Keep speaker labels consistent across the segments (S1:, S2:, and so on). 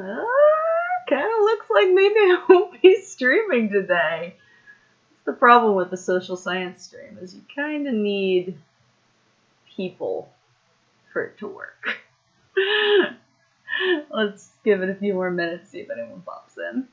S1: Kind of looks like maybe I won't be streaming today. That's the problem with the social science stream, is you kind of need people for it to work. Let's give it a few more minutes, see if anyone pops in.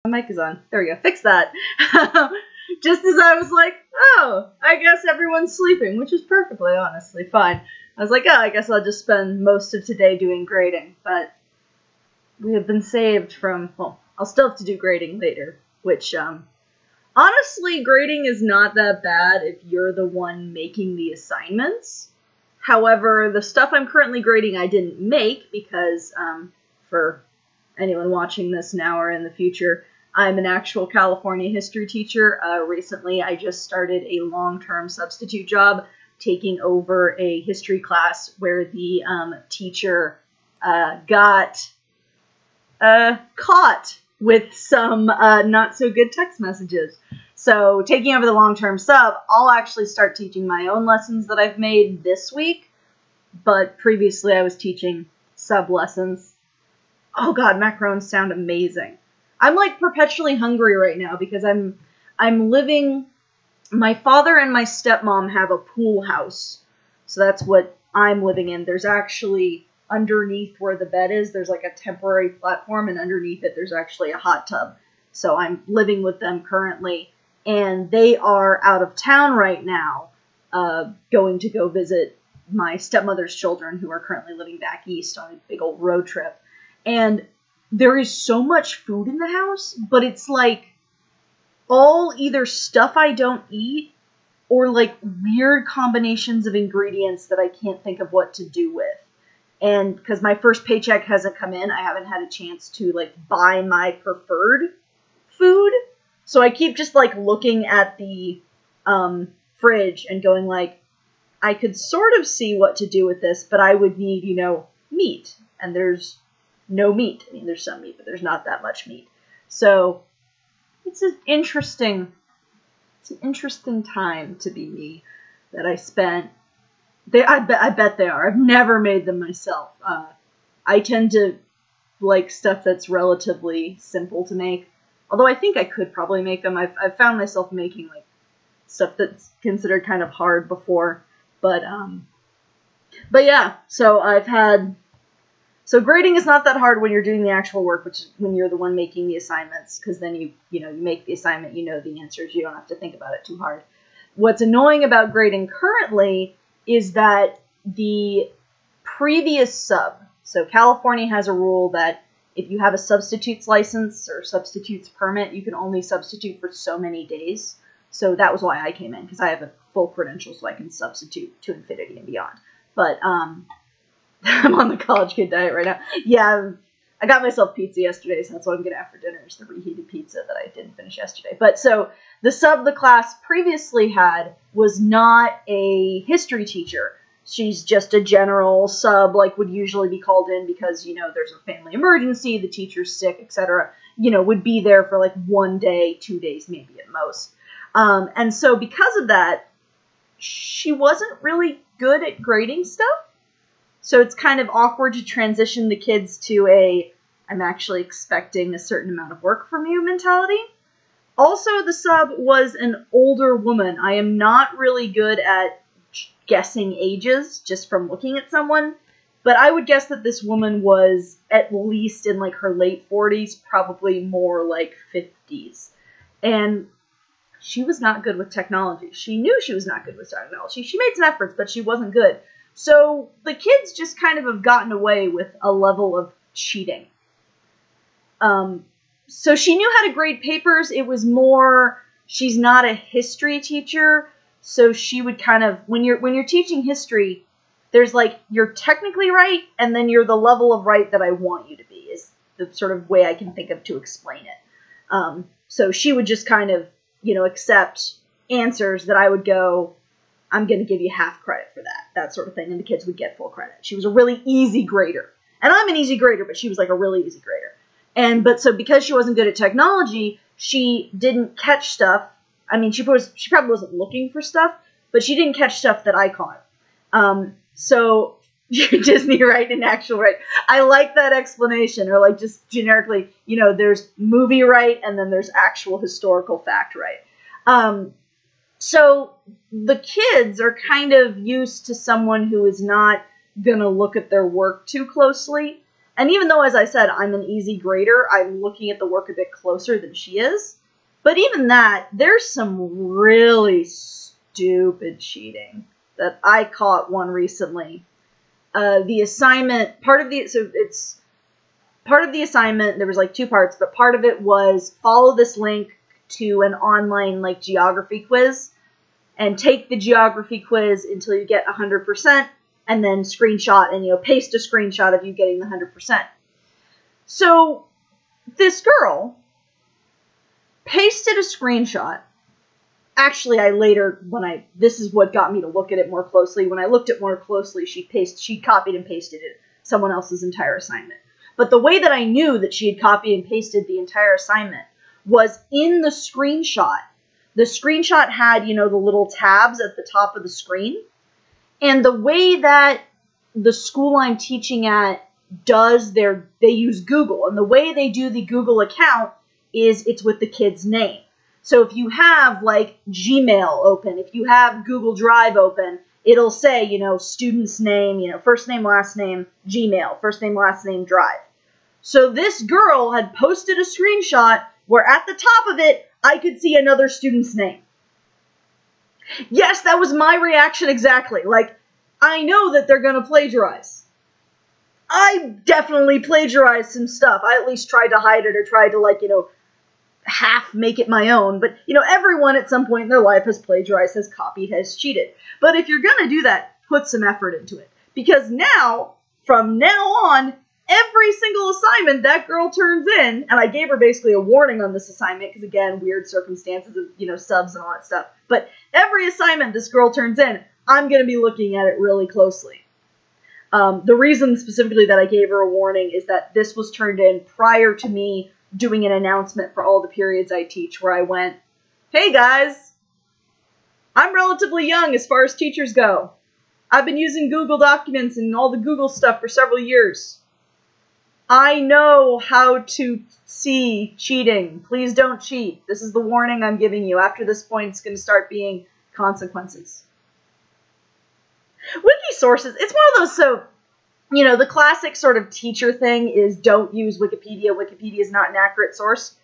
S1: My mic is on. There we go. Fix that. Just as I was like, oh, I guess everyone's sleeping, which is perfectly, honestly, fine. I was like, oh, I guess I'll just spend most of today doing grading. But we have been saved from, well, I'll still have to do grading later, which, honestly, grading is not that bad if you're the one making the assignments. However, the stuff I'm currently grading I didn't make because, for anyone watching this now or in the future, I'm an actual California history teacher. Recently, I just started a long-term substitute job taking over a history class where the teacher got caught with some not-so-good text messages. So taking over the long-term sub, I'll actually start teaching my own lessons that I've made this week, but previously I was teaching sub lessons. Oh god, macarons sound amazing. I'm like perpetually hungry right now because I'm living, my father and my stepmom have a pool house. So that's what I'm living in. There's actually, underneath where the bed is, there's like a temporary platform, and underneath it there's actually a hot tub. So I'm living with them currently, and they are out of town right now, going to go visit my stepmother's children who are currently living back east on a big old road trip. And there is so much food in the house, but it's like all either stuff I don't eat or like weird combinations of ingredients that I can't think of what to do with. And because my first paycheck hasn't come in, I haven't had a chance to like buy my preferred food. So I keep just like looking at the fridge and going like, I could sort of see what to do with this, but I would need, you know, meat. And there's no meat. I mean, there's some meat, but there's not that much meat. So it's an interesting it's an interesting time to be me that I spent. I bet they are. I've never made them myself. I tend to like stuff that's relatively simple to make. Although I think I could probably make them. I've found myself making like stuff that's considered kind of hard before. But yeah, so so grading is not that hard when you're doing the actual work, which is when you're the one making the assignments, because then you make the assignment, you know the answers, you don't have to think about it too hard. What's annoying about grading currently is that the previous sub, so California has a rule that if you have a substitute's license or substitute's permit, you can only substitute for so many days. So that was why I came in, because I have a full credential so I can substitute to infinity and beyond. But I'm on the college kid diet right now. Yeah, I got myself pizza yesterday, so that's what I'm going to have for dinner is the reheated pizza that I didn't finish yesterday. But so the sub the class previously had was not a history teacher. She's just a general sub, like would usually be called in because, there's a family emergency, the teacher's sick, etc. Would be there for like 1 day, 2 days, maybe at most. And so because of that, she wasn't really good at grading stuff. So it's kind of awkward to transition the kids to I'm actually expecting a certain amount of work from you mentality. Also, the sub was an older woman. I am not really good at guessing ages just from looking at someone, but I would guess that this woman was at least in like her late 40s, probably more like 50s. And she was not good with technology. She knew she was not good with technology. She made some efforts, but she wasn't good. So the kids just kind of have gotten away with a level of cheating. So she knew how to grade papers. It was more, she's not a history teacher, so she would kind of, when you're teaching history, there's like, you're technically right, and then you're the level of right that I want you to be, is the sort of way I can think of to explain it. So she would just kind of, accept answers that I would go, I'm going to give you half credit for that sort of thing, and the kids would get full credit. She was a really easy grader. And I'm an easy grader, but she was like a really easy grader. But so because she wasn't good at technology, she didn't catch stuff. I mean, she probably wasn't looking for stuff, but she didn't catch stuff that I caught. So Disney right and actual right. I like that explanation, or like just generically, there's movie right and then there's actual historical fact right. So the kids are kind of used to someone who is not going to look at their work too closely. And even though, as I said, I'm an easy grader, I'm looking at the work a bit closer than she is. But even that, there's some really stupid cheating that I caught one recently. The assignment, part of the assignment, there was like 2 parts, but part of it was follow this link to an online like geography quiz and take the geography quiz until you get 100%. And then screenshot and, paste a screenshot of you getting the 100%. So this girl pasted a screenshot. Actually, this is what got me to look at it more closely. When I looked at more closely, she copied and pasted it, someone else's entire assignment. But the way that I knew that she had copied and pasted the entire assignment was in the screenshot. The screenshot had, the little tabs at the top of the screen. And the way that the school I'm teaching at they use Google. And the way they do the Google account is it's with the kid's name. So if you have like Gmail open, if you have Google Drive open, it'll say, student's name, first name, last name, Gmail, first name, last name, Drive. So this girl had posted a screenshot where at the top of it, I could see another student's name. Yes, that was my reaction exactly. Like, I know that they're going to plagiarize. I definitely plagiarized some stuff. I at least tried to hide it or tried to, half make it my own. But, everyone at some point in their life has plagiarized, has copied, has cheated. But if you're going to do that, put some effort into it. Because now, from now on, every single assignment that girl turns in, and I gave her basically a warning on this assignment, because again, weird circumstances of, subs and all that stuff. But every assignment this girl turns in, I'm going to be looking at it really closely. The reason specifically that I gave her a warning is that this was turned in prior to me doing an announcement for all the periods I teach, where I went, hey guys, I'm relatively young as far as teachers go. I've been using Google Documents and all the Google stuff for several years. I know how to see cheating. Please don't cheat. This is the warning I'm giving you. After this point, it's going to start being consequences. Wiki sources, it's one of those, so, you know, the classic sort of teacher thing is don't use Wikipedia. Wikipedia is not an accurate source,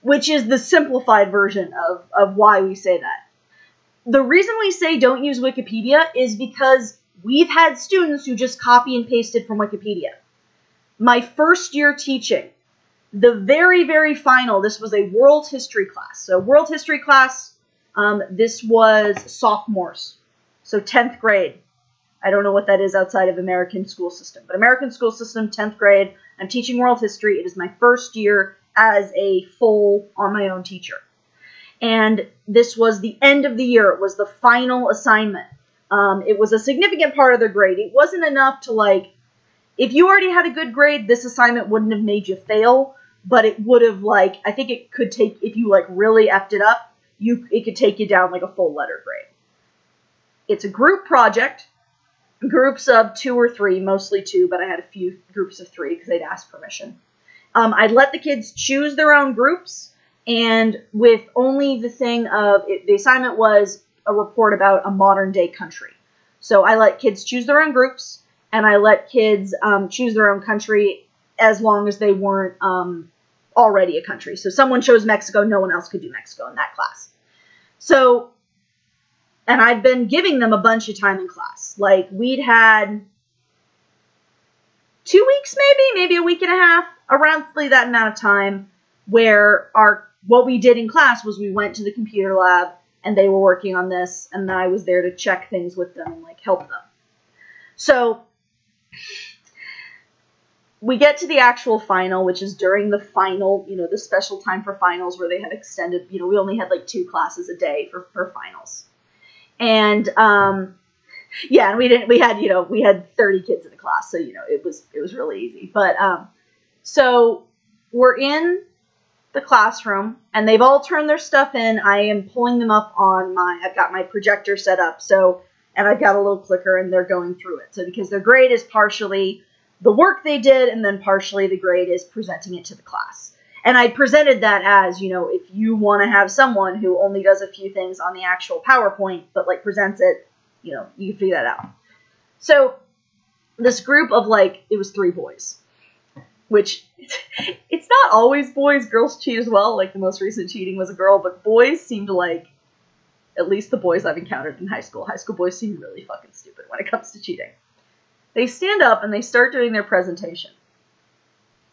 S1: which is the simplified version of why we say that. The reason we say don't use Wikipedia is because we've had students who just copy and pasted from Wikipedia. My first year teaching, the very, very final, this was a world history class. So world history class, this was sophomores, so 10th grade. I don't know what that is outside of American school system, but American school system, 10th grade, I'm teaching world history. It is my first year as a full on my own teacher. And this was the end of the year. It was the final assignment. It was a significant part of their grade. It wasn't enough to, like, if you already had a good grade, this assignment wouldn't have made you fail, but it would have, like, I think it could take, if you, like, really effed it up, it could take you down, like, a full letter grade. It's a group project, groups of 2 or 3, mostly 2, but I had a few groups of 3 because they'd asked permission. I'd let the kids choose their own groups, and with only the thing of, the assignment was a report about a modern-day country. So I let kids choose their own groups, and I let kids choose their own country as long as they weren't already a country. So someone chose Mexico, no one else could do Mexico in that class. So, and I've been giving them a bunch of time in class. Like, we'd had 2 weeks maybe a week and a half, around that amount of time, where what we did in class was we went to the computer lab, and they were working on this, and I was there to check things with them and, like, help them. So we get to the actual final, which is during the final, you know, the special time for finals where they had extended, you know, we only had like 2 classes a day for finals. And, yeah, and we had 30 kids in the class, so, you know, it was really easy. But, so we're in the classroom, and they've all turned their stuff in. I am pulling them up on I've got my projector set up, so, and I've got a little clicker, and they're going through it. So because their grade is partially the work they did, and then partially the grade is presenting it to the class. And I presented that as, you know, if you want to have someone who only does a few things on the actual PowerPoint, but, like, presents it, you know, you can figure that out. So this group of, like, it was 3 boys, which it's not always boys. Girls cheat as well. Like, the most recent cheating was a girl, but boys seem to, like, at least the boys I've encountered in high school boys seem really fucking stupid when it comes to cheating. They stand up and they start doing their presentation.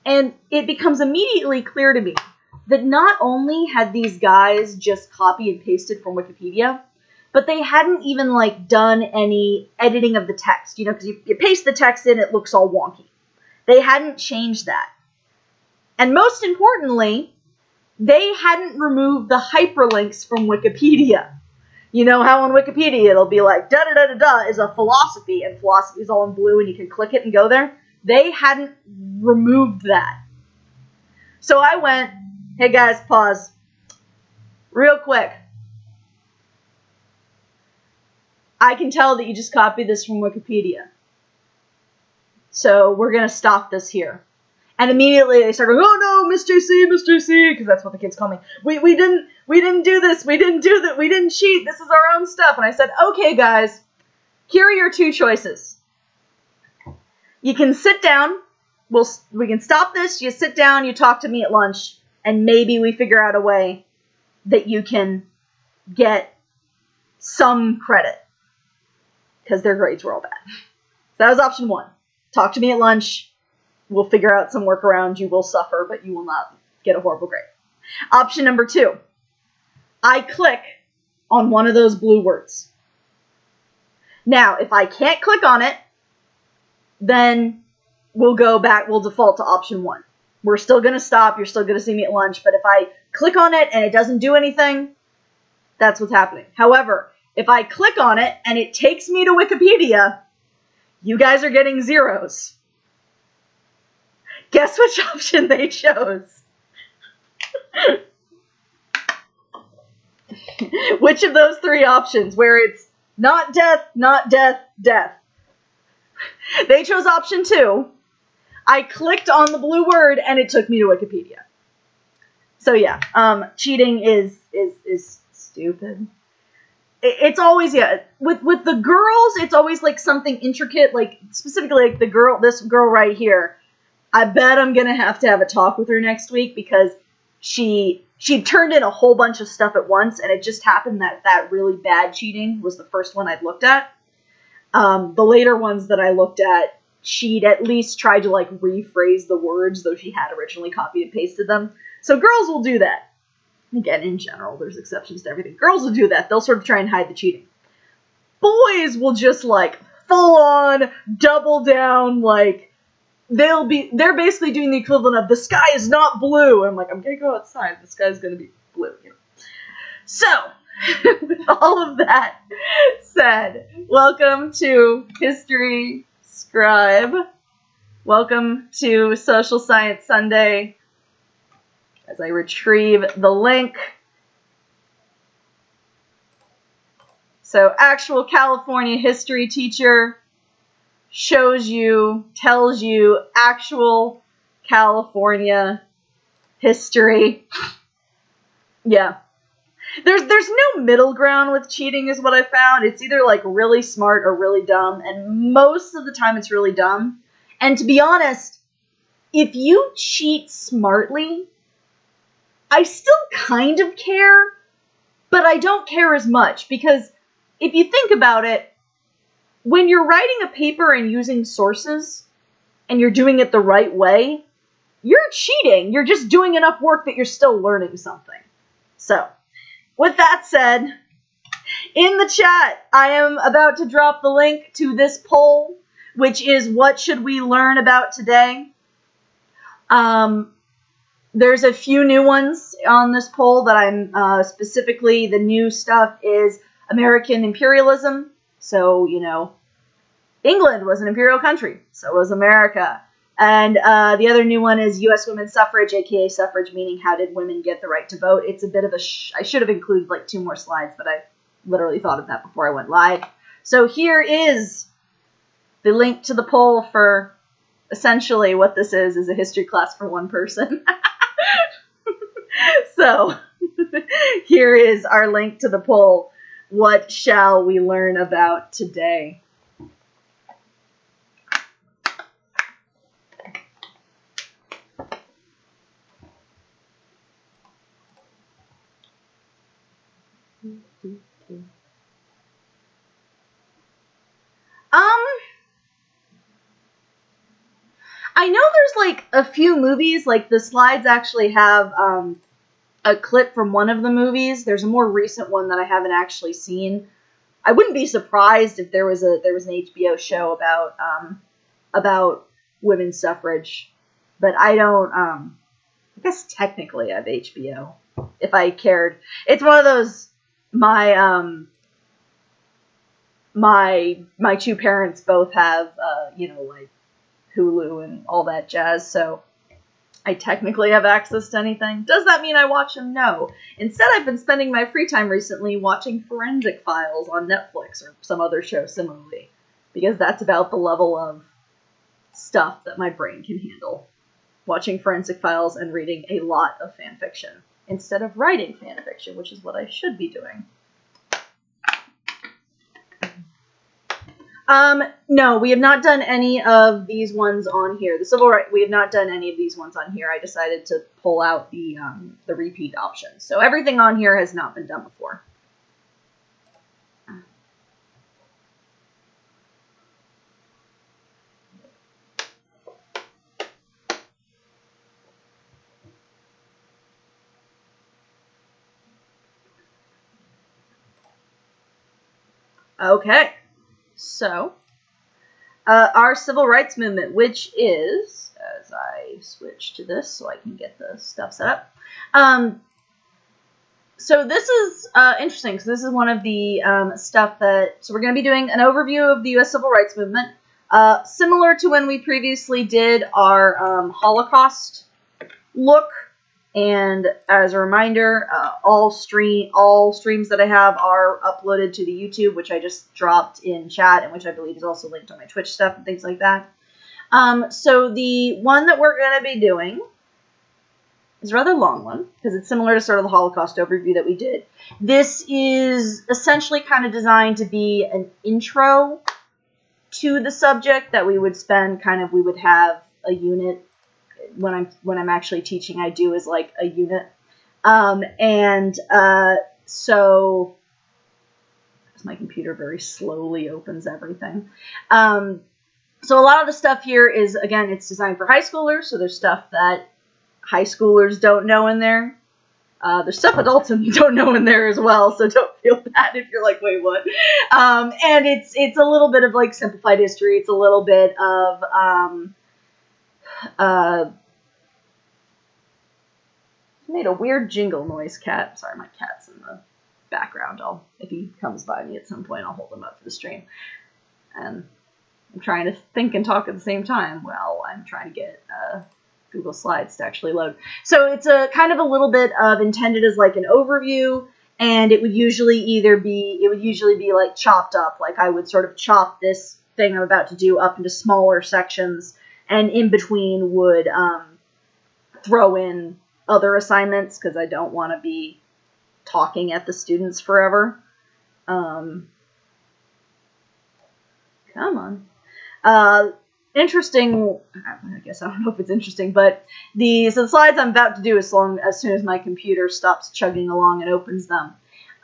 S1: And it becomes immediately clear to me that not only had these guys just copied and pasted from Wikipedia, but they hadn't even, like, done any editing of the text, you know, because you paste the text in, it looks all wonky. They hadn't changed that. And most importantly, they hadn't removed the hyperlinks from Wikipedia. You know how on Wikipedia it'll be like, da-da-da-da-da is a philosophy, and philosophy is all in blue, and you can click it and go there. They hadn't removed that. So I went, hey guys, pause. Real quick. I can tell that you just copied this from Wikipedia. So we're going to stop this here. And immediately they start going, oh no, Mr. C, because that's what the kids call me. We didn't do this, we didn't do that, we didn't cheat, this is our own stuff. And I said, okay guys, here are your 2 choices. You can sit down, we can stop this, you sit down, you talk to me at lunch, and maybe we figure out a way that you can get some credit. Because their grades were all bad. So that was option 1. Talk to me at lunch. We'll figure out some workaround. You will suffer, but you will not get a horrible grade. Option number 2. I click on one of those blue words. Now, if I can't click on it, then we'll go back. We'll default to option 1. We're still going to stop. You're still going to see me at lunch. But if I click on it and it doesn't do anything, that's what's happening. However, if I click on it and it takes me to Wikipedia, you guys are getting 0s. Guess which option they chose? Which of those three options, where it's not death, not death, death? They chose option 2. I clicked on the blue word and it took me to Wikipedia. So yeah, cheating is stupid. It's always, yeah, with the girls, it's always like something intricate, like specifically like this girl right here. I bet I'm gonna have to have a talk with her next week because she turned in a whole bunch of stuff at once, and it just happened that really bad cheating was the first one I'd looked at. The later ones that I looked at, she'd at least tried to like rephrase the words, though she had originally copied and pasted them. So girls will do that. Again, in general, there's exceptions to everything. Girls will do that. They'll sort of try and hide the cheating. Boys will just like full on double down, like they're basically doing the equivalent of the sky is not blue. And I'm like, I'm gonna go outside. The sky's gonna be blue. You know? So, with all of that said, welcome to History Scribe. Welcome to Social Science Sunday. As I retrieve the link. So, actual California history teacher tells you actual California history. Yeah. There's no middle ground with cheating is what I found. It's either like really smart or really dumb, and most of the time it's really dumb. And to be honest, if you cheat smartly, I still kind of care, but I don't care as much, because if you think about it, when you're writing a paper and using sources, and you're doing it the right way, you're cheating. You're just doing enough work that you're still learning something. So, with that said, in the chat, I am about to drop the link to this poll, which is what should we learn about today? There's a few new ones on this poll that I'm specifically, the new stuff is American imperialism. So, you know, England was an imperial country. So was America. And the other new one is U.S. women's suffrage, aka suffrage, meaning how did women get the right to vote. It's a bit of a I should have included like 2 more slides, but I literally thought of that before I went live. So here is the link to the poll for essentially what this is a history class for one person. So, here is our link to the poll. What shall we learn about today? I know there's like a few movies, like the slides actually have a clip from one of the movies. There's a more recent one that I haven't actually seen. I wouldn't be surprised if there was an HBO show about women's suffrage, but I don't. I guess technically I have HBO if I cared. It's one of those my 2 parents both have you know, like Hulu and all that jazz, so I technically have access to anything. Does that mean I watch them? No. Instead, I've been spending my free time recently watching Forensic Files on Netflix or some other show similarly, because that's about the level of stuff that my brain can handle. Watching Forensic Files and reading a lot of fan fiction instead of writing fan fiction, which is what I should be doing. No, we have not done any of these ones on here. The civil rights, we have not done any of these ones on here. I decided to pull out the repeat options. So everything on here has not been done before. Okay, so our civil rights movement, which is, as I switch to this so I can get the stuff set up. So this is interesting because this is one of the stuff that, so we're going to be doing an overview of the U.S. civil rights movement, similar to when we previously did our Holocaust look. And as a reminder, all streams that I have are uploaded to the YouTube, which I just dropped in chat, and which I believe is also linked on my Twitch stuff and things like that. So the one that we're going to be doing is a rather long one, because it's similar to sort of the Holocaust overview that we did. This is essentially kind of designed to be an intro to the subject that we would spend we would have a unit when I'm actually teaching. I do as like a unit. So my computer very slowly opens everything. So a lot of the stuff here is, again, it's designed for high schoolers, so there's stuff that high schoolers don't know in there. There's stuff adults don't know in there as well, so don't feel bad if you're like, wait, what? And it's a little bit of like simplified history. It's a little bit of made a weird jingle noise, cat. Sorry, my cat's in the background. If he comes by me at some point, I'll hold him up for the stream. And I'm trying to think and talk at the same time while I'm trying to get Google Slides to actually load. So it's a kind of a little bit of intended as like an overview, and it would usually be like chopped up. Like I would sort of chop this thing I'm about to do up into smaller sections, and in between would throw in other assignments because I don't want to be talking at the students forever. Come on. Interesting, I guess I don't know if it's interesting, but the slides I'm about to do as soon as my computer stops chugging along and opens them,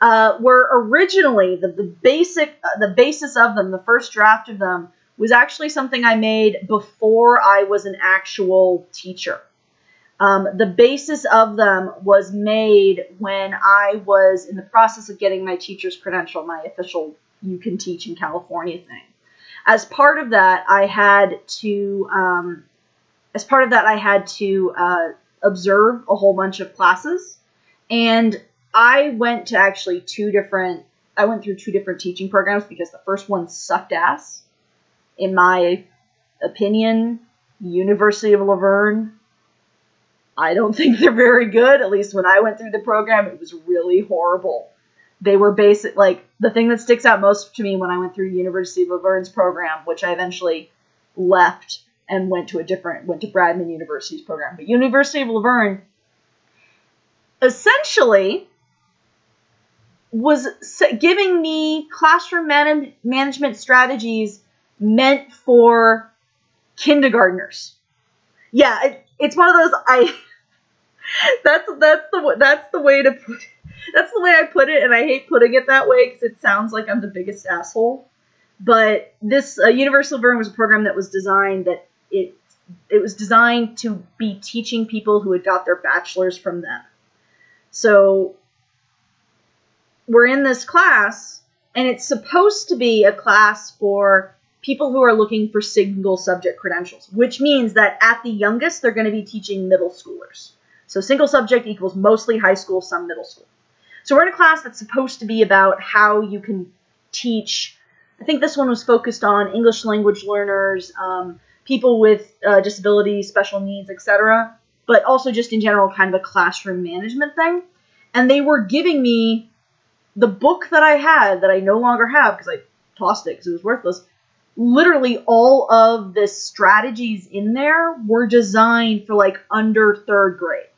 S1: were originally, the basis of them, the first draft of them, was actually something I made before I was an actual teacher. The basis of them was made when I was in the process of getting my teacher's credential, my official you can teach in California thing. As part of that, I had to observe a whole bunch of classes, and I went to actually two different teaching programs because the first one sucked ass. In my opinion, University of Laverne, I don't think they're very good. At least when I went through the program, it was really horrible. They were basic, like, the thing that sticks out most to me when I went through University of Laverne's program, which I eventually left and went to Bradman University's program. But University of Laverne essentially was giving me classroom management strategies meant for kindergartners. Yeah, it's one of those, that's the way to put it. That's the way I put it, and I hate putting it that way because it sounds like I'm the biggest asshole. But this University of Laverne was a program that was designed to be teaching people who had got their bachelor's from them. So we're in this class, and it's supposed to be a class for people who are looking for single subject credentials, which means that at the youngest, they're going to be teaching middle schoolers. So single subject equals mostly high school, some middle school. So we're in a class that's supposed to be about how you can teach. I think this one was focused on English language learners, people with disabilities, special needs, etc. But also just in general kind of a classroom management thing. And they were giving me the book that I had that I no longer have because I tossed it because it was worthless. Literally all of the strategies in there were designed for like under third grade.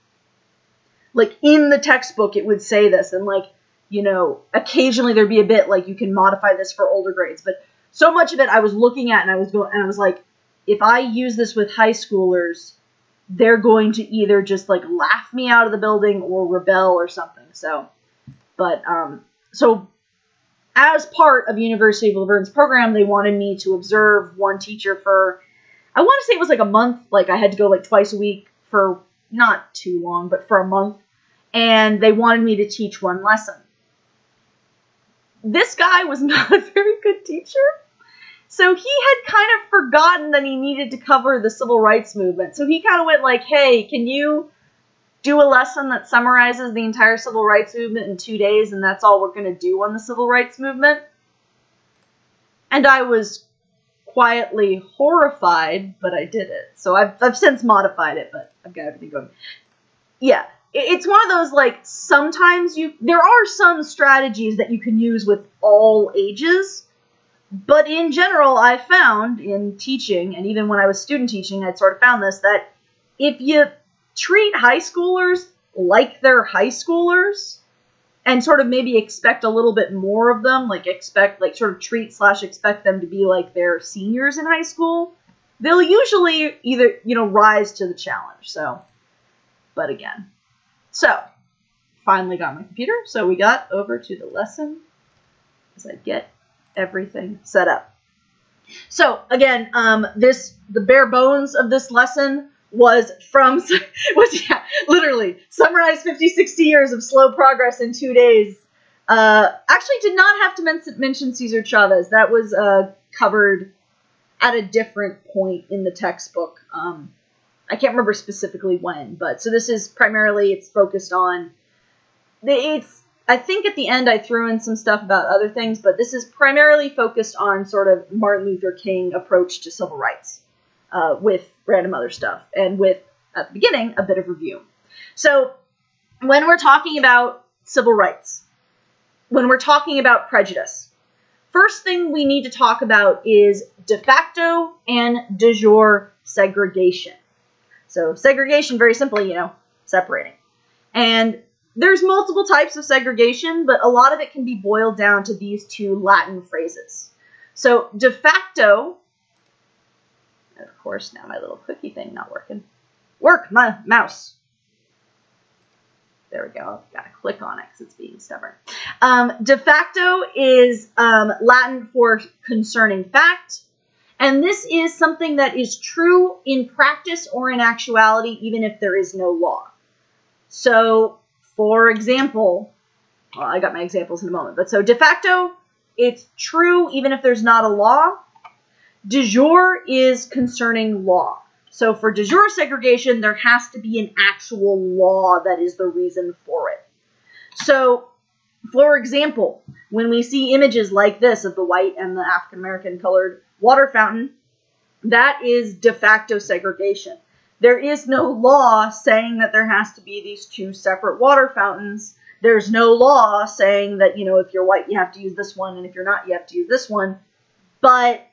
S1: Like, in the textbook, it would say this, and, like, you know, occasionally there'd be a bit, like, you can modify this for older grades, but so much of it I was looking at, and I was like, if I use this with high schoolers, they're going to either just, like, laugh me out of the building or rebel or something, so as part of University of Laverne's program, they wanted me to observe one teacher for, I want to say it was, like, a month, like, I had to go, like, twice a week for not too long, but for a month, and they wanted me to teach one lesson. This guy was not a very good teacher, so he had kind of forgotten that he needed to cover the civil rights movement, so he kind of went like, hey, can you do a lesson that summarizes the entire civil rights movement in 2 days, and that's all we're going to do on the civil rights movement? And I was quietly horrified, but I did it. So I've since modified it, but I've got everything going. Yeah, it's one of those, like, sometimes there are some strategies that you can use with all ages, but in general, I found in teaching, and even when I was student teaching, I'd sort of found this, that if you treat high schoolers like they're high schoolers, and sort of maybe expect a little bit more of them, like sort of treat/expect them to be like their seniors in high school, they'll usually either, rise to the challenge. So, but again. So, finally got my computer, so we got over to the lesson as I get everything set up. So, again, the bare bones of this lesson was literally summarize 50, 60 years of slow progress in 2 days. Actually did not have to mention Cesar Chavez. That was covered at a different point in the textbook. I can't remember specifically when, but so this is primarily, it's focused on, I think at the end I threw in some stuff about other things, but this is primarily focused on sort of Martin Luther King approach to civil rights, with random other stuff, and with, at the beginning, a bit of review. So when we're talking about civil rights, when we're talking about prejudice, first thing we need to talk about is de facto and de jure segregation. So segregation, very simply, separating. And there's multiple types of segregation, but a lot of it can be boiled down to these two Latin phrases. So de facto, and of course, now my little cookie thing not working. Work, my mouse. There we go. I've got to click on it because it's being stubborn. De facto is Latin for concerning fact. And this is something that is true in practice or in actuality, even if there is no law. So, for example, well, I got my examples in a moment, but so de facto, it's true even if there's not a law. De jure is concerning law. So for de jure segregation, there has to be an actual law that is the reason for it. So, for example, when we see images like this of the white and the African-American colored water fountain, that is de facto segregation. There is no law saying that there has to be these two separate water fountains. There's no law saying that, if you're white, you have to use this one, and if you're not, you have to use this one. But,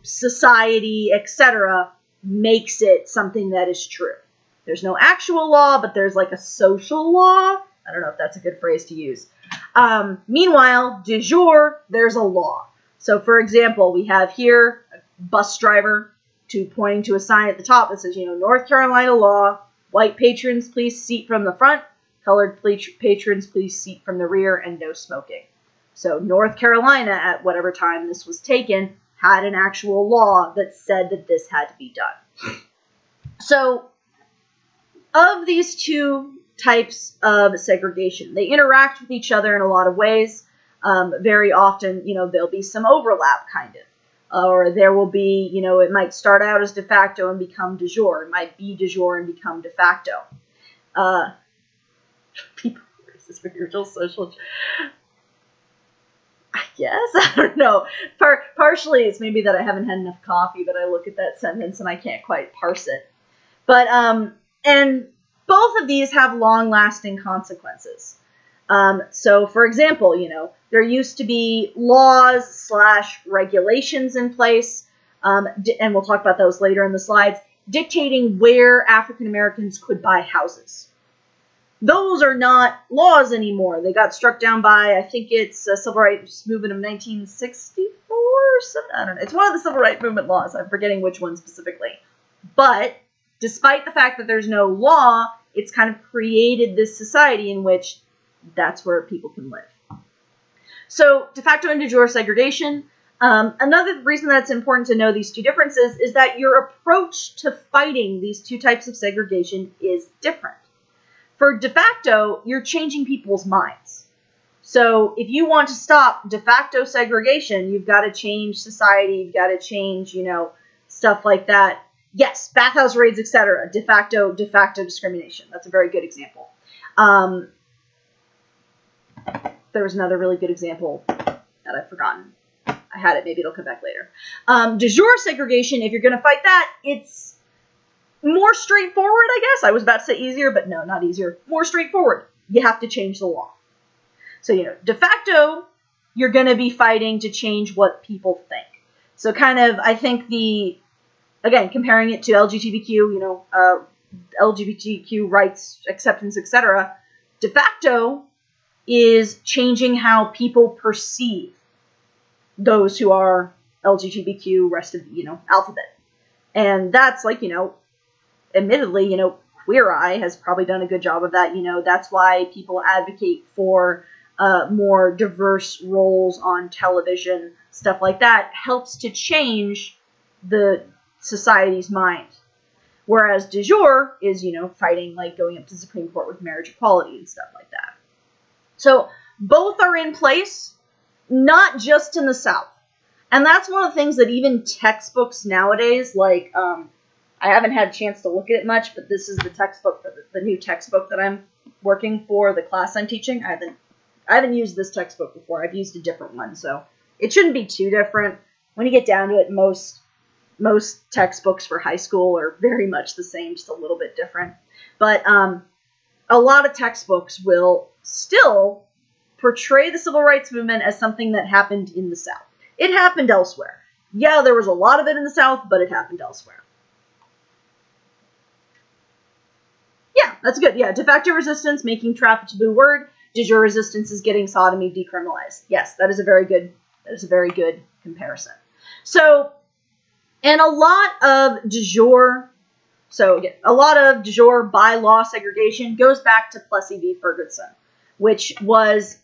S1: society, etc., makes it something that is true. There's no actual law, but there's like a social law. I don't know if that's a good phrase to use. Meanwhile, de jure, there's a law. So, for example, we have here a bus driver pointing to a sign at the top that says, North Carolina law, white patrons please seat from the front, colored patrons please seat from the rear, and no smoking. So, North Carolina, at whatever time this was taken, had an actual law that said that this had to be done. So, of these two types of segregation, they interact with each other in a lot of ways. Very often, there'll be some overlap, kind of. Or there will be, it might start out as de facto and become de jure. It might be de jure and become de facto. People versus spiritual social. I guess, I don't know. Partially, it's maybe that I haven't had enough coffee, but I look at that sentence and I can't quite parse it. But, and both of these have long-lasting consequences. So, for example, there used to be laws/regulations in place, and we'll talk about those later in the slides, dictating where African Americans could buy houses. Those are not laws anymore. They got struck down by, I think it's a civil rights movement of 1964 or something. I don't know. It's one of the civil rights movement laws. I'm forgetting which one specifically. But despite the fact that there's no law, it's kind of created this society in which that's where people can live. So, de facto and de jure segregation. Another reason that it's important to know these two differences is that your approach to fighting these two types of segregation is different. For de facto, you're changing people's minds. So, if you want to stop de facto segregation, you've got to change society, you've got to change, stuff like that. Yes, bathhouse raids, etc. De facto discrimination. That's a very good example. There was another really good example that I've forgotten. I had it. Maybe it'll come back later. De jure segregation, if you're going to fight that, it's more straightforward, I guess. I was about to say easier, but no, not easier. More straightforward. You have to change the law. So, de facto, you're going to be fighting to change what people think. So kind of, I think again, comparing it to LGBTQ, LGBTQ rights, acceptance, etc., de facto is changing how people perceive those who are LGBTQ, rest of, alphabet. And that's like, admittedly, Queer Eye has probably done a good job of that. That's why people advocate for more diverse roles on television, stuff like that, helps to change the society's mind. Whereas de jure is, fighting, like going up to the Supreme Court with marriage equality and stuff like that. So both are in place, not just in the South. And that's one of the things that even textbooks nowadays, like, I haven't had a chance to look at it much, but this is the textbook, the new textbook that I'm working for, the class I'm teaching. I haven't used this textbook before. I've used a different one, so it shouldn't be too different. When you get down to it, most textbooks for high school are very much the same, just a little bit different. But a lot of textbooks will still portray the civil rights movement as something that happened in the South. It happened elsewhere. Yeah, there was a lot of it in the South, but it happened elsewhere. Yeah, that's good. Yeah, de facto resistance, making trap a taboo word. De jure resistance is getting sodomy decriminalized. Yes, that is a very good comparison. So, and a lot of de jure, by law segregation goes back to Plessy v. Ferguson, which was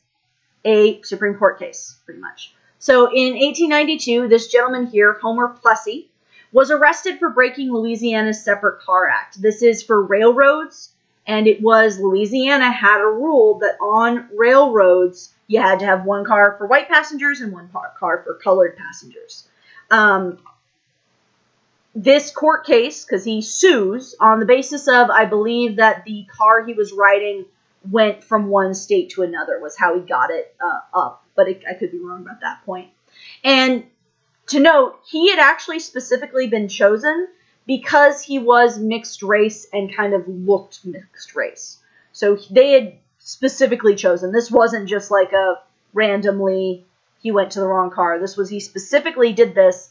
S1: a Supreme Court case, pretty much. So in 1892, this gentleman here, Homer Plessy, was arrested for breaking Louisiana's Separate Car Act. This is for railroads, and it was Louisiana had a rule that on railroads, you had to have one car for white passengers and one car for colored passengers. This court case, because he sues on the basis of, I believe that the car he was riding went from one state to another, was how he got it up. But I could be wrong about that point. And to note, he had actually specifically been chosen because he was mixed race and kind of looked mixed race. So they had specifically chosen. This wasn't just like a randomly he went to the wrong car. He specifically did this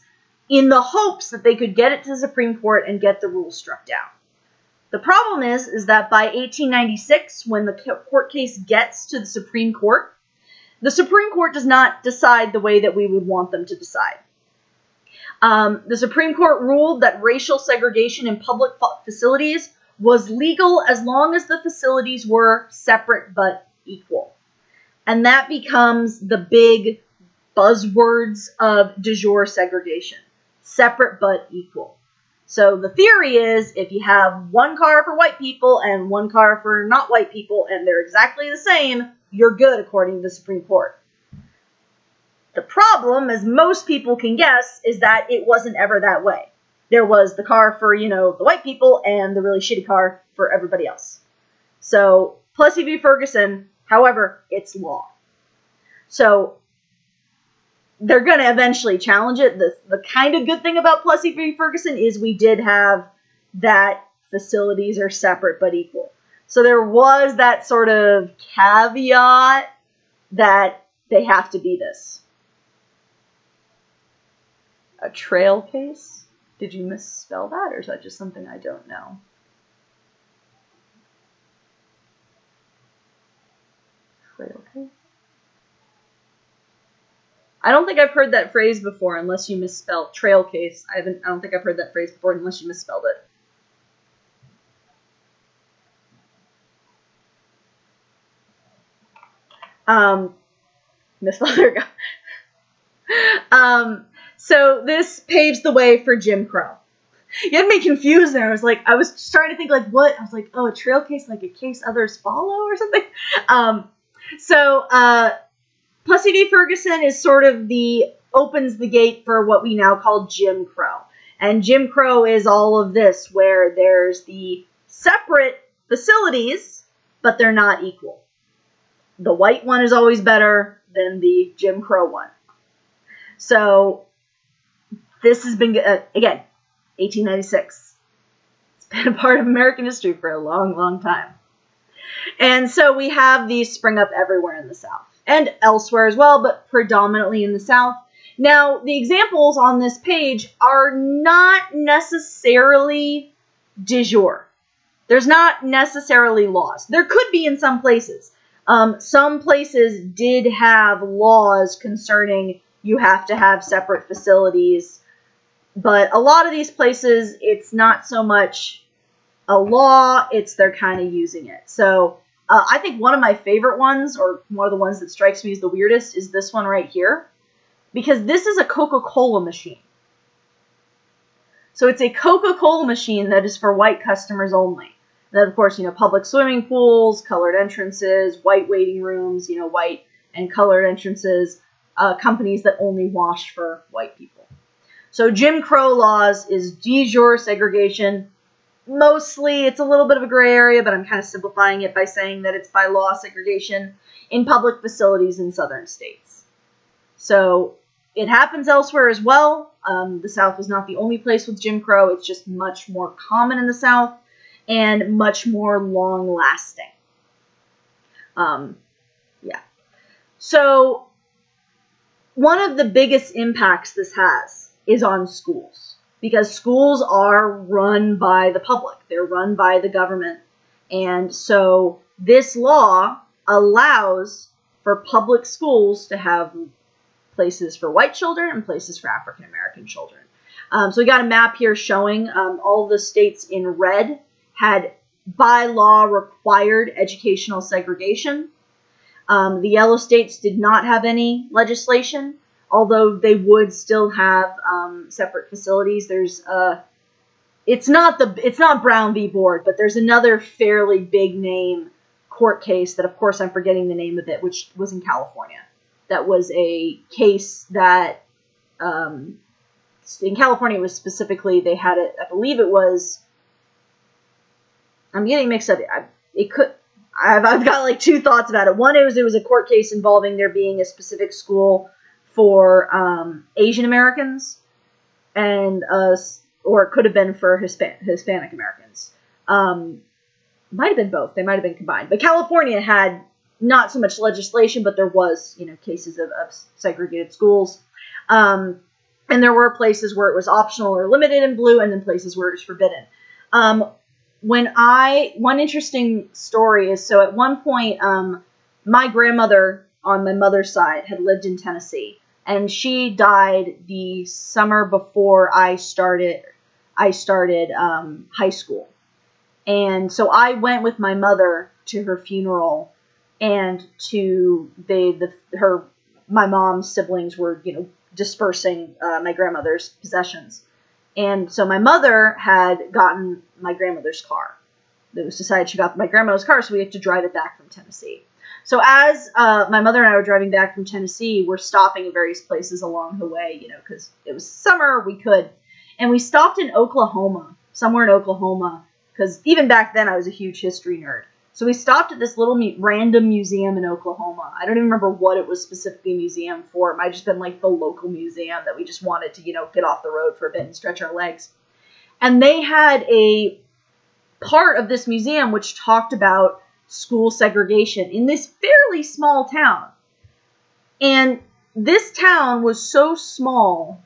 S1: in the hopes that they could get it to the Supreme Court and get the rule struck down. The problem is that by 1896, when the court case gets to the Supreme Court does not decide the way that we would want them to decide. The Supreme Court ruled that racial segregation in public facilities was legal as long as the facilities were separate but equal. And that becomes the big buzzwords of de jure segregation. Separate but equal. So the theory is if you have one car for white people and one car for not white people and they're exactly the same, you're good according to the Supreme Court. The problem, as most people can guess, is that it wasn't ever that way. There was the car for, the white people and the really shitty car for everybody else. So Plessy v. Ferguson, however, it's law. So they're going to eventually challenge it. The kind of good thing about Plessy v. Ferguson is we did have that facilities are separate but equal. So there was that sort of caveat that they have to be this. A trail case? Did you misspell that, or is that just something I don't know? Trail case? I don't think I've heard that phrase before unless you misspelled trail case. I don't think I've heard that phrase before unless you misspelled it. Misspelled, there we go. So this paves the way for Jim Crow. You had me confused there. I was trying to think like what? I was like, oh, a trail case, like a case others follow or something. Plessy v. Ferguson is sort of opens the gate for what we now call Jim Crow. And Jim Crow is all of this, where there's the separate facilities, but they're not equal. The white one is always better than the Jim Crow one. So this has been, again, 1896. It's been a part of American history for a long, long time. And so we have these spring up everywhere in the South and elsewhere as well, but predominantly in the South. Now, the examples on this page are not necessarily de jure. There's not necessarily laws. There could be in some places. Some places did have laws concerning you have to have separate facilities, but a lot of these places, it's not so much a law, it's they're kind of using it. So I think one of my favorite ones, or one of the ones that strikes me as the weirdest, is this one right here, because this is a Coca-Cola machine. So it's a Coca-Cola machine that is for white customers only. Then, of course, public swimming pools, colored entrances, white waiting rooms, white and colored entrances, companies that only wash for white people. So Jim Crow laws is de jure segregation. Mostly, it's a little bit of a gray area, but I'm kind of simplifying it by saying that it's by law segregation in public facilities in southern states. So it happens elsewhere as well. The South was not the only place with Jim Crow. It's just much more common in the South and much more long-lasting. Yeah. So one of the biggest impacts this has is on schools, because schools are run by the public. They're run by the government. And so this law allows for public schools to have places for white children and places for African American children. So we got a map here showing all the states in red had by law required educational segregation. The yellow states did not have any legislation, although they would still have separate facilities. There's it's not Brown v. Board, but there's another fairly big name court case that, of course, I'm forgetting the name of it, which was in California. That was a case that in California was specifically, they had it, I believe it was, I'm getting mixed up. I've got like two thoughts about it. One, it was a court case involving there being a specific school for Asian Americans, and or it could have been for Hispanic Americans. Might have been both. They might have been combined. But California had not so much legislation, but there was, cases of segregated schools. And there were places where it was optional or limited in blue, and then places where it was forbidden. One interesting story is, so at one point, my grandmother on my mother's side had lived in Tennessee, and she died the summer before I started high school. And so I went with my mother to her funeral, and my mom's siblings were, dispersing my grandmother's possessions. And so my mother had gotten my grandmother's car. It was decided she got my grandmother's car, so we had to drive it back from Tennessee. So as my mother and I were driving back from Tennessee, we're stopping at various places along the way, because it was summer, we could. And we stopped in Oklahoma, somewhere in Oklahoma, because even back then I was a huge history nerd. So we stopped at this little random museum in Oklahoma. I don't even remember what it was specifically a museum for. It might have just been like the local museum that we just wanted to, get off the road for a bit and stretch our legs. And they had a part of this museum which talked about school segregation in this fairly small town. And this town was so small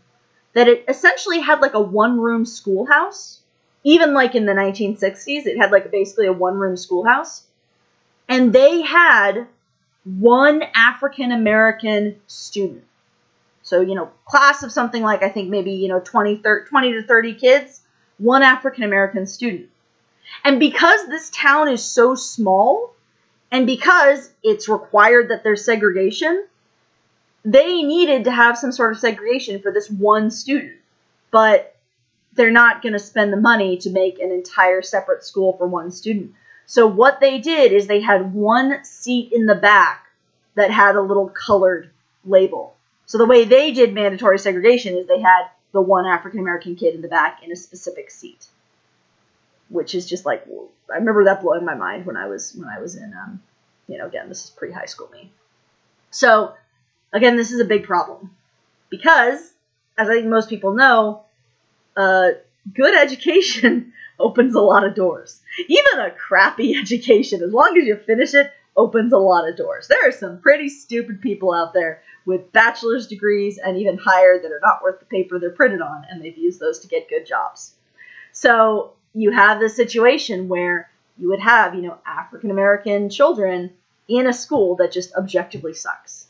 S1: that it essentially had like a one-room schoolhouse. Even like in the 1960s, it had like basically a one-room schoolhouse. And they had one African-American student. So, class of something like, I think maybe, 20 to 30 kids, one African-American student. And because this town is so small, and because it's required that there's segregation, they needed to have some sort of segregation for this one student. But they're not going to spend the money to make an entire separate school for one student. So what they did is they had one seat in the back that had a little colored label. So the way they did mandatory segregation is they had the one African-American kid in the back in a specific seat, which is just like, I remember that blowing my mind when I was in, again, this is pre-high school me. So again, this is a big problem because, as I think most people know, good education opens a lot of doors. Even a crappy education, as long as you finish it, opens a lot of doors. There are some pretty stupid people out there with bachelor's degrees and even higher that are not worth the paper they're printed on, and they've used those to get good jobs. So you have this situation where you would have, African-American children in a school that just objectively sucks.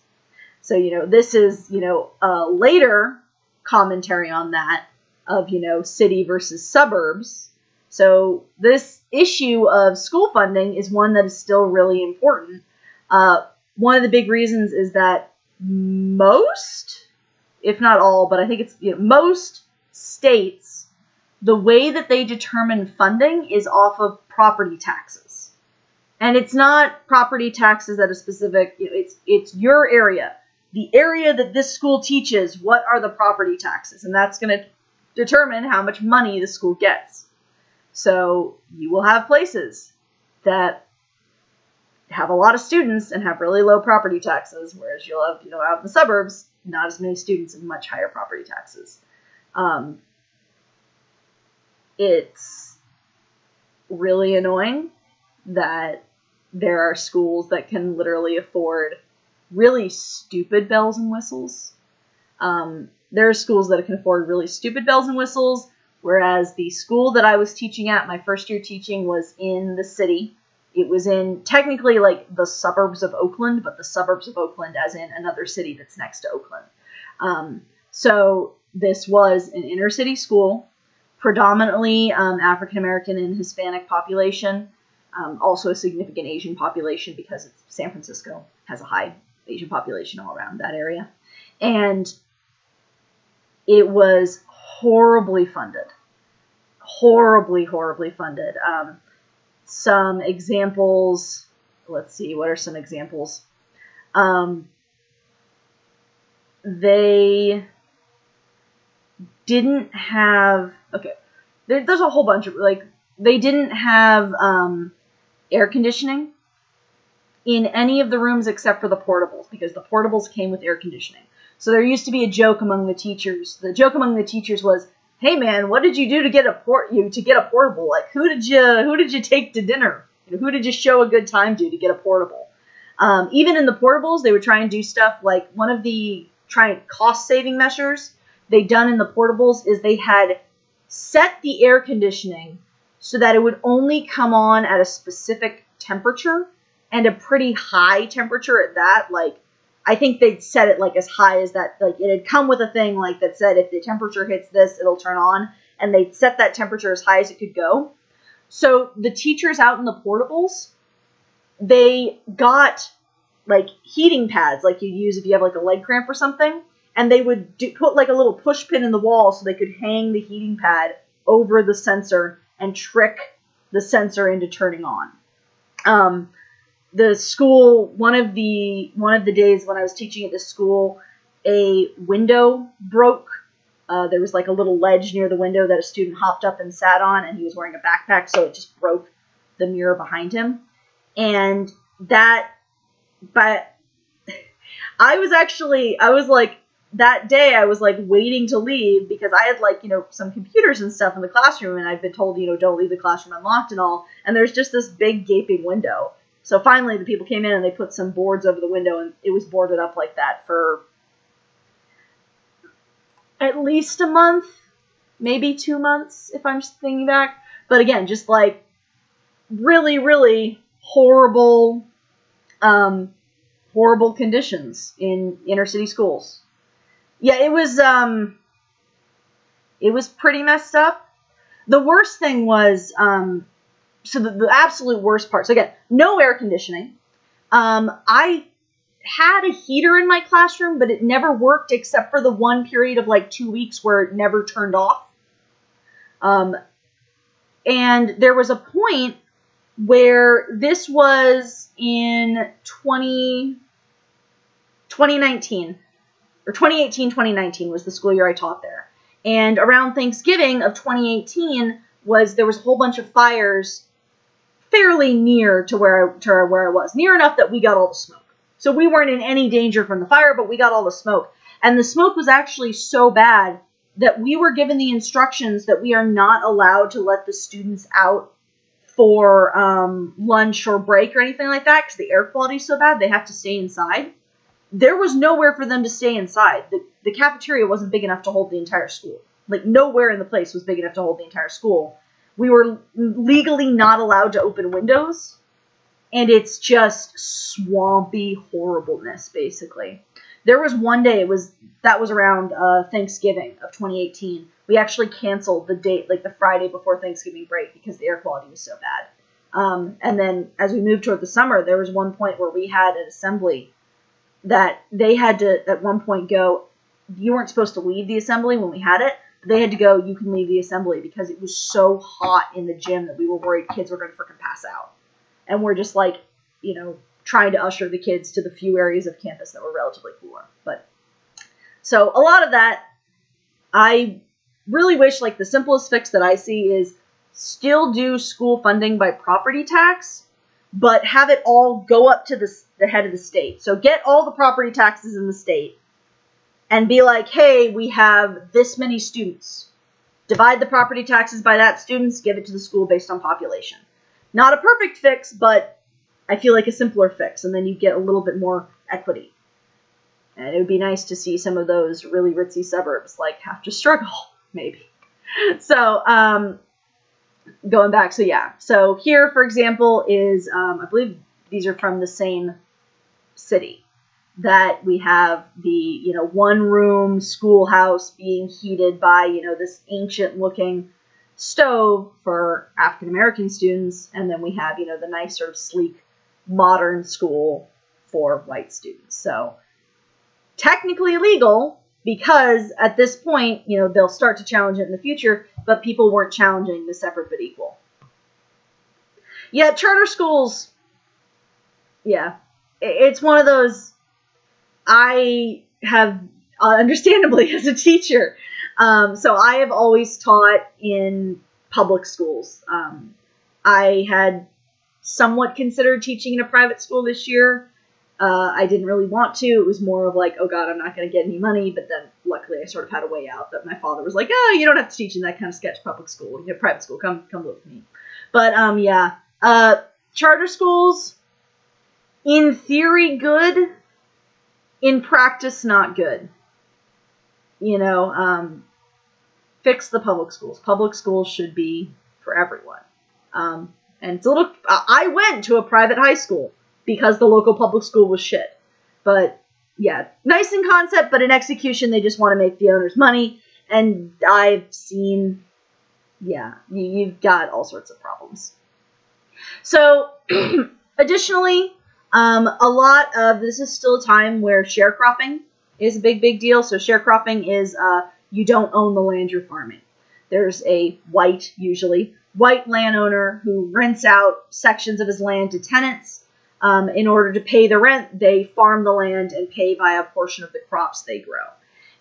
S1: So, this is, a later commentary on that of, city versus suburbs. So this issue of school funding is one that is still really important. One of the big reasons is that most, if not all, but I think it's most states, the way that they determine funding is off of property taxes. And it's not property taxes at a specific, it's your area. The area that this school teaches, what are the property taxes? And that's going to determine how much money the school gets. So you will have places that have a lot of students and have really low property taxes, whereas you'll have, out in the suburbs, not as many students and much higher property taxes. It's really annoying that there are schools that can literally afford really stupid bells and whistles. There are schools that can afford really stupid bells and whistles, whereas the school that I was teaching at, my first year teaching, was in the city. It was in technically like the suburbs of Oakland, but the suburbs of Oakland as in another city that's next to Oakland. So this was an inner city school, predominantly African-American and Hispanic population, also a significant Asian population because San Francisco has a high Asian population all around that area. And it was horribly funded. Horribly funded. Some examples, let's see, what are some examples? They didn't have, there's a whole bunch of, they didn't have air conditioning in any of the rooms except for the portables, because the portables came with air conditioning. So there used to be a joke among the teachers. The joke among the teachers was, "Hey man, what did you do to get a portable? Like who did you take to dinner? Who did you show a good time to get a portable?" Even in the portables, they would try and do stuff like one of the cost saving measures they done in the portables is they had set the air conditioning so that it would only come on at a specific temperature, and a pretty high temperature at that. Like, I think they'd set it as high as that. Like, it had come with a thing that said if the temperature hits this, it'll turn on, and they'd set that temperature as high as it could go. So the teachers out in the portables, they got heating pads like you'd use if you have a leg cramp or something, and they would put a little push pin in the wall so they could hang the heating pad over the sensor and trick the sensor into turning on. The school, one of the days when I was teaching at this school, a window broke. There was a little ledge near the window that a student hopped up and sat on, and he was wearing a backpack, so it just broke the mirror behind him. And that waiting to leave because I had some computers and stuff in the classroom, and I've been told, don't leave the classroom unlocked and all, and there's just this big gaping window. So finally the people came in and they put some boards over the window, and it was boarded up like that for at least a month, maybe 2 months if I'm just thinking back. But again, just really, really horrible, horrible conditions in inner city schools. Yeah, it was pretty messed up. The worst thing was, so the absolute worst part. So again, no air conditioning. I had a heater in my classroom, but it never worked except for the one period of 2 weeks where it never turned off. And there was a point where this was in 2019, or 2018, 2019 was the school year I taught there. And around Thanksgiving of 2018 there was a whole bunch of fires fairly near to where I was. Near enough that we got all the smoke. So we weren't in any danger from the fire, but we got all the smoke. And the smoke was actually so bad that we were given the instructions that we are not allowed to let the students out for lunch or break or anything like that because the air quality is so bad, they have to stay inside. There was nowhere for them to stay inside. The cafeteria wasn't big enough to hold the entire school. Like, nowhere in the place was big enough to hold the entire school. We were legally not allowed to open windows, and it's just swampy horribleness, basically. There was one day, that was around Thanksgiving of 2018. We actually canceled the date, like the Friday before Thanksgiving break, because the air quality was so bad. And then as we moved toward the summer, there was one point where we had an assembly that they had to, at one point, go, you weren't supposed to leave the assembly when we had it, but they had to go, you can leave the assembly, because it was so hot in the gym that we were worried kids were going to freaking pass out. And we're just like, trying to usher the kids to the few areas of campus that were relatively cooler. But so a lot of that, I really wish, like, the simplest fix that I see is still do school funding by property tax, but have it all go up to the head of the state. So get all the property taxes in the state and be like, hey, we have this many students. Divide the property taxes by that students, give it to the school based on population. Not a perfect fix, but I feel like a simpler fix, and then you get a little bit more equity. And it would be nice to see some of those really ritzy suburbs, like, have to struggle, maybe. So, going back, so yeah. So here, for example, is, I believe these are from the same city, that we have the, one-room schoolhouse being heated by, this ancient-looking stove for African-American students, and then we have, the nice sort of sleek modern school for white students. So technically illegal, because at this point, they'll start to challenge it in the future, but people weren't challenging the separate but equal. Yeah, charter schools, yeah, it's one of those, I have, understandably as a teacher, so I have always taught in public schools. I had somewhat considered teaching in a private school this year. I didn't really want to. It was more of like, oh God, I'm not going to get any money. But then luckily I sort of had a way out that my father was like, oh, you don't have to teach in that kind of sketch public school. Private school, come live with me. But yeah, charter schools, in theory, good. In practice, not good. Fix the public schools. Public schools should be for everyone. And it's a little, I went to a private high school because the local public school was shit. But yeah, nice in concept, but in execution, they just want to make the owners money. And I've seen, yeah, you've got all sorts of problems. So additionally, a lot of, this is still a time where sharecropping is a big deal. So sharecropping is, you don't own the land you're farming. There's a usually white landowner who rents out sections of his land to tenants. In order to pay the rent, they farm the land and pay via a portion of the crops they grow.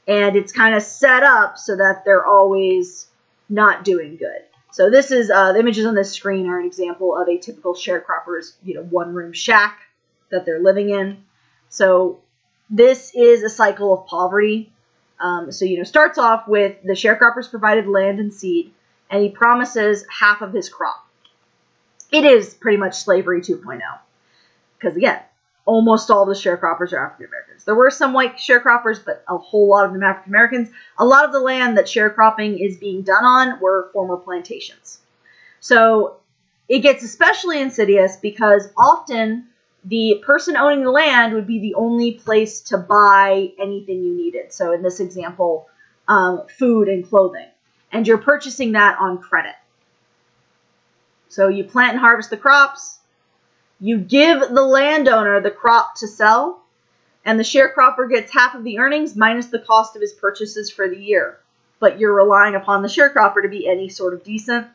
S1: And it's kind of set up so that they're always not doing good. So this is, the images on this screen are an example of a typical sharecropper's, one-room shack that they're living in. So this is a cycle of poverty. Starts off with the sharecropper's provided land and seed, and he promises half of his crop. It is pretty much slavery 2.0. Because again, almost all the sharecroppers are African Americans. There were some white sharecroppers, but a whole lot of them African Americans. A lot of the land that sharecropping is being done on were former plantations. So it gets especially insidious because often the person owning the land would be the only place to buy anything you needed. So in this example, food and clothing. And you're purchasing that on credit. So you plant and harvest the crops. You give the landowner the crop to sell. And the sharecropper gets half of the earnings minus the cost of his purchases for the year. But you're relying upon the sharecropper to be any sort of decent.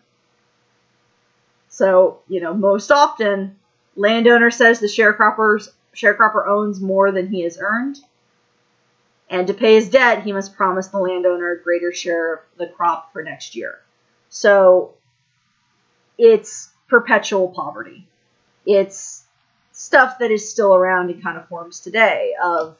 S1: So, most often, landowner says the sharecropper owns more than he has earned. And to pay his debt, he must promise the landowner a greater share of the crop for next year. So it's perpetual poverty. It's stuff that is still around in kind of forms today of,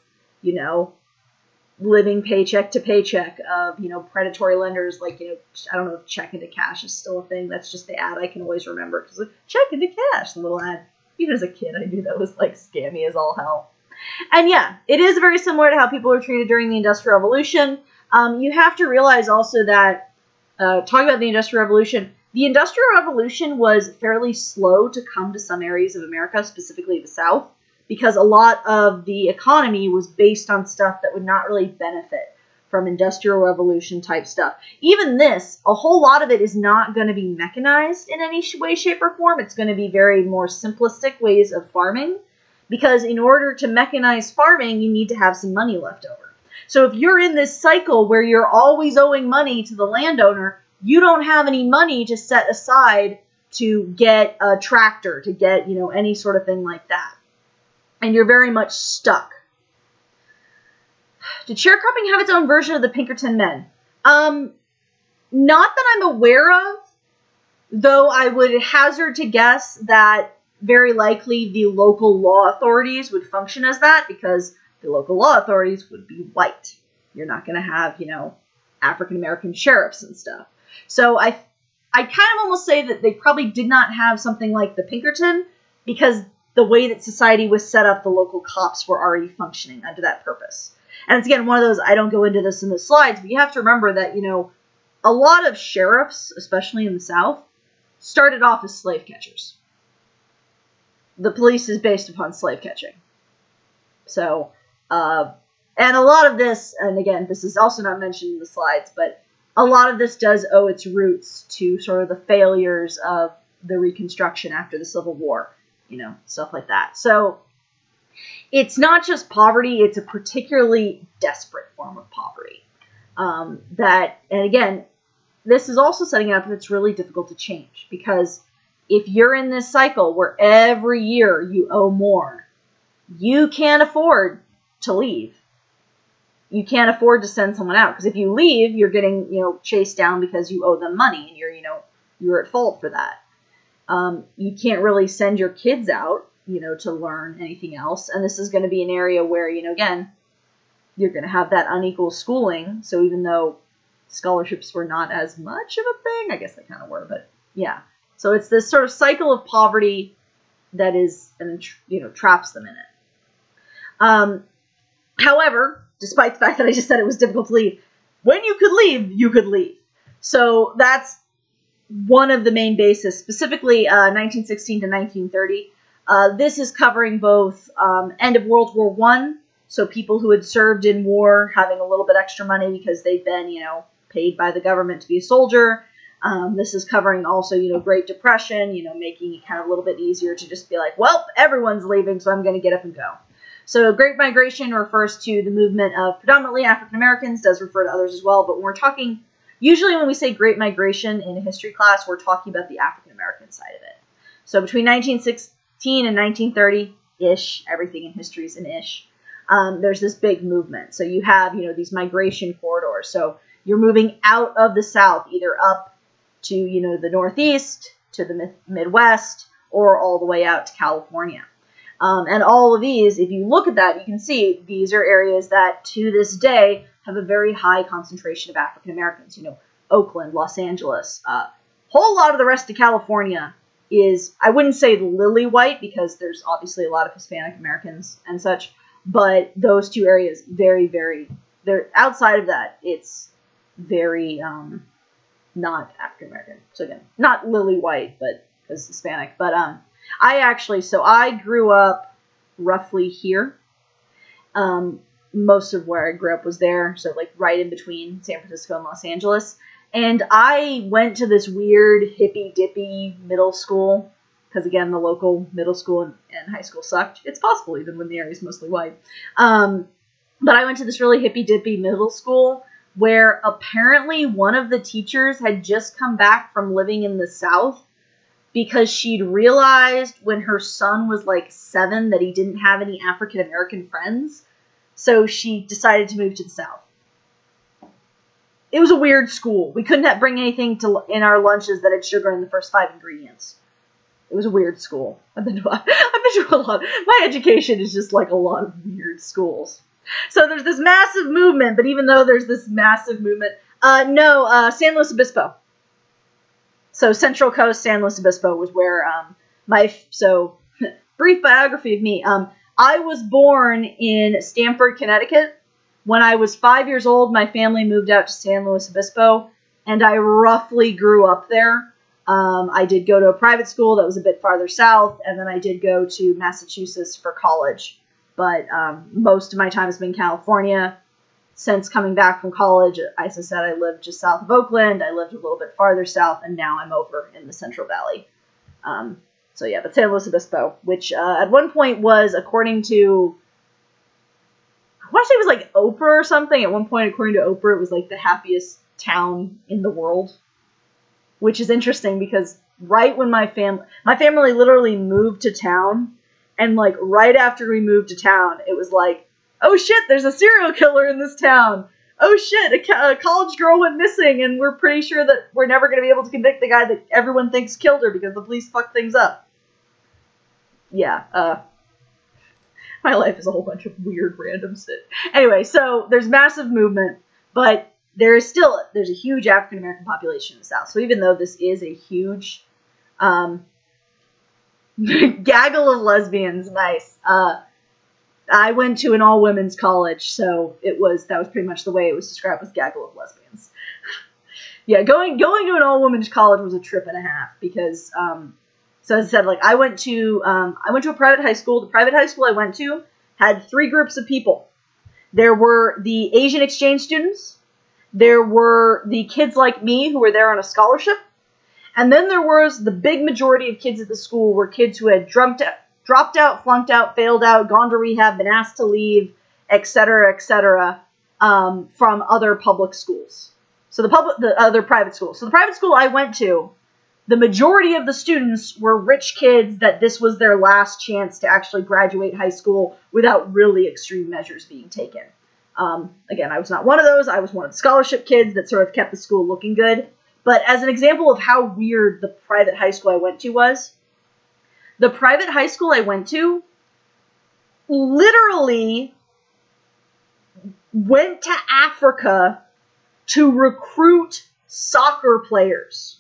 S1: living paycheck to paycheck of, predatory lenders like, I don't know if check into cash is still a thing. That's just the ad I can always remember. Because like, check into cash, the little ad. Even as a kid, I knew that was like scammy as all hell. And yeah, it is very similar to how people were treated during the Industrial Revolution. You have to realize also that, talking about the Industrial Revolution was fairly slow to come to some areas of America, specifically the South, because a lot of the economy was based on stuff that would not really benefit from Industrial Revolution type stuff. Even this, a whole lot of it is not going to be mechanized in any way, shape, or form. It's going to be very more simplistic ways of farming, because in order to mechanize farming, you need to have some money left over. So if you're in this cycle where you're always owing money to the landowner, you don't have any money to set aside to get a tractor, to get, any sort of thing like that. And you're very much stuck. Did sharecropping have its own version of the Pinkerton Men? Not that I'm aware of, though I would hazard to guess that very likely the local law authorities would function as that, because the local law authorities would be white. You're not going to have, African-American sheriffs and stuff. So I kind of almost say that they probably did not have something like the Pinkerton, because the way that society was set up, the local cops were already functioning under that purpose. And it's, again, one of those, I don't go into this in the slides, but you have to remember that, a lot of sheriffs, especially in the South, started off as slave catchers. The police is based upon slave catching. So, and a lot of this, and again, this is also not mentioned in the slides, but a lot of this does owe its roots to sort of the failures of the Reconstruction after the Civil War, stuff like that. So, it's not just poverty, it's a particularly desperate form of poverty. And again, this is also setting up that's really difficult to change, because if you're in this cycle where every year you owe more, you can't afford to leave. You can't afford to send someone out, because if you leave, you're getting, chased down because you owe them money, and you're at fault for that. You can't really send your kids out, to learn anything else. And this is going to be an area where, again, you're going to have that unequal schooling. So even though scholarships were not as much of a thing, I guess they kind of were, but yeah. So it's this sort of cycle of poverty that is, and traps them in it. However, despite the fact that I just said it was difficult to leave, when you could leave, you could leave. So that's one of the main bases, specifically 1916 to 1930. This is covering both end of World War I, so people who had served in war having a little bit extra money because they've been, paid by the government to be a soldier. This is covering also, Great Depression, making it kind of a little bit easier to just be like, well, everyone's leaving, so I'm going to get up and go. So Great Migration refers to the movement of predominantly African Americans, does refer to others as well, but when we're talking, usually when we say Great Migration in a history class, we're talking about the African American side of it. So between 1916 and 1930-ish, everything in history is an ish, there's this big movement. So you have, these migration corridors. So you're moving out of the South, either up to, the Northeast, to the Midwest, or all the way out to California. And all of these, if you look at that, you can see these are areas that to this day have a very high concentration of African Americans. Oakland, Los Angeles, whole lot of the rest of California is, I wouldn't say lily white, because there's obviously a lot of Hispanic Americans and such, but those two areas, very, very, they're outside of that, it's very not African American. So again, not lily white, but because Hispanic. But I grew up roughly here. Most of where I grew up was there, so like right in between San Francisco and Los Angeles. And I went to this weird hippy-dippy middle school, because again, the local middle school and high school sucked. It's possible even when the area is mostly white. But I went to this really hippy-dippy middle school where apparently one of the teachers had just come back from living in the South because she'd realized when her son was like 7 that he didn't have any African American friends. So she decided to move to the South. It was a weird school. We couldn't bring anything in our lunches that had sugar in the first 5 ingredients. It was a weird school. I've been to a lot. My education is just like a lot of weird schools. So there's this massive movement, but even though there's this massive movement, San Luis Obispo. So Central Coast, San Luis Obispo was where brief biography of me. I was born in Stamford, Connecticut. When I was 5 years old, my family moved out to San Luis Obispo, and I roughly grew up there. I did go to a private school that was a bit farther south, and then I did go to Massachusetts for college. But most of my time has been California. Since coming back from college, as I said, I lived just south of Oakland. I lived a little bit farther south, and now I'm over in the Central Valley. But San Luis Obispo, which at one point was, according to, I want to say it was like Oprah or something. At one point, according to Oprah, it was like the happiest town in the world. Which is interesting because right when my family literally moved to town, and like right after we moved to town, it was like, oh shit, there's a serial killer in this town. Oh shit, a college girl went missing, and we're pretty sure that we're never going to be able to convict the guy that everyone thinks killed her because the police fucked things up. Yeah, my life is a whole bunch of weird random shit. Anyway, so there's massive movement, but there's a huge African American population in the South. So even though this is a huge gaggle of lesbians, nice. I went to an all women's college, so that was pretty much the way it was described, was gaggle of lesbians. Yeah, going to an all women's college was a trip and a half because so as I said, like I went to a private high school. The private high school I went to had 3 groups of people. There were the Asian exchange students. There were the kids like me who were there on a scholarship. And then there was the big majority of kids at the school were kids who had dropped out, flunked out, failed out, gone to rehab, been asked to leave, etc., from other public schools. So the other private schools. So the private school I went to, the majority of the students were rich kids that this was their last chance to actually graduate high school without really extreme measures being taken. Again, I was not one of those. I was one of the scholarship kids that sort of kept the school looking good. But as an example of how weird the private high school I went to was, the private high school I went to literally went to Africa to recruit soccer players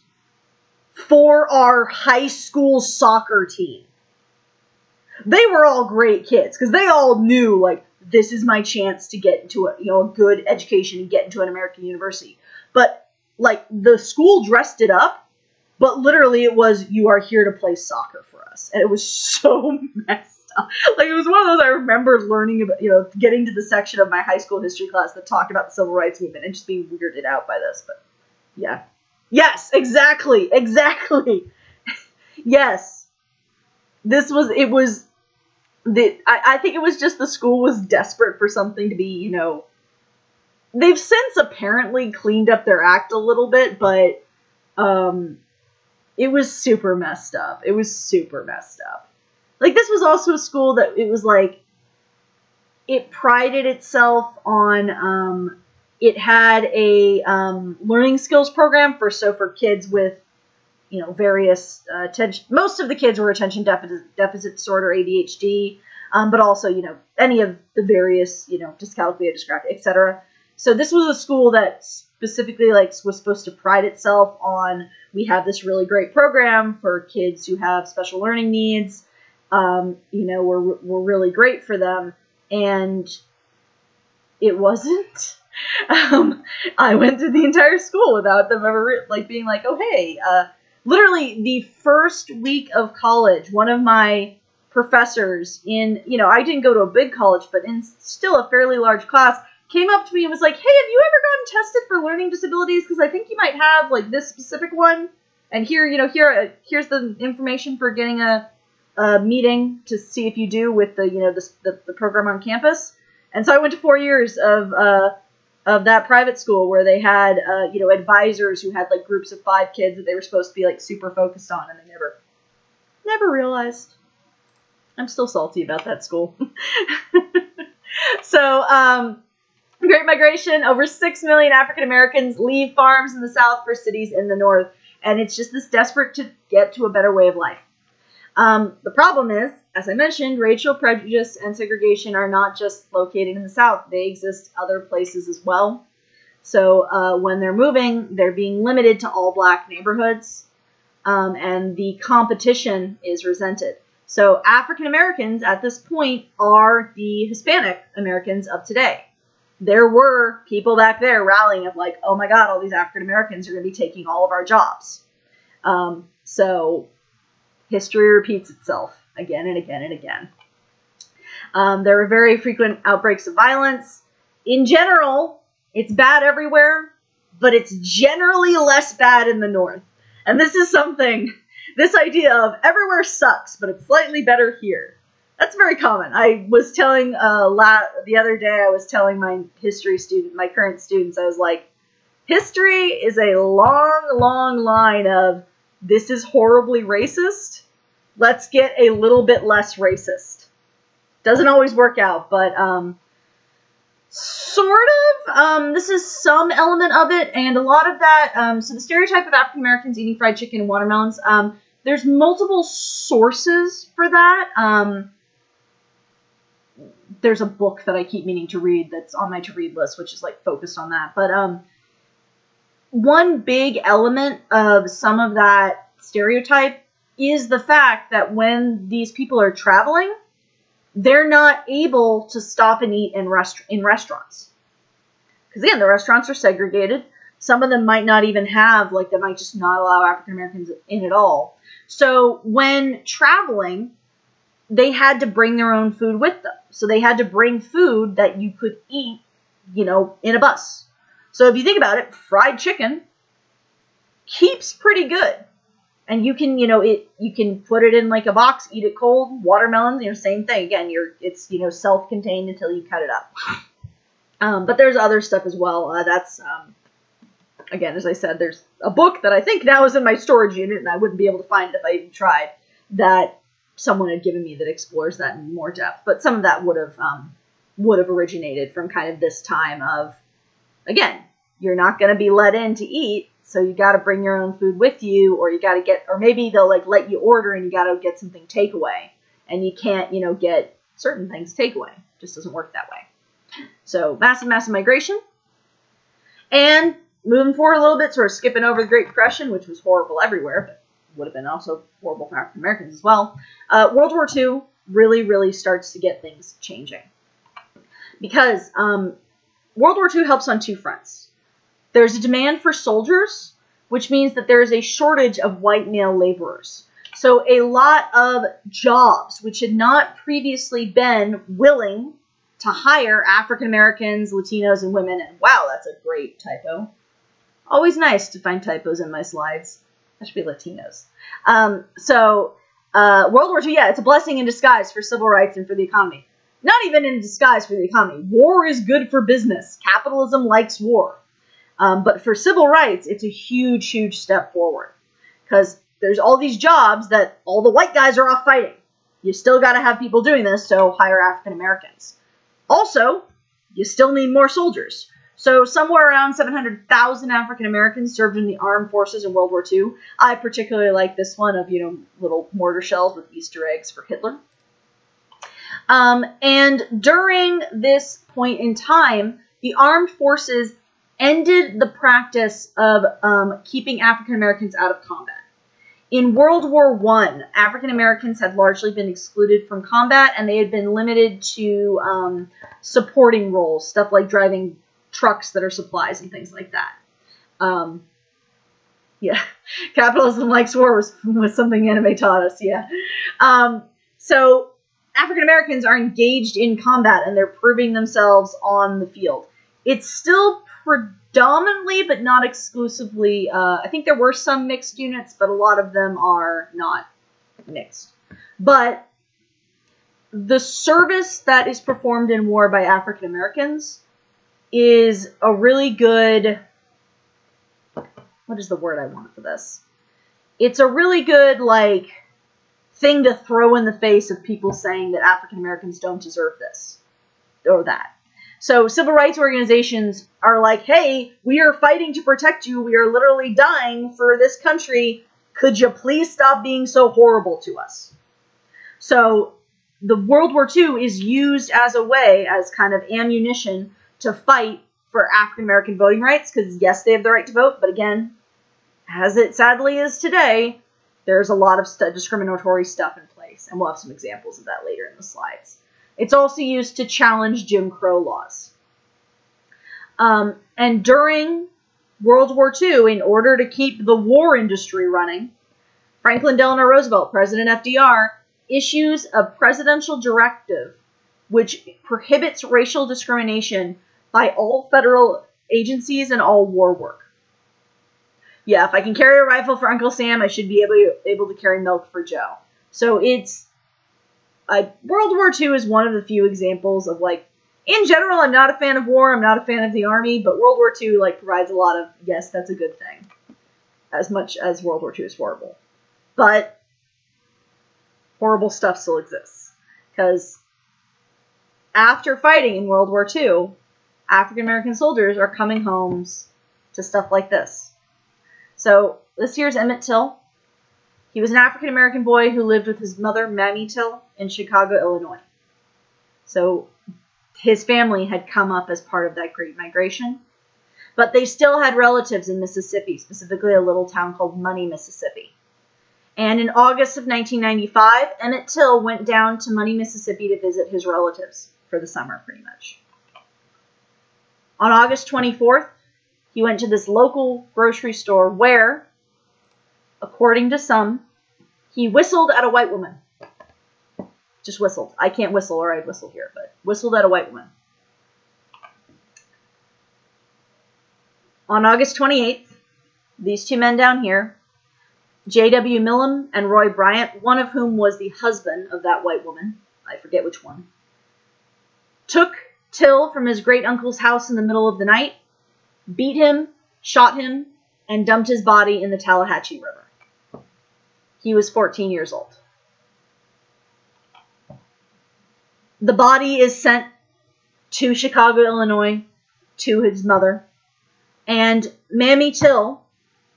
S1: for our high school soccer team. They were all great kids because they all knew, like, this is my chance to get into a good education and get into an American university. But like the school dressed it up, but literally it was, you are here to play soccer for us. And it was so messed up. Like it was one of those I remember learning about, getting to the section of my high school history class that talked about the civil rights movement and just being weirded out by this. But yeah. Yes, exactly. Yes. I think it was just the school was desperate for something to be, they've since apparently cleaned up their act a little bit, but it was super messed up. Like, this was also a school that it was like, it prided itself on, it had a learning skills program for kids with, various attention. Most of the kids were attention deficit disorder, ADHD, but also, any of the various, dyscalculia, dysgraphia, etc. So this was a school that specifically was supposed to pride itself on, we have this really great program for kids who have special learning needs. We're really great for them. And it wasn't. I went through the entire school without them ever being like, oh, hey, literally the first week of college, one of my professors in, I didn't go to a big college, but in still a fairly large class, came up to me and was like, hey, have you ever gotten tested for learning disabilities? Because I think you might have this specific one. And here's the information for getting a meeting to see if you do with the program on campus. And so I went to 4 years of that private school where they had, advisors who had groups of 5 kids that they were supposed to be super focused on, and they never realized. I'm still salty about that school. So, Great Migration, over 6 million African Americans leave farms in the South for cities in the North, and it's just this desperate to get to a better way of life. The problem is, as I mentioned, racial prejudice and segregation are not just located in the South. They exist other places as well. So when they're moving, they're being limited to all black neighborhoods, and the competition is resented. So African Americans at this point are the Hispanic Americans of today. There were people back there rallying of like, oh my God, all these African Americans are going to be taking all of our jobs. So history repeats itself again and again and again. There were very frequent outbreaks of violence. In general, it's bad everywhere, but it's generally less bad in the North. And this is something, this idea of everywhere sucks, but it's slightly better here. That's very common. I was telling, the other day, I was telling my history student, my current students, I was like, history is a long, long line of, this is horribly racist. Let's get a little bit less racist. Doesn't always work out, but sort of. This is some element of it, and a lot of that. So the stereotype of African Americans eating fried chicken and watermelons. There's multiple sources for that. There's a book that I keep meaning to read that's on my to-read list, which is like focused on that. But one big element of some of that stereotype is the fact that when these people are traveling, they're not able to stop and eat in restaurants. Because again, the restaurants are segregated. Some of them might not even have, like, they might just not allow African Americans in at all. So when traveling, they had to bring their own food with them. So they had to bring food that you could eat, you know, in a bus. So if you think about it, fried chicken keeps pretty good. And you can, you know, you can put it in like a box, eat it cold. Watermelons, you know, same thing. Again, it's, you know, self-contained until you cut it up. But there's other stuff as well. Again, as I said, there's a book that I think now is in my storage unit, and I wouldn't be able to find it if I even tried, that someone had given me that explores that in more depth. But some of that would have originated from kind of this time of, again, you're not going to be let in to eat, so you got to bring your own food with you, or you got to get, or maybe they'll like let you order and you got to get something takeaway, and you can't, you know, get certain things takeaway. Just doesn't work that way. So massive migration. And moving forward a little bit, sort of skipping over the Great Depression, which was horrible everywhere, but would have been also horrible for African Americans as well. World War II really, really starts to get things changing. Because World War II helps on two fronts. There's a demand for soldiers, which means that there is a shortage of white male laborers. So a lot of jobs which had not previously been willing to hire African Americans, Latinos, and women, and wow, that's a great typo. Always nice to find typos in my slides. That should be Latinos. World War II, yeah, it's a blessing in disguise for civil rights and for the economy. Not even in disguise for the economy. War is good for business. Capitalism likes war. But for civil rights, it's a huge, huge step forward. Because there's all these jobs that all the white guys are off fighting. You still got to have people doing this, so hire African Americans. Also, you still need more soldiers. So somewhere around 700,000 African Americans served in the armed forces in World War II. I particularly like this one of, you know, little mortar shells with Easter eggs for Hitler. And during this point in time, the armed forces ended the practice of keeping African Americans out of combat. In World War I, African Americans had largely been excluded from combat, and they had been limited to supporting roles, stuff like driving trucks that are supplies and things like that. Yeah, capitalism likes war was something anime taught us, yeah. So African Americans are engaged in combat, and they're proving themselves on the field. It's still predominantly, but not exclusively, I think there were some mixed units, but a lot of them are not mixed. But the service that is performed in war by African Americans is a really good, what is the word I want for this? It's a really good, like, thing to throw in the face of people saying that African Americans don't deserve this or that. So civil rights organizations are like, hey, we are fighting to protect you. We are literally dying for this country. Could you please stop being so horrible to us? So the World War II is used as a way, as kind of ammunition, to fight for African American voting rights, because yes, they have the right to vote, but again, as it sadly is today, there's a lot of discriminatory stuff in place, and we'll have some examples of that later in the slides. It's also used to challenge Jim Crow laws. And during World War II, in order to keep the war industry running, Franklin Delano Roosevelt, President FDR, issues a presidential directive which prohibits racial discrimination by all federal agencies and all war work. Yeah, if I can carry a rifle for Uncle Sam, I should be able to carry milk for Joe. So World War II is one of the few examples of, like, in general, I'm not a fan of war, I'm not a fan of the army, but World War II, like, provides a lot of, yes, that's a good thing. As much as World War II is horrible. But horrible stuff still exists. Because after fighting in World War II, African American soldiers are coming home to stuff like this. So this here's Emmett Till. He was an African American boy who lived with his mother, Mamie Till, in Chicago, Illinois. So his family had come up as part of that Great Migration. But they still had relatives in Mississippi, specifically a little town called Money, Mississippi. And in August of 1995, Emmett Till went down to Money, Mississippi to visit his relatives for the summer, pretty much. On August 24th, he went to this local grocery store where, according to some, he whistled at a white woman. Just whistled. I can't whistle, or I'd whistle here, but whistled at a white woman. On August 28th, these two men down here, J.W. Millam and Roy Bryant, one of whom was the husband of that white woman, I forget which one, took Till from his great-uncle's house in the middle of the night, beat him, shot him, and dumped his body in the Tallahatchie River. He was 14 years old. The body is sent to Chicago, Illinois, to his mother, and Mamie Till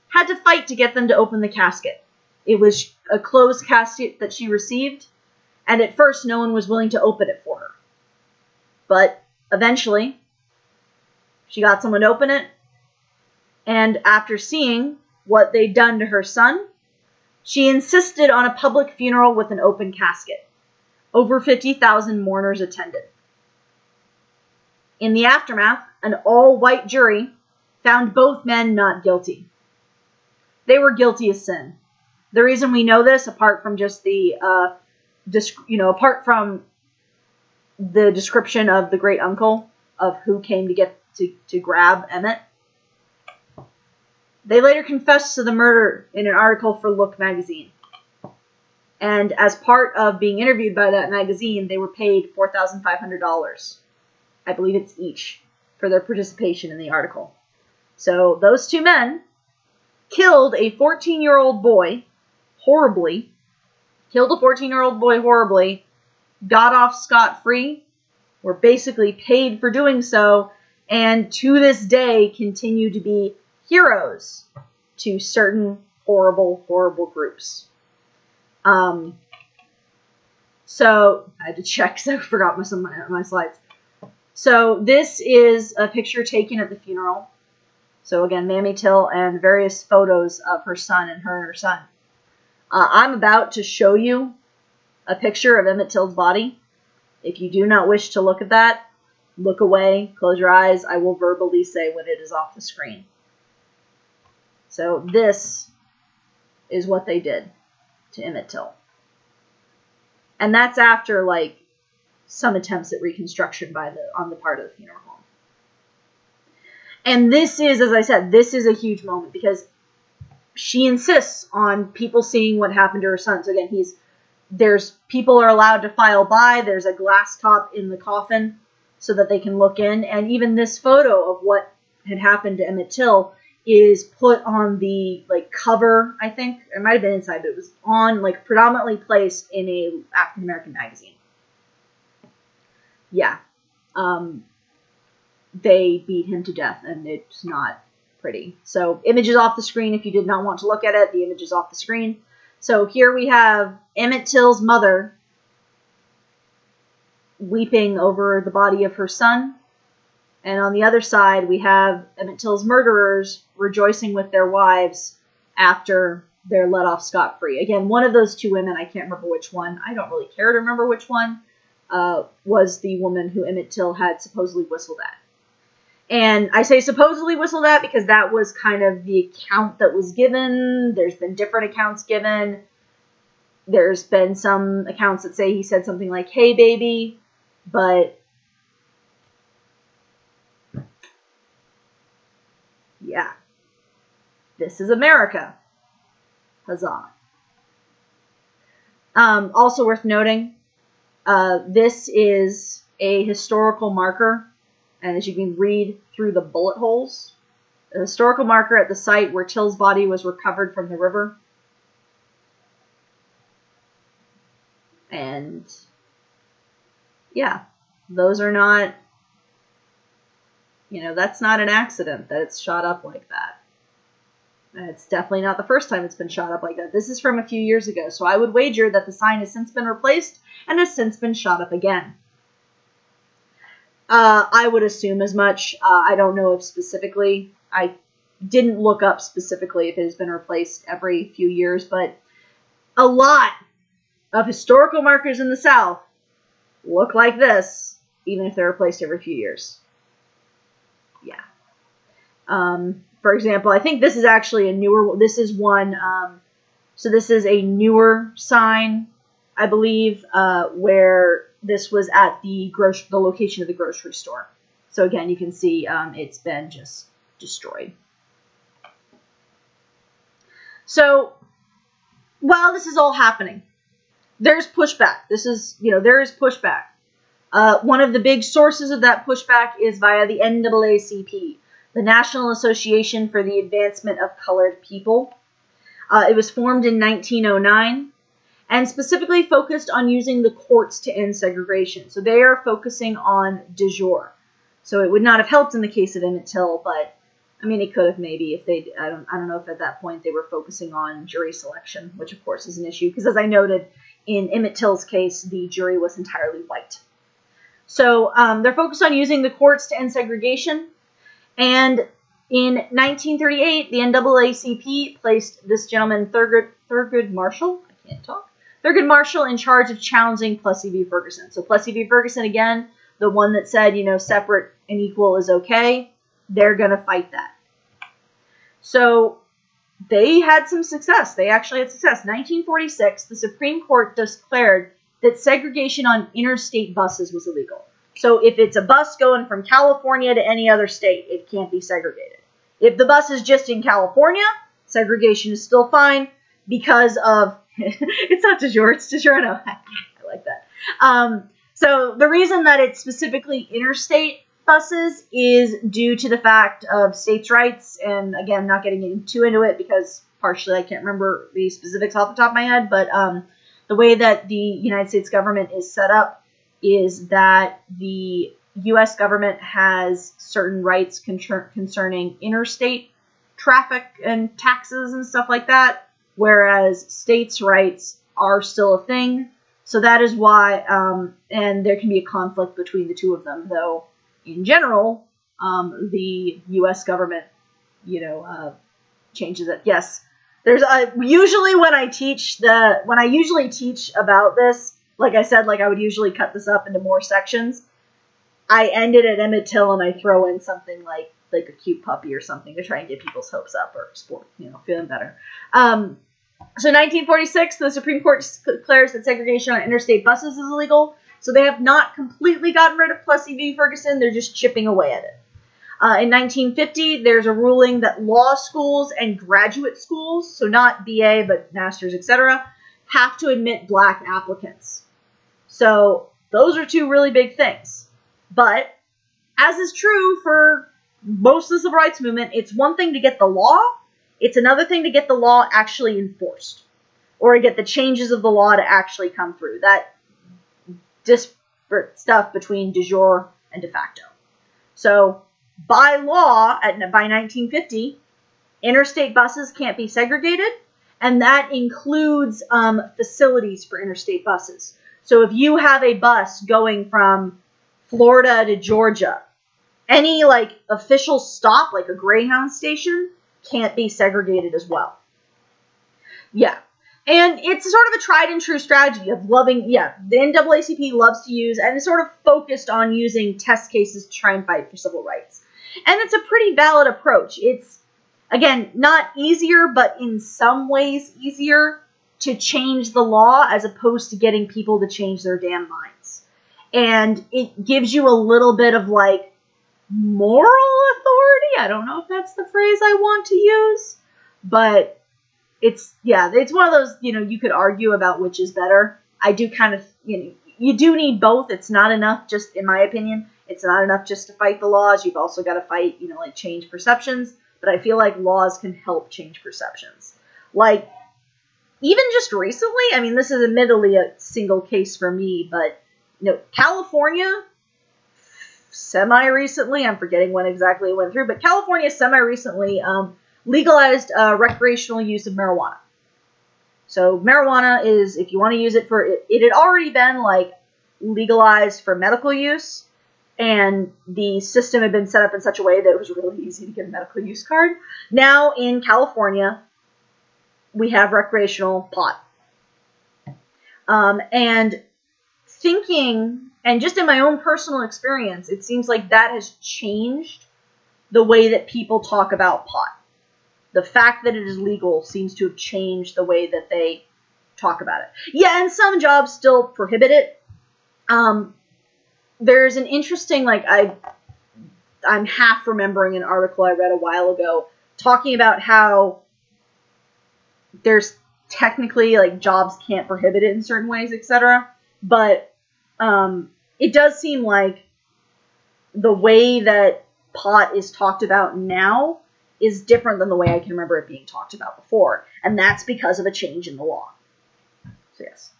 S1: had to fight to get them to open the casket. It was a closed casket that she received, and at first no one was willing to open it for her. But eventually, she got someone to open it, and after seeing what they'd done to her son, she insisted on a public funeral with an open casket. Over 50,000 mourners attended. In the aftermath, an all-white jury found both men not guilty. They were guilty of sin. The reason we know this, apart from just the, apart from the description of the great uncle of who came to get to grab Emmett, they later confessed to the murder in an article for Look magazine. And as part of being interviewed by that magazine, they were paid $4,500. I believe it's each for their participation in the article. So those two men killed a 14-year-old boy horribly, got off scot-free, were basically paid for doing so, and to this day continue to be heroes to certain horrible, horrible groups. So I had to check because I forgot some of my slides. So this is a picture taken at the funeral. So again, Mamie Till and various photos of her son and her son. I'm about to show you a picture of Emmett Till's body. If you do not wish to look at that, look away, close your eyes. I will verbally say when it is off the screen. So this is what they did to Emmett Till. And that's after, like, some attempts at reconstruction on the part of the funeral home. And this is, as I said, this is a huge moment because she insists on people seeing what happened to her son. So again, people are allowed to file by. There's a glass top in the coffin so that they can look in. And even this photo of what had happened to Emmett Till is put on the, like, cover, I think. It might have been inside, but it was on, like, predominantly placed in a African American magazine. Yeah. They beat him to death, and it's not pretty. So, images off the screen. If you did not want to look at it, the image is off the screen. So, here we have Emmett Till's mother weeping over the body of her son. And on the other side, we have Emmett Till's murderers rejoicing with their wives after they're let off scot-free. Again, one of those two women, I can't remember which one, I don't really care to remember which one, was the woman who Emmett Till had supposedly whistled at. And I say supposedly whistled at because that was kind of the account that was given. There's been different accounts given. There's been some accounts that say he said something like, "Hey, baby," but yeah, this is America. Huzzah. Also worth noting, this is a historical marker, and as you can read through the bullet holes, a historical marker at the site where Till's body was recovered from the river. And yeah, those are not, that's not an accident that it's shot up like that. And it's definitely not the first time it's been shot up like that. This is from a few years ago, so I would wager that the sign has since been replaced and has since been shot up again. I would assume as much. I don't know if specifically. I didn't look up specifically if it has been replaced every few years, but a lot of historical markers in the South look like this, even if they're replaced every few years. Yeah. For example, I think this is actually a newer, this is one, so this is a newer sign, I believe, where this was at the location of the grocery store. So again, you can see it's been just destroyed. So while this is all happening, there's pushback. There is pushback. One of the big sources of that pushback is via the NAACP, the National Association for the Advancement of Colored People. It was formed in 1909 and specifically focused on using the courts to end segregation. So they are focusing on de jure. So it would not have helped in the case of Emmett Till, but I mean, it could have maybe if they, I don't know if at that point they were focusing on jury selection, which of course is an issue, because as I noted, in Emmett Till's case, the jury was entirely white. So they're focused on using the courts to end segregation. And in 1938, the NAACP placed this gentleman, Thurgood Marshall, I can't talk, Thurgood Marshall in charge of challenging Plessy v. Ferguson. So Plessy v. Ferguson, again, the one that said, separate and equal is okay, they're going to fight that. So they had some success. They actually had success. 1946, the Supreme Court declared that segregation on interstate buses was illegal. So if it's a bus going from California to any other state, it can't be segregated. If the bus is just in California, segregation is still fine because of, it's not de jure, it's de jure. No, I like that. So the reason that it's specifically interstate buses is due to the fact of states' rights, and again, not getting too into it because partially I can't remember the specifics off the top of my head, but the way that the United States government is set up is that the U.S. government has certain rights concerning interstate traffic and taxes and stuff like that, whereas states' rights are still a thing. So that is why, and there can be a conflict between the two of them, though in general, the U.S. government, changes it. Yes, there's usually when I usually teach about this, like I said, I would usually cut this up into more sections. I end it at Emmett Till and I throw in something like a cute puppy or something to try and get people's hopes up or feeling better. So 1946, the Supreme Court declares that segregation on interstate buses is illegal. So they have not completely gotten rid of Plessy v. Ferguson. They're just chipping away at it. In 1950, there's a ruling that law schools and graduate schools, so not BA but masters, etc., have to admit black applicants. So those are two really big things. But as is true for most of the civil rights movement, it's one thing to get the law. It's another thing to get the law actually enforced or to get the changes of the law to actually come through. That disparate stuff between de jure and de facto. So by law, by 1950, interstate buses can't be segregated, and that includes facilities for interstate buses. So if you have a bus going from Florida to Georgia, any like official stop, like a Greyhound station, can't be segregated as well. Yeah. And it's sort of a tried and true strategy of loving, the NAACP loves to use, and it's sort of focused on using test cases to try and fight for civil rights. And it's a pretty valid approach. It's, again, not easier, but in some ways easier to change the law as opposed to getting people to change their damn minds. And it gives you a little bit of, like, moral authority. I don't know if that's the phrase I want to use, but it's one of those, you could argue about which is better. I do kind of, you do need both. It's not enough, just in my opinion, it's not enough just to fight the laws. You've also got to fight, like change perceptions. But I feel like laws can help change perceptions. Like, even just recently, I mean, this is admittedly a single case for me, but, California, semi-recently, I'm forgetting when exactly it went through, but California semi-recently, legalized recreational use of marijuana. So marijuana is, if you want to use it for, it had already been like legalized for medical use, and the system had been set up in such a way that it was really easy to get a medical use card. Now in California, we have recreational pot. And thinking, and just in my own personal experience, it seems like that has changed the way that people talk about pot. The fact that it is legal seems to have changed the way that they talk about it. Yeah, and some jobs still prohibit it. There's an interesting, like, I'm half remembering an article I read a while ago talking about how there's technically, like, jobs can't prohibit it in certain ways, etc. But it does seem like the way that pot is talked about now is different than the way I can remember it being talked about before. And that's because of a change in the law. So, yes.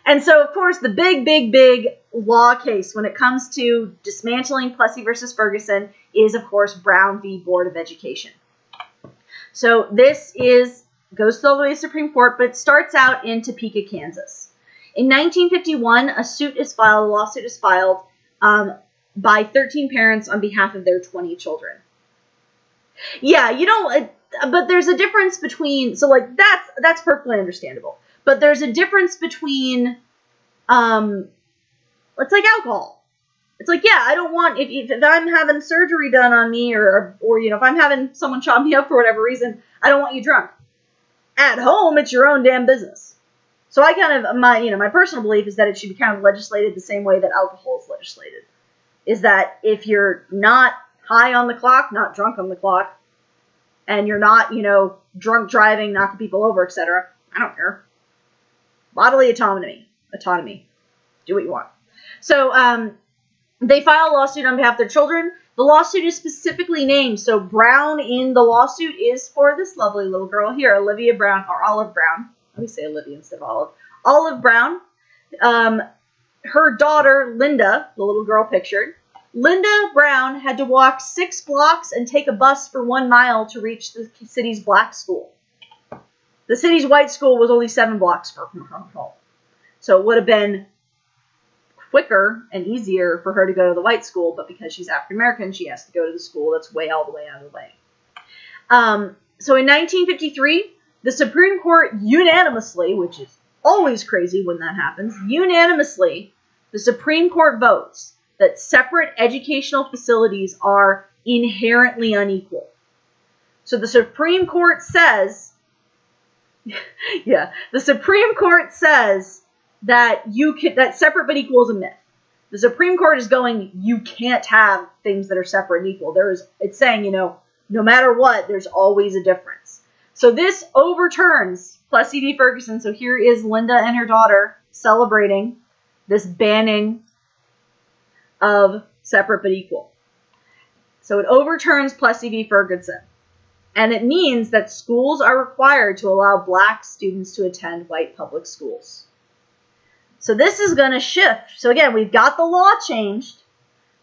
S1: And so, of course, the big law case when it comes to dismantling Plessy versus Ferguson is, of course, Brown v. Board of Education. So this goes to the way to the Supreme Court, but it starts out in Topeka, Kansas. In 1951, a lawsuit is filed by 13 parents on behalf of their 20 children. Yeah, but there's a difference between, so like that's perfectly understandable. But there's a difference between, it's like alcohol. It's like, yeah, I don't want, if I'm having surgery done on me or if I'm having someone chop me up for whatever reason, I don't want you drunk. At home, it's your own damn business. So I kind of, my personal belief is that it should be kind of legislated the same way that alcohol is legislated. Is that if you're not high on the clock, not drunk on the clock, and you're not, drunk driving, knocking people over, etc., I don't care. Bodily autonomy. Do what you want. So they file a lawsuit on behalf of their children. The lawsuit is specifically named. So Brown in the lawsuit is for this lovely little girl here, Olivia Brown, or Olive Brown. Let me say Olivia instead of Olive. Olive Brown. Her daughter, Linda, the little girl pictured. Linda Brown had to walk 6 blocks and take a bus for 1 mile to reach the city's black school. The city's white school was only 7 blocks from her home. So it would have been quicker and easier for her to go to the white school, but because she's African American, she has to go to the school that's all the way out of the way. So in 1953, the Supreme Court unanimously, which is always crazy when that happens, unanimously, the Supreme Court votes that separate educational facilities are inherently unequal. So the Supreme Court says, the Supreme Court says that that separate but equal is a myth. The Supreme Court is going, you can't have things that are separate and equal. It's saying, no matter what, there's always a difference. So this overturns Plessy v. Ferguson. So here is Linda and her daughter celebrating this banning of separate but equal. So it overturns Plessy v. Ferguson. And it means that schools are required to allow black students to attend white public schools. So this is going to shift. So again, we've got the law changed.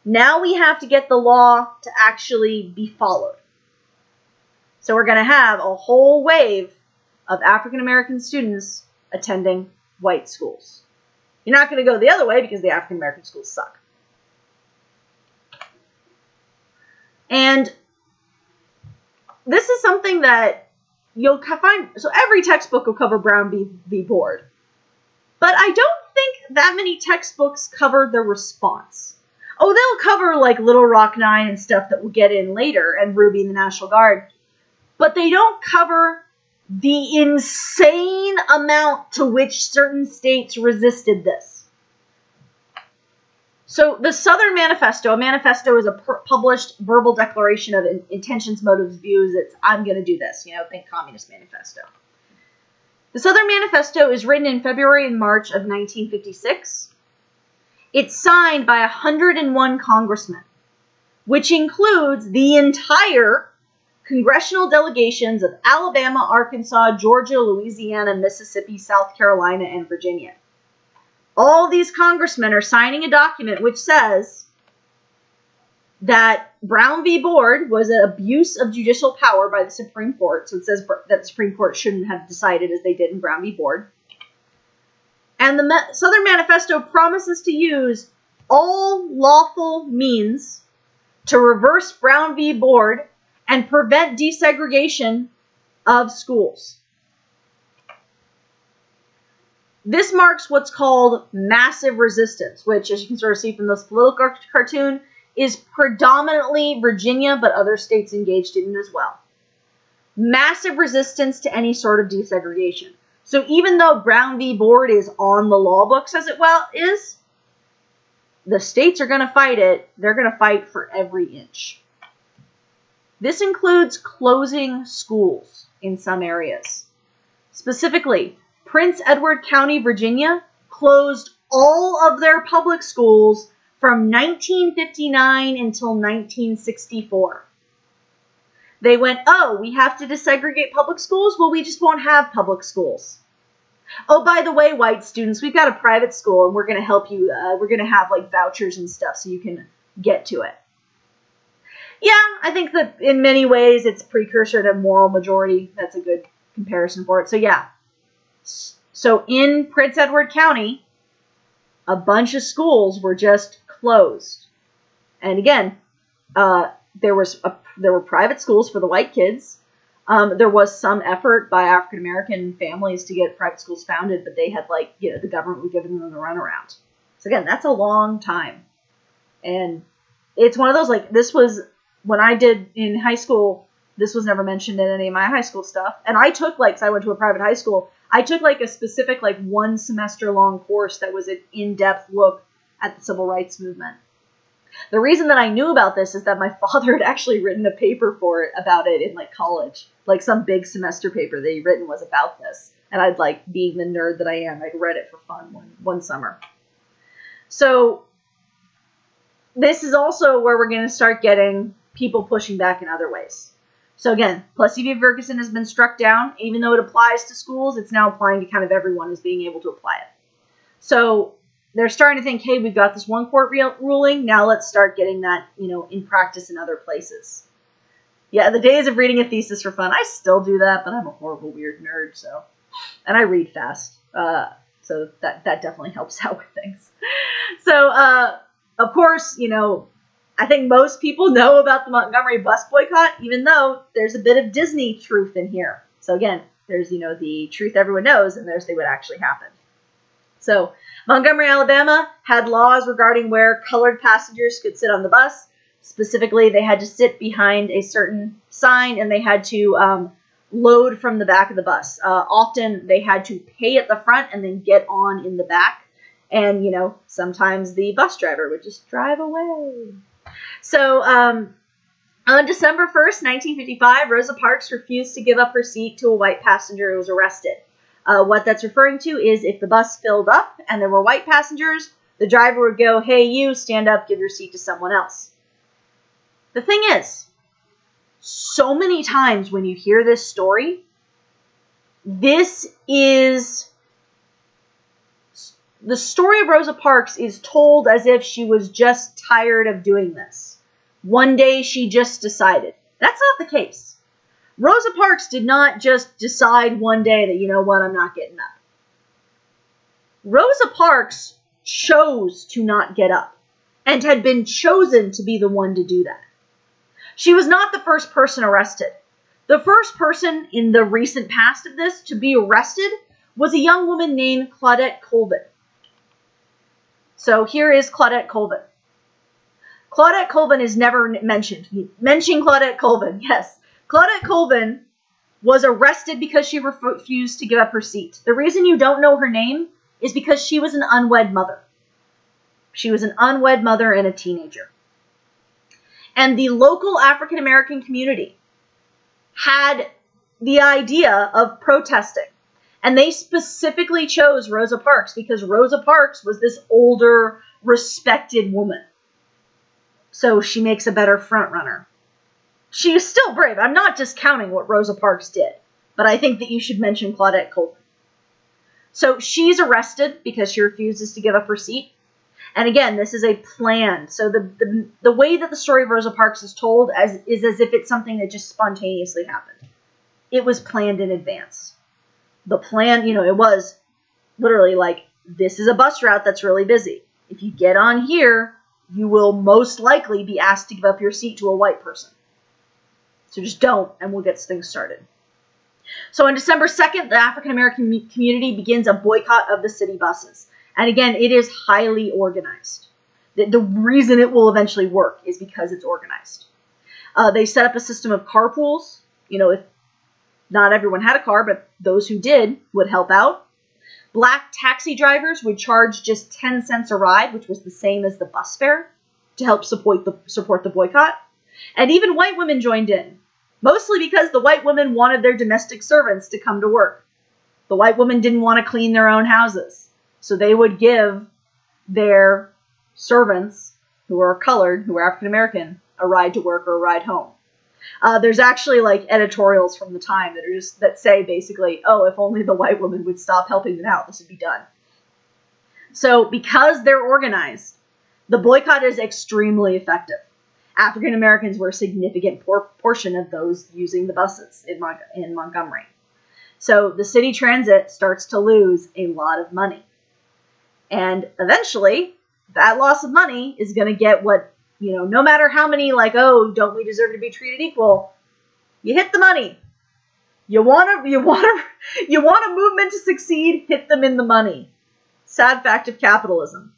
S1: Now we have to get the law to actually be followed. So we're going to have a whole wave of African American students attending white schools. You're not going to go the other way because the African American schools suck. And this is something that you'll find, so every textbook will cover Brown v. Board. But I don't think that many textbooks cover the response. Oh, they'll cover like Little Rock Nine and stuff that we'll get in later, and Ruby and the National Guard. But they don't cover the insane amount to which certain states resisted this. So the Southern Manifesto, a manifesto is a published verbal declaration of intentions, motives, views. It's, I'm going to do this, think Communist Manifesto. The Southern Manifesto is written in February and March of 1956. It's signed by 101 congressmen, which includes the entire congressional delegations of Alabama, Arkansas, Georgia, Louisiana, Mississippi, South Carolina, and Virginia. All these congressmen are signing a document which says that Brown v. Board was an abuse of judicial power by the Supreme Court. So it says that the Supreme Court shouldn't have decided as they did in Brown v. Board. And the Southern Manifesto promises to use all lawful means to reverse Brown v. Board and prevent desegregation of schools. This marks what's called massive resistance, which, as you can sort of see from this political cartoon, is predominantly Virginia, but other states engaged in it as well. Massive resistance to any sort of desegregation. So even though Brown v. Board is on the law books as it is, the states are going to fight it. They're going to fight for every inch. This includes closing schools in some areas. Specifically, Prince Edward County, Virginia, closed all of their public schools from 1959 until 1964. They went, oh, we have to desegregate public schools? Well, we just won't have public schools. Oh, by the way, white students, we've got a private school, and we're going to help you. We're going to have, like, vouchers and stuff so you can get to it. Yeah, I think that in many ways it's precursor to moral majority. That's a good comparison for it. So, yeah. So, in Prince Edward County, a bunch of schools were just closed. And again, there were private schools for the white kids. There was some effort by African American families to get private schools founded, but they had the government was giving them the runaround. So again, that's a long time, and it's one of those this was when I did in high school. This was never mentioned in any of my high school stuff, and I took because I went to a private high school. I took a specific 1 semester long course that was an in-depth look at the civil rights movement. The reason that I knew about this is that my father had actually written a paper for it about it in college. Some big semester paper that he'd written was about this. And I'd being the nerd that I am, I'd read it for fun one summer. So this is also where we're going to start getting people pushing back in other ways. So again, Plessy v. Ferguson has been struck down. Even though it applies to schools, it's now applying to kind of everyone as being able to apply it. So they're starting to think, hey, we've got this one court ruling. Now let's start getting that, in practice in other places. Yeah, the days of reading a thesis for fun, I still do that, but I'm a horrible, weird nerd, so. And I read fast, so that definitely helps out with things. So, of course, I think most people know about the Montgomery Bus Boycott, even though there's a bit of Disney truth in here. So again, there's, the truth everyone knows, and there's what actually happened. So, Montgomery, Alabama had laws regarding where colored passengers could sit on the bus. Specifically, they had to sit behind a certain sign, and they had to load from the back of the bus. Often, they had to pay at the front and then get on in the back. And, sometimes the bus driver would just drive away. So, on December 1st, 1955, Rosa Parks refused to give up her seat to a white passenger who was arrested. What that's referring to is if the bus filled up and there were white passengers, the driver would go, hey, you, stand up, give your seat to someone else. The thing is, so many times when you hear this story, the story of Rosa Parks is told as if she was just tired of doing this. One day she just decided. That's not the case. Rosa Parks did not just decide one day that, you know what, I'm not getting up. Rosa Parks chose to not get up and had been chosen to be the one to do that. She was not the first person arrested. The first person in the recent past of this to be arrested was a young woman named Claudette Colvin. So here is Claudette Colvin. Claudette Colvin is never mentioned. Mention Claudette Colvin, yes. Claudette Colvin was arrested because she refused to give up her seat. The reason you don't know her name is because she was an unwed mother. She was an unwed mother and a teenager. And the local African American community had the idea of protesting. And they specifically chose Rosa Parks because Rosa Parks was this older, respected woman. So she makes a better front runner. She is still brave. I'm not discounting what Rosa Parks did, but I think that you should mention Claudette Colvin. So she's arrested because she refuses to give up her seat. And again, this is a plan. So the way that the story of Rosa Parks is told is as if it's something that just spontaneously happened. It was planned in advance. The plan, it was literally like, this is a bus route that's really busy. If you get on here, you will most likely be asked to give up your seat to a white person. So just don't, and we'll get things started. So on December 2nd, the African American community begins a boycott of the city buses. And again, it is highly organized. The reason it will eventually work is because it's organized. They set up a system of carpools. If not everyone had a car, but those who did would help out. Black taxi drivers would charge just 10 cents a ride, which was the same as the bus fare, to help support the boycott. And even white women joined in, mostly because the white women wanted their domestic servants to come to work. The white women didn't want to clean their own houses. So they would give their servants, who are colored, who are African American, a ride to work or a ride home. There's actually editorials from the time that say basically, oh, if only the white woman would stop helping them out, this would be done. So because they're organized, the boycott is extremely effective. African Americans were a significant portion of those using the buses in Montgomery. So the city transit starts to lose a lot of money. And eventually, that loss of money is going to get what, no matter how many, don't we deserve to be treated equal? You hit the money. You want a movement to succeed, hit them in the money. Sad fact of capitalism.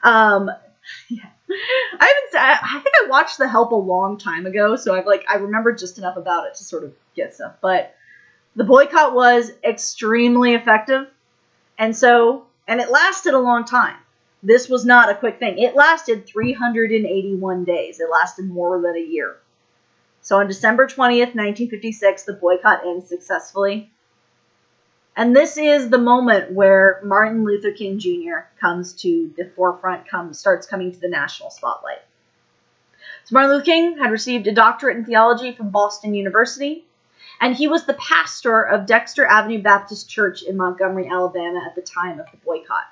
S1: Yeah. I think I watched The Help a long time ago, so I remember just enough about it to sort of get stuff. But the boycott was extremely effective, and it lasted a long time. This was not a quick thing. It lasted 381 days. It lasted more than a year. So on December 20th, 1956, the boycott ends successfully. And this is the moment where Martin Luther King Jr. comes to the forefront, starts coming to the national spotlight. So Martin Luther King had received a doctorate in theology from Boston University, and he was the pastor of Dexter Avenue Baptist Church in Montgomery, Alabama at the time of the boycott.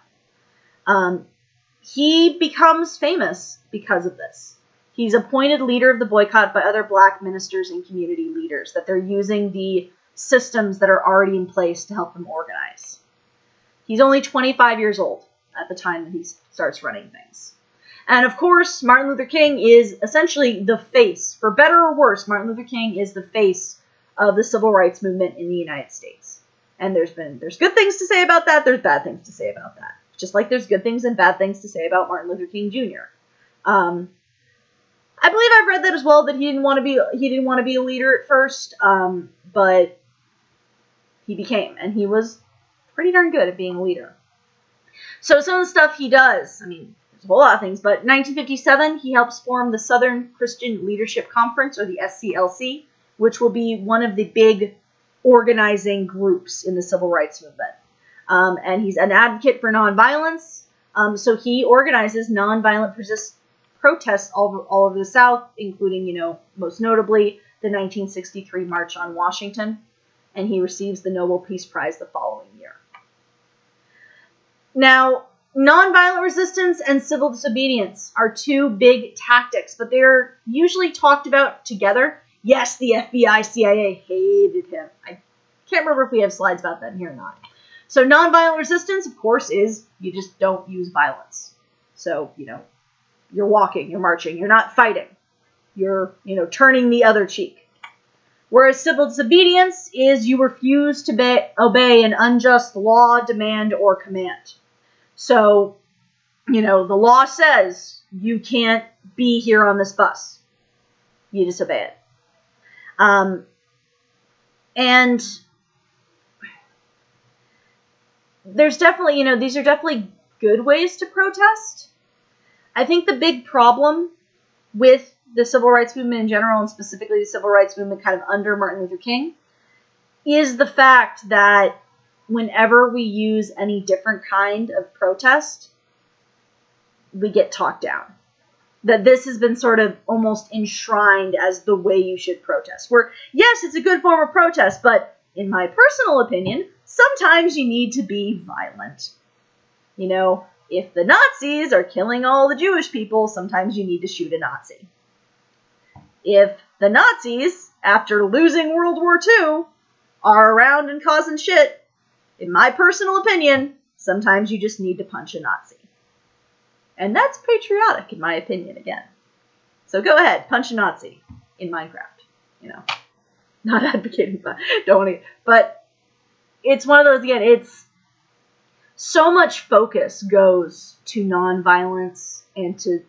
S1: He becomes famous because of this. He's appointed leader of the boycott by other black ministers and community leaders, that they're using the systems that are already in place to help them organize. He's only 25 years old at the time that he starts running things. And of course, Martin Luther King is essentially the face, for better or worse, Martin Luther King is the face of the civil rights movement in the United States. And there's good things to say about that, there's bad things to say about that. Just like there's good things and bad things to say about Martin Luther King Jr. I believe I've read that as well, that he didn't want to be a leader at first, but he became, and he was pretty darn good at being a leader. So some of the stuff he does, there's a whole lot of things, but in 1957, he helps form the Southern Christian Leadership Conference, or the SCLC, which will be one of the big organizing groups in the civil rights movement. And he's an advocate for nonviolence, so he organizes nonviolent protests all over the South, including, most notably, the 1963 March on Washington, and he receives the Nobel Peace Prize the following year. Now, nonviolent resistance and civil disobedience are two big tactics, but they're usually talked about together. Yes, the FBI, CIA hated him. I can't remember if we have slides about that in here or not. So nonviolent resistance, of course, is you just don't use violence. So, you're walking, you're marching, you're not fighting. You're, turning the other cheek. Whereas civil disobedience is you refuse to obey an unjust law, demand, or command. So, the law says you can't be here on this bus. You disobey it. And there's definitely, these are definitely good ways to protest. I think the big problem with the civil rights movement in general, and specifically the civil rights movement kind of under Martin Luther King, is the fact that whenever we use any different kind of protest, we get talked down. That this has been sort of almost enshrined as the way you should protest. Where, yes, it's a good form of protest, but in my personal opinion, sometimes you need to be violent. If the Nazis are killing all the Jewish people, sometimes you need to shoot a Nazi. If the Nazis, after losing World War II, are around and causing shit, in my personal opinion, sometimes you just need to punch a Nazi. And that's patriotic, in my opinion, again. So go ahead, punch a Nazi in Minecraft. Not advocating, but don't want to. But it's one of those, again, it's so much focus goes to nonviolence and to,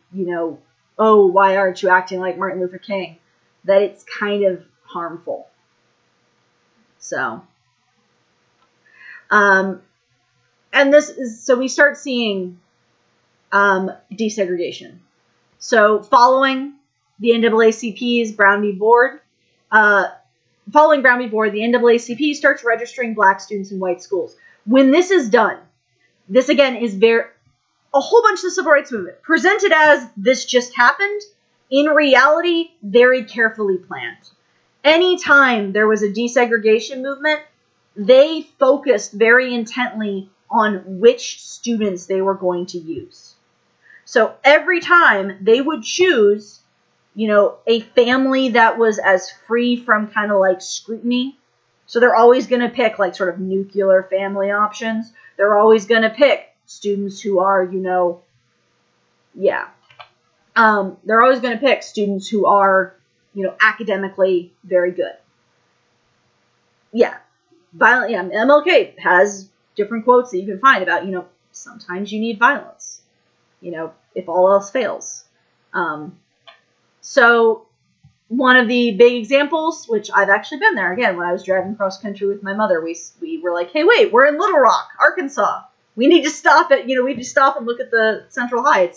S1: oh, why aren't you acting like Martin Luther King? That it's kind of harmful. So, and so we start seeing desegregation. So following the NAACP's Brown v. Board, the NAACP starts registering black students in white schools. When this is done, this again is a whole bunch of the civil rights movement presented as this just happened. In reality, very carefully planned. Anytime there was a desegregation movement, they focused very intently on which students they were going to use. So every time they would choose, a family that was as free from kind of like scrutiny. So they're always going to pick like sort of nuclear family options. They're always going to pick students who are, they're always going to pick students who are, academically very good. Yeah. Violent, MLK has different quotes that you can find about, sometimes you need violence, if all else fails. So one of the big examples, which I've actually been there, again, when I was driving cross country with my mother, we were like, hey, wait, we're in Little Rock, Arkansas. We need to stop at, we need to stop and look at the Central High. I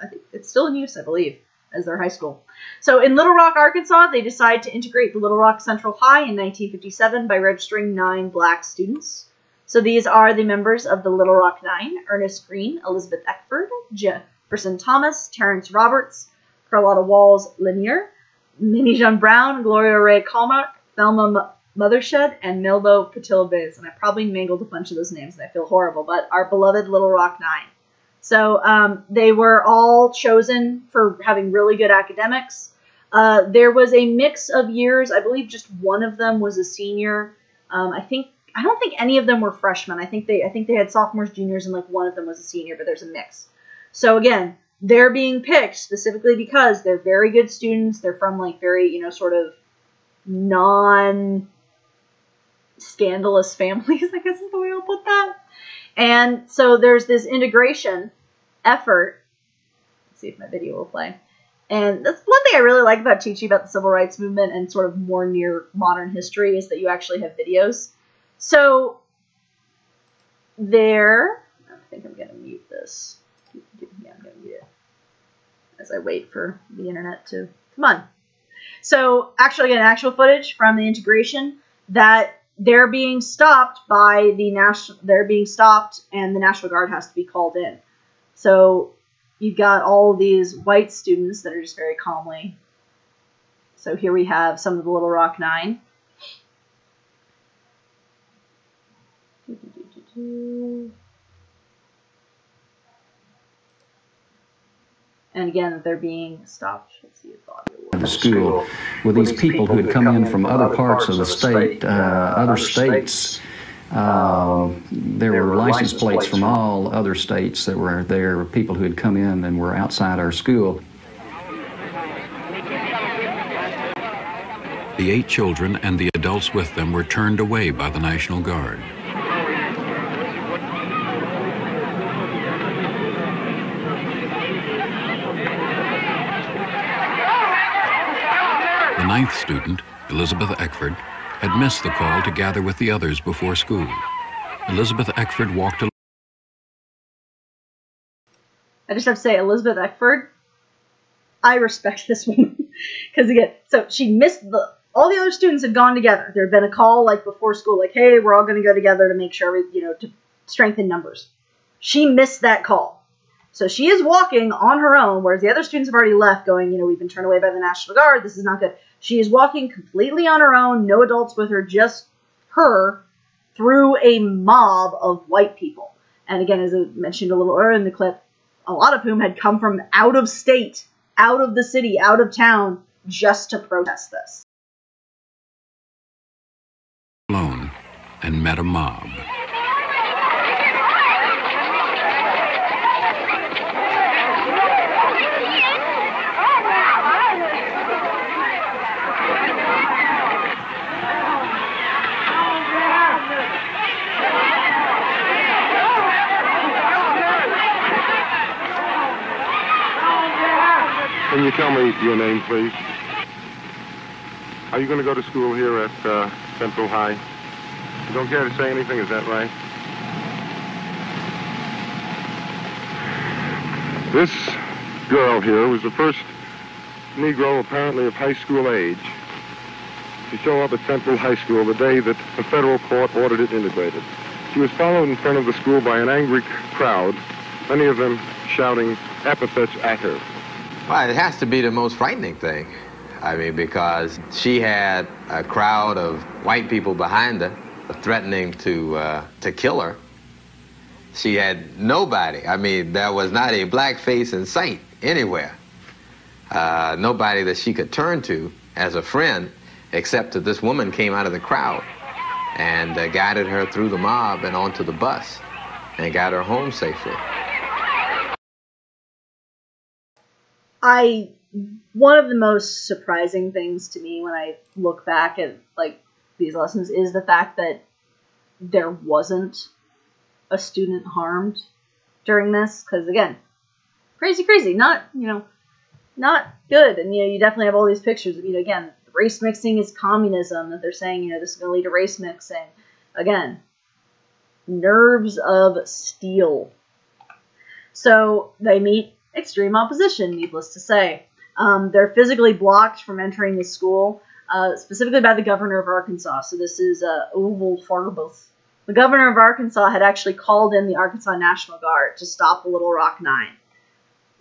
S1: think it's still in use, I believe, as their high school. So in Little Rock, Arkansas, they decided to integrate the Little Rock Central High in 1957 by registering 9 black students. So these are the members of the Little Rock Nine: Ernest Green, Elizabeth Eckford, Jefferson Thomas, Terrence Roberts, Carlotta Walls Lanier, Minnie Jean Brown, Gloria Ray Colmack, Thelma Mothershed, and Mildo Patilabez. And I probably mangled a bunch of those names, and I feel horrible, but our beloved Little Rock Nine. So they were all chosen for having really good academics. There was a mix of years. I believe just one of them was a senior. I don't think any of them were freshmen. I think they had sophomores, juniors, and like one of them was a senior, but there's a mix. So again, they're being picked specifically because they're very good students. They're from like very, sort of non-scandalous families, I guess is the way I'll put that. And so there's this integration effort. Let's see if my video will play. And that's one thing I really like about teaching about the civil rights movement and sort of more near modern history is that you actually have videos. So there, I think I'm going to mute this. Yeah, I'm going to mute it as I wait for the internet to come on. So actually, again, actual footage from the integration that they're being stopped by the and the National Guard has to be called in. So you've got all these white students that are just very calmly. So here we have some of the Little Rock Nine. And again, they're being stopped. Let's see if audio works.
S2: The school with these people who had come in from other parts of the state, other states. There were license plates from all other states that were there, people who had come in and were outside our school.
S3: The 8 children and the adults with them were turned away by the National Guard. The 9th student, Elizabeth Eckford, had missed the call to gather with the others before school. Elizabeth Eckford walked alone.
S1: I just have to say, Elizabeth Eckford, I respect this woman. Because again, so she missed all the other students had gone together. There had been a call like before school, like, hey, we're all going to go together to make sure, to strengthen numbers. She missed that call. So she is walking on her own, whereas the other students have already left going, we've been turned away by the National Guard. This is not good. She is walking completely on her own, no adults with her, just her, through a mob of white people. And again, as I mentioned a little earlier in the clip, a lot of whom had come from out of state, out of the city, out of town, just to protest this.
S3: Alone and met a mob.
S4: Can you tell me your name, please? Are you going to go to school here at Central High? You don't care to say anything, is that right? This girl here was the first Negro, apparently of high school age, to show up at Central High School the day that the federal court ordered it integrated. She was followed in front of the school by an angry crowd, many of them shouting epithets at her.
S5: Well, it has to be the most frightening thing. I mean, because she had a crowd of white people behind her threatening to kill her. She had nobody. I mean, there was not a black face in sight anywhere. Nobody that she could turn to as a friend, except that this woman came out of the crowd and guided her through the mob and onto the bus and got her home safely.
S1: One of the most surprising things to me when I look back at these lessons is the fact that there wasn't a student harmed during this, because again, crazy, not good. And you definitely have all these pictures of again, race mixing is communism, that they're saying this is going to lead to race mixing. Again, nerves of steel. So they meet extreme opposition, needless to say. They're physically blocked from entering the school, specifically by the governor of Arkansas. So this is Oval Farbus. The governor of Arkansas had actually called in the Arkansas National Guard to stop the Little Rock Nine.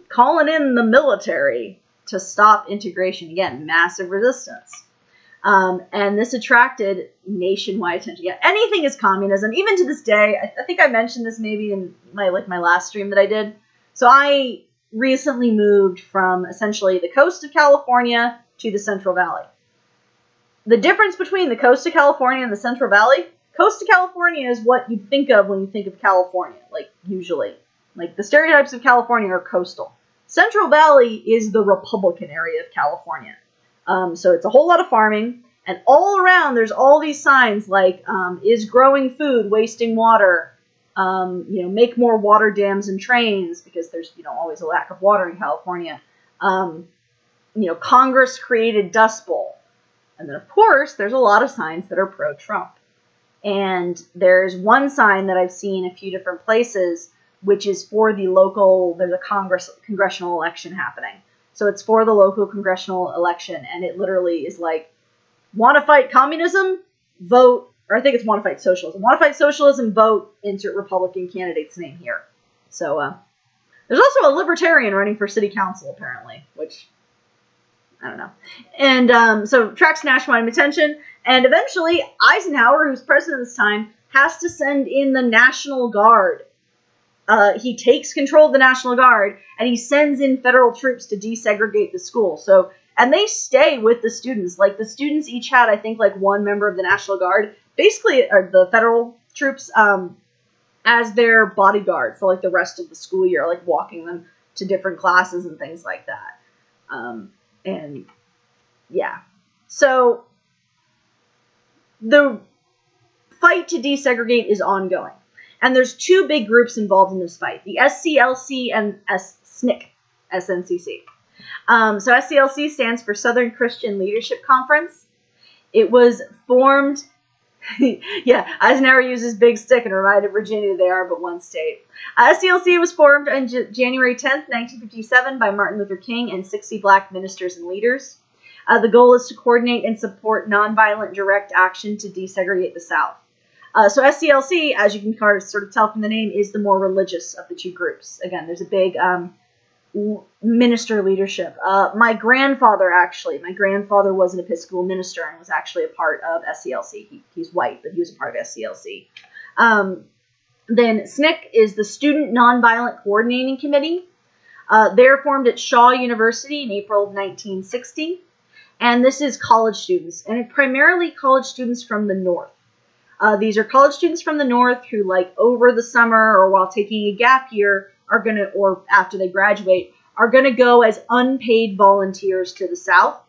S1: Calling in the military to stop integration. Again, massive resistance. And this attracted nationwide attention. Yeah, anything is communism. Even to this day, I think I mentioned this maybe in my last stream that I did. So I recently moved from essentially the coast of California to the Central Valley. The difference between the coast of California and the Central Valley, coast of California is what you think of when you think of California, usually. The stereotypes of California are coastal. Central Valley is the Republican area of California. So it's a whole lot of farming, and all around there's all these signs is growing food wasting water? Make more water dams and trains, because there's, always a lack of water in California. Congress created Dust Bowl. And then, of course, there's a lot of signs that are pro-Trump. And there's one sign that I've seen a few different places, which is for the local, there's a congressional election happening. So it's for the local congressional election, and it literally is want to fight communism? Vote. Or I think it's want to fight socialism. Want to fight socialism, vote, insert Republican candidate's name here. So, there's also a libertarian running for city council, apparently, which, I don't know. And so it attracts nationwide attention, and eventually Eisenhower, who's president this time, has to send in the National Guard he takes control of the National Guard, and he sends in federal troops to desegregate the school. So, and they stay with the students. Like, the students each had, I think, like, one member of the National Guard, basically, or the federal troops, as their bodyguard for, like, the rest of the school year, like, walking them to different classes and things like that. And, yeah. So, the fight to desegregate is ongoing. And there's two big groups involved in this fight, the SCLC and SNCC, SNCC. So SCLC stands for Southern Christian Leadership Conference. It was formed, yeah, Eisenhower uses big stick and reminded Virginia they are but one state. SCLC was formed on January 10th, 1957 by Martin Luther King and 60 black ministers and leaders. The goal is to coordinate and support nonviolent direct action to desegregate the South. So SCLC, as you can sort of tell from the name, is the more religious of the two groups. Again, there's a big minister leadership. My grandfather was an Episcopal minister and was actually a part of SCLC. He's white, but he was a part of SCLC. Then SNCC is the Student Nonviolent Coordinating Committee. They're formed at Shaw University in April of 1960. And this is college students, and primarily college students from the North. These are college students from the North who, like, over the summer or while taking a gap year are going to, or after they graduate, are going to go as unpaid volunteers to the South.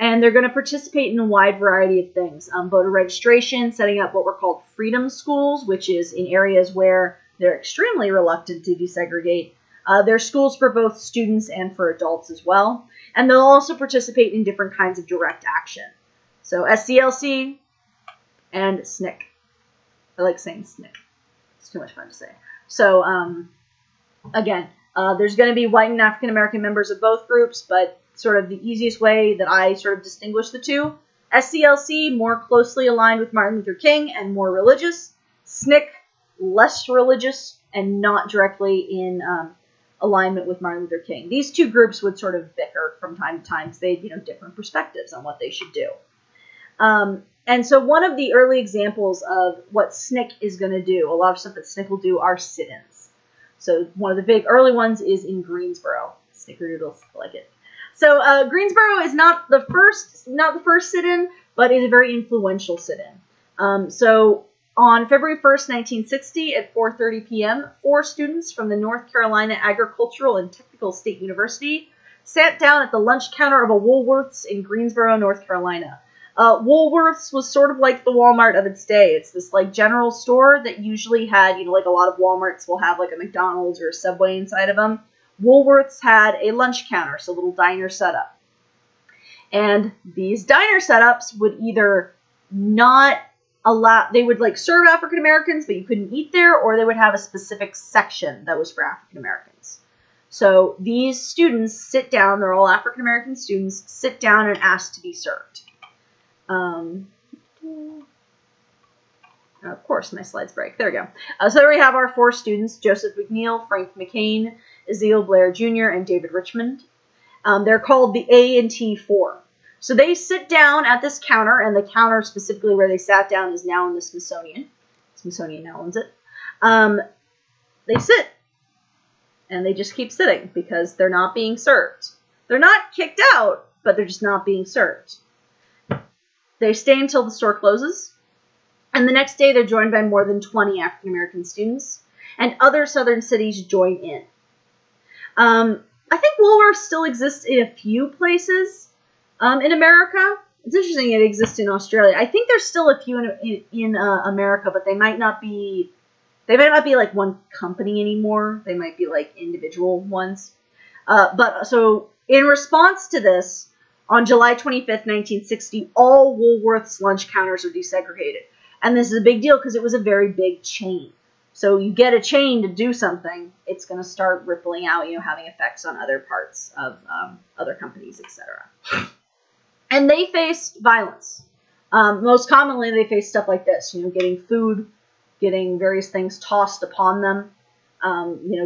S1: And they're going to participate in a wide variety of things. Voter registration, setting up what were called freedom schools, which is in areas where they're extremely reluctant to desegregate. They're schools for both students and for adults as well. And they'll also participate in different kinds of direct action. So SCLC and SNCC. I like saying SNCC. It's too much fun to say. So, again, there's going to be white and African American members of both groups, but sort of the easiest way that I sort of distinguish the two. SCLC, more closely aligned with Martin Luther King and more religious. SNCC, less religious and not directly in alignment with Martin Luther King. These two groups would sort of bicker from time to time because they had, different perspectives on what they should do. And so one of the early examples of what SNCC is going to do, a lot of stuff that SNCC will do, are sit-ins. So one of the big early ones is in Greensboro. Snickerdoodles, I like it. So Greensboro is not the first sit-in, but is a very influential sit-in. So on February 1st, 1960, at 4:30 p.m., 4 students from the North Carolina Agricultural and Technical State University sat down at the lunch counter of a Woolworth's in Greensboro, North Carolina. Woolworth's was sort of like the Walmart of its day. It's this, like, general store that usually had, like a lot of Walmarts will have, like, a McDonald's or a Subway inside of them. Woolworth's had a lunch counter, so a little diner setup. And these diner setups would either not allow, they would, like, serve African Americans, but you couldn't eat there, or they would have a specific section that was for African Americans. So these students sit down, they're all African American students, sit down and ask to be served. Of course, my slides break. There we go. So there we have our 4 students, Joseph McNeil, Frank McCain, Ezekiel Blair Jr., and David Richmond. They're called the A&T 4. So they sit down at this counter, and the counter specifically where they sat down is now in the Smithsonian. Smithsonian now owns it. They sit, and they just keep sitting because they're not being served. They're not kicked out, but they're just not being served. They stay until the store closes, and the next day they're joined by more than 20 African American students, and other southern cities join in. I think Woolworth still exists in a few places in America. It's interesting it exists in Australia. I think there's still a few in America, but they might not be like one company anymore. They might be like individual ones. But so in response to this, on July 25th, 1960, all Woolworth's lunch counters are desegregated. And this is a big deal because it was a very big chain. So you get a chain to do something, it's going to start rippling out, having effects on other parts of other companies, etc. And they faced violence. Most commonly, they faced stuff like this, getting food, getting various things tossed upon them,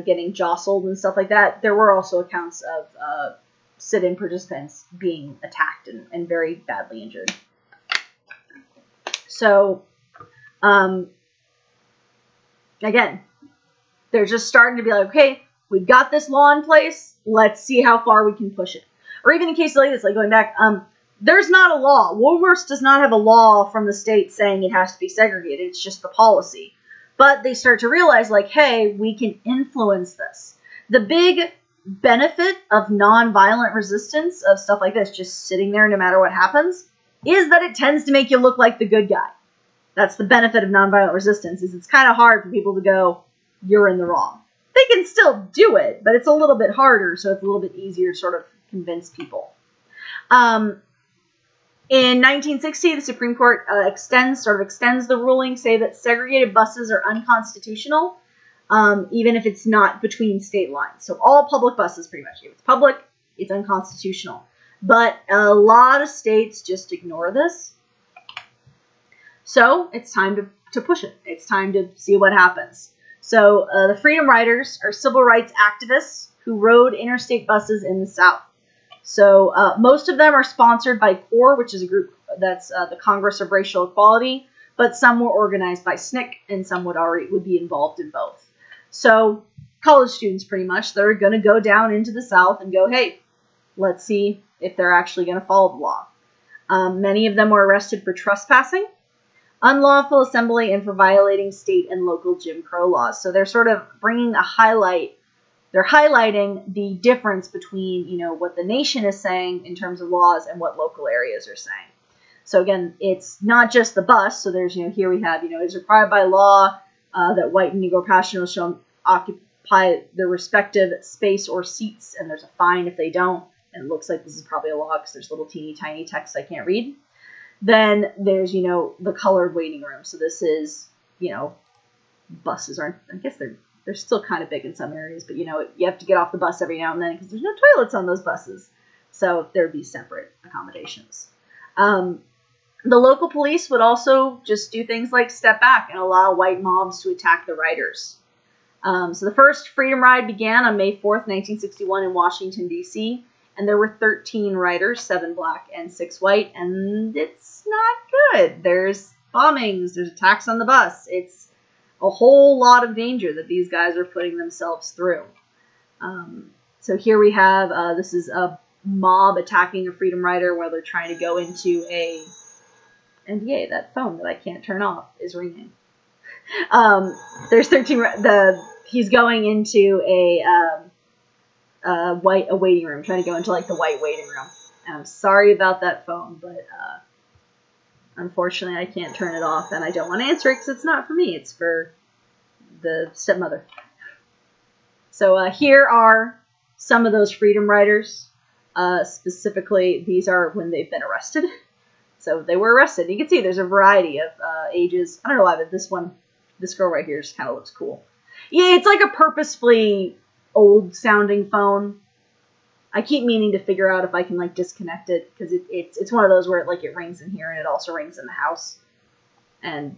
S1: getting jostled and stuff like that. There were also accounts of sit-in participants being attacked and very badly injured. So, again, They're just starting to be like, okay, we've got this law in place. Let's see how far we can push it. Or even in cases like this, like going back, there's not a law. Woolworths does not have a law from the state saying it has to be segregated. It's just the policy. But they start to realize, like, hey, we can influence this. The big benefit of nonviolent resistance, of stuff like this, just sitting there no matter what happens, is that it tends to make you look like the good guy. That's the benefit of nonviolent resistance, is it's kind of hard for people to go, you're in the wrong. They can still do it, but it's a little bit harder, so it's a little bit easier to sort of convince people. In 1960, the Supreme Court extends the ruling, say that segregated buses are unconstitutional, even if it's not between state lines. So all public buses, pretty much. If it's public, it's unconstitutional. But a lot of states just ignore this. So it's time to push it. It's time to see what happens. So the Freedom Riders are civil rights activists who rode interstate buses in the South. So most of them are sponsored by CORE, which is a group that's the Congress of Racial Equality, but some were organized by SNCC, and some would be involved in both. So college students, pretty much, they're going to go down into the South and go, hey, let's see if they're actually going to follow the law. Many of them were arrested for trespassing, unlawful assembly, and for violating state and local Jim Crow laws. So they're sort of bringing a highlight. They're highlighting the difference between, what the nation is saying in terms of laws and what local areas are saying. So again, it's not just the bus. So there's, here we have, it's required by law that white and Negro passengers shall occupy their respective space or seats, and there's a fine if they don't. And it looks like this is probably a law because there's little teeny tiny text I can't read. Then there's, the colored waiting room. So this is, buses aren't, I guess they're still kind of big in some areas, but, you have to get off the bus every now and then because there's no toilets on those buses. So there would be separate accommodations. The local police would also just do things like step back and allow white mobs to attack the riders. So the first Freedom Ride began on May 4th, 1961 in Washington, D.C., and there were 13 riders, 7 black and 6 white, and it's not good. There's bombings, there's attacks on the bus. It's a whole lot of danger that these guys are putting themselves through. So here we have, this is a mob attacking a Freedom Rider while they're trying to go into and yay, that phone that I can't turn off is ringing. There's 13, he's going into a waiting room, trying to go into like the white waiting room. And I'm sorry about that phone, but unfortunately I can't turn it off, and I don't want to answer it because it's not for me, it's for the stepmother. So here are some of those Freedom Riders. Specifically, these are when they've been arrested. So they were arrested. You can see there's a variety of ages. I don't know why, but this girl right here just kind of looks cool. Yeah, it's like a purposefully old-sounding phone. I keep meaning to figure out if I can like disconnect it, because it's one of those where it rings in here and it also rings in the house. And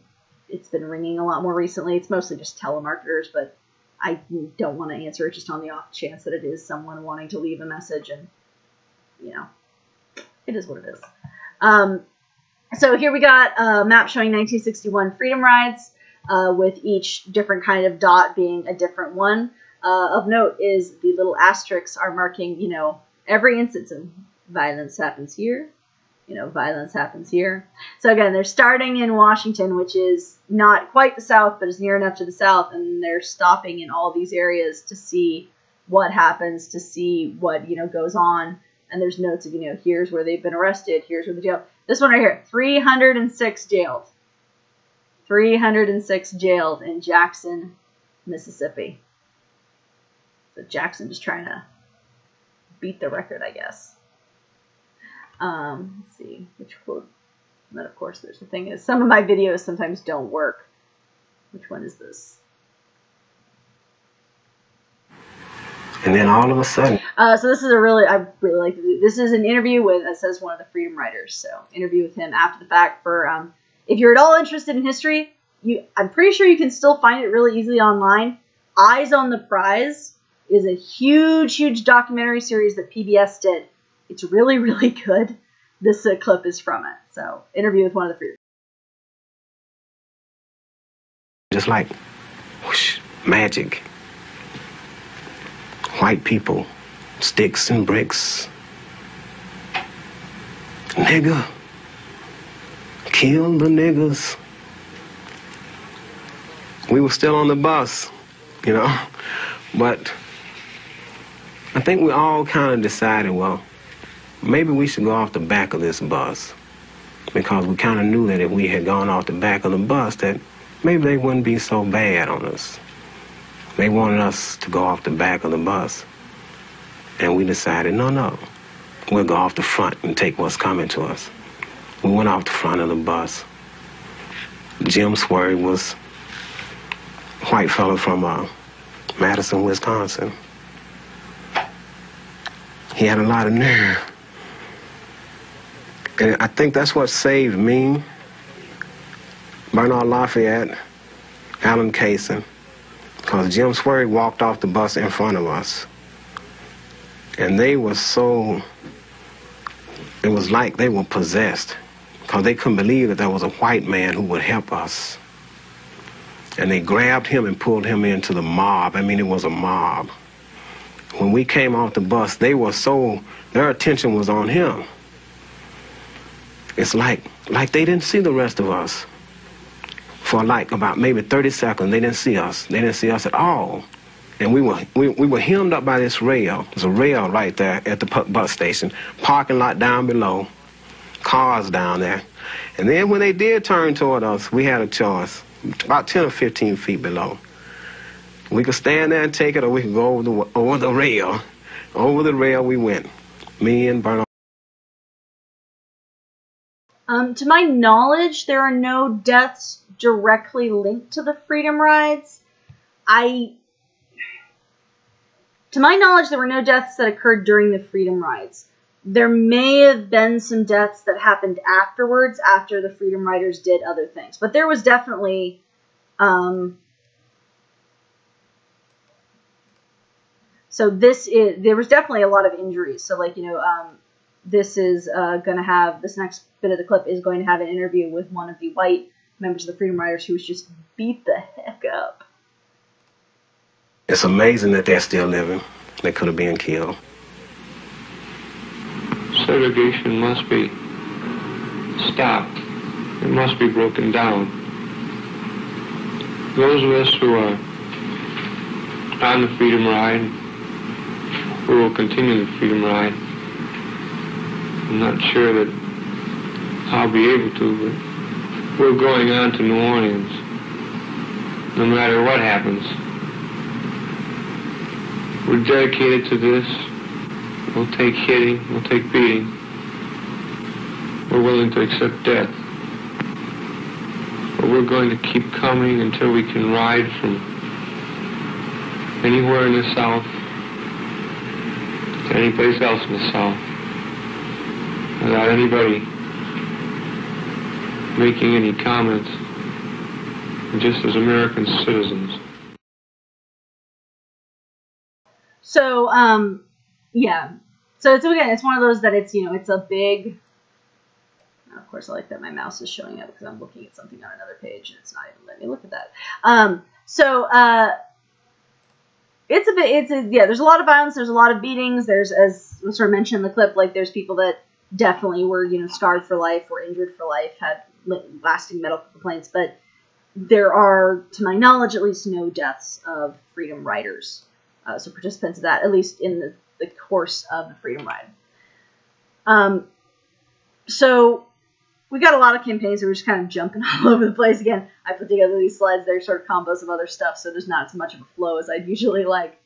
S1: it's been ringing a lot more recently. It's mostly just telemarketers, but I don't want to answer it just on the off chance that it is someone wanting to leave a message, and it is what it is. So here we got a map showing 1961 Freedom Rides, with each different kind of dot being a different one. Of note is the little asterisks are marking, every instance of violence happens here, violence happens here. So again, they're starting in Washington, which is not quite the South, but is near enough to the South, and they're stopping in all these areas to see what happens, to see what, goes on. And there's notes of, here's where they've been arrested, here's where the jail. This one right here, 306 jailed. 306 jailed in Jackson, Mississippi. So Jackson just trying to beat the record, I guess. Let's see, which quote. And then, of course, there's the thing is, some of my videos sometimes don't work. Which one is this?
S6: And then all of a sudden.
S1: So this is I really like this. This is an interview with, it says, one of the Freedom Riders. So interview with him after the fact for, if you're at all interested in history, I'm pretty sure you can still find it really easily online. Eyes on the Prize is a huge, huge documentary series that PBS did. It's really, really good. This clip is from it. So interview with one of the Freedom.
S6: Just like whoosh, magic. white people, sticks and bricks. Nigger, kill the niggers. We were still on the bus, you know, but I think we all kind of decided, well, maybe we should go off the back of this bus, because we kind of knew that if we had gone off the back of the bus, that maybe they wouldn't be so bad on us. They wanted us to go off the back of the bus, and we decided, no, we'll go off the front and take what's coming to us. We went off the front of the bus. Jim Swery was a white fellow from Madison, Wisconsin. He had a lot of nerve. And I think that's what saved me, Bernard Lafayette, Alan Kaysen, because Jim Swery walked off the bus in front of us. And they were so, it was like they were possessed, because they couldn't believe that there was a white man who would help us. And they grabbed him and pulled him into the mob. I mean, it was a mob. When we came off the bus, they were so, their attention was on him. It's like they didn't see the rest of us. For like about maybe 30 seconds, they didn't see us. They didn't see us at all. And we were hemmed up by this rail. There's a rail right there at the bus station. Parking lot down below. Cars down there. And then when they did turn toward us, we had a choice. About 10 or 15 feet below. We could stand there and take it, or we could go over the rail. Over the rail we went. Me and Bernard.
S1: To my knowledge, there are no deaths directly linked to the Freedom Rides. To my knowledge, there were no deaths that occurred during the Freedom Rides. There may have been some deaths that happened afterwards, after the Freedom Riders did other things. But there was definitely, there was definitely a lot of injuries. So, like, this is going to have, this next bit of the clip is going to have an interview with one of the white members of the Freedom Riders who was just beat the heck up.
S6: It's amazing that they're still living. They could have been killed.
S7: Segregation must be stopped. It must be broken down. Those of us who are on the Freedom Ride, who will continue the Freedom Ride, I'm not sure that I'll be able to, but we're going on to New Orleans, no matter what happens. We're dedicated to this. We'll take hitting, we'll take beating. We're willing to accept death. But we're going to keep coming until we can ride from anywhere in the South to any place else in the South without anybody making any comments, just as American citizens.
S1: So, yeah. So it's one of those that it's, it's a big, of course I like that my mouse is showing up because I'm looking at something on another page and it's not even letting me look at that. There's a lot of violence, there's a lot of beatings, there's, as was sort of mentioned in the clip, like there's people that definitely were, scarred for life, were injured for life, had lasting medical complaints, but there are, to my knowledge, at least no deaths of Freedom Riders. So participants of that, at least in the course of the Freedom Ride. So we got a lot of campaigns that we're just kind of jumping all over the place. Again, I put together these slides. They're sort of combos of other stuff, so there's not as much of a flow as I'd usually like.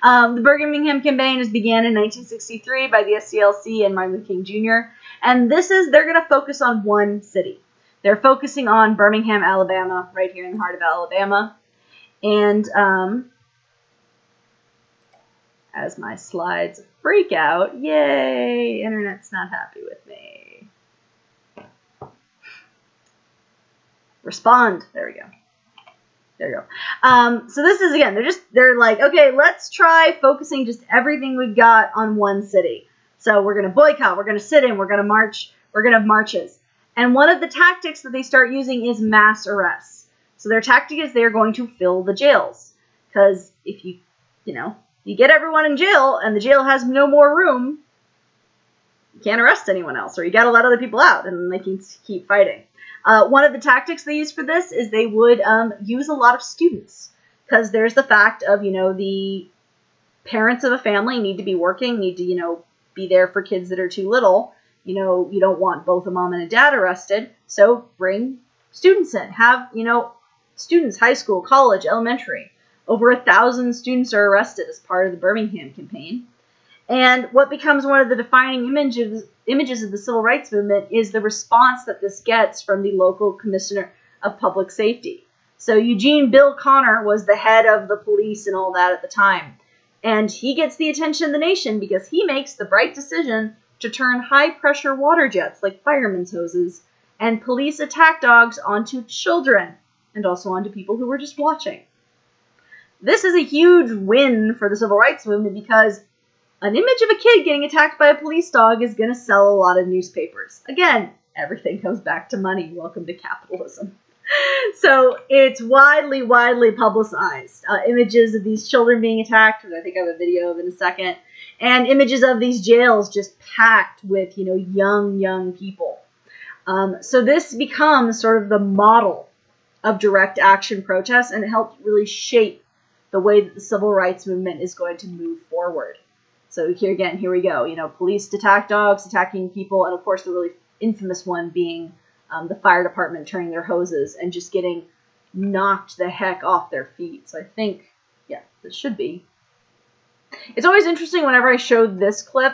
S1: The Birmingham campaign began in 1963 by the SCLC and Martin Luther King Jr. And they're going to focus on one city. They're focusing on Birmingham, Alabama, right here in the heart of Alabama. And as my slides freak out, yay, internet's not happy with me. Respond. There we go. There you go. So this is, again, they're like, okay, let's try focusing just everything we've got on one city. So we're going to boycott, we're going to sit in, we're going to march, we're going to have marches. And one of the tactics that they start using is mass arrests. So their tactic is they're going to fill the jails. Because if You get everyone in jail, and the jail has no more room, you can't arrest anyone else, or you got to let other people out, and they can keep fighting. One of the tactics they use for this is they would use a lot of students, because there's the fact of, the parents of a family need to be working, need to, be there for kids that are too little. You don't want both a mom and a dad arrested, so bring students in. Have, students, high school, college, elementary. Over 1,000 students are arrested as part of the Birmingham campaign. And what becomes one of the defining images of the civil rights movement is the response that this gets from the local commissioner of public safety. So Eugene Bill Connor was the head of the police and all that at the time. And he gets the attention of the nation because he makes the bright decision to turn high-pressure water jets, like firemen's hoses, and police attack dogs onto children, and also onto people who were just watching. This is a huge win for the civil rights movement because an image of a kid getting attacked by a police dog is going to sell a lot of newspapers. Again, everything comes back to money. Welcome to capitalism. So it's widely publicized. Images of these children being attacked, which I think I have a video of in a second, and images of these jails just packed with, young people. So this becomes sort of the model of direct action protests, and it helped really shape the way that the civil rights movement is going to move forward. So here we go. Police attack dogs, attacking people, and of course the really infamous one being the fire department turning their hoses and just getting knocked the heck off their feet. So I think, this should be. It's always interesting whenever I show this clip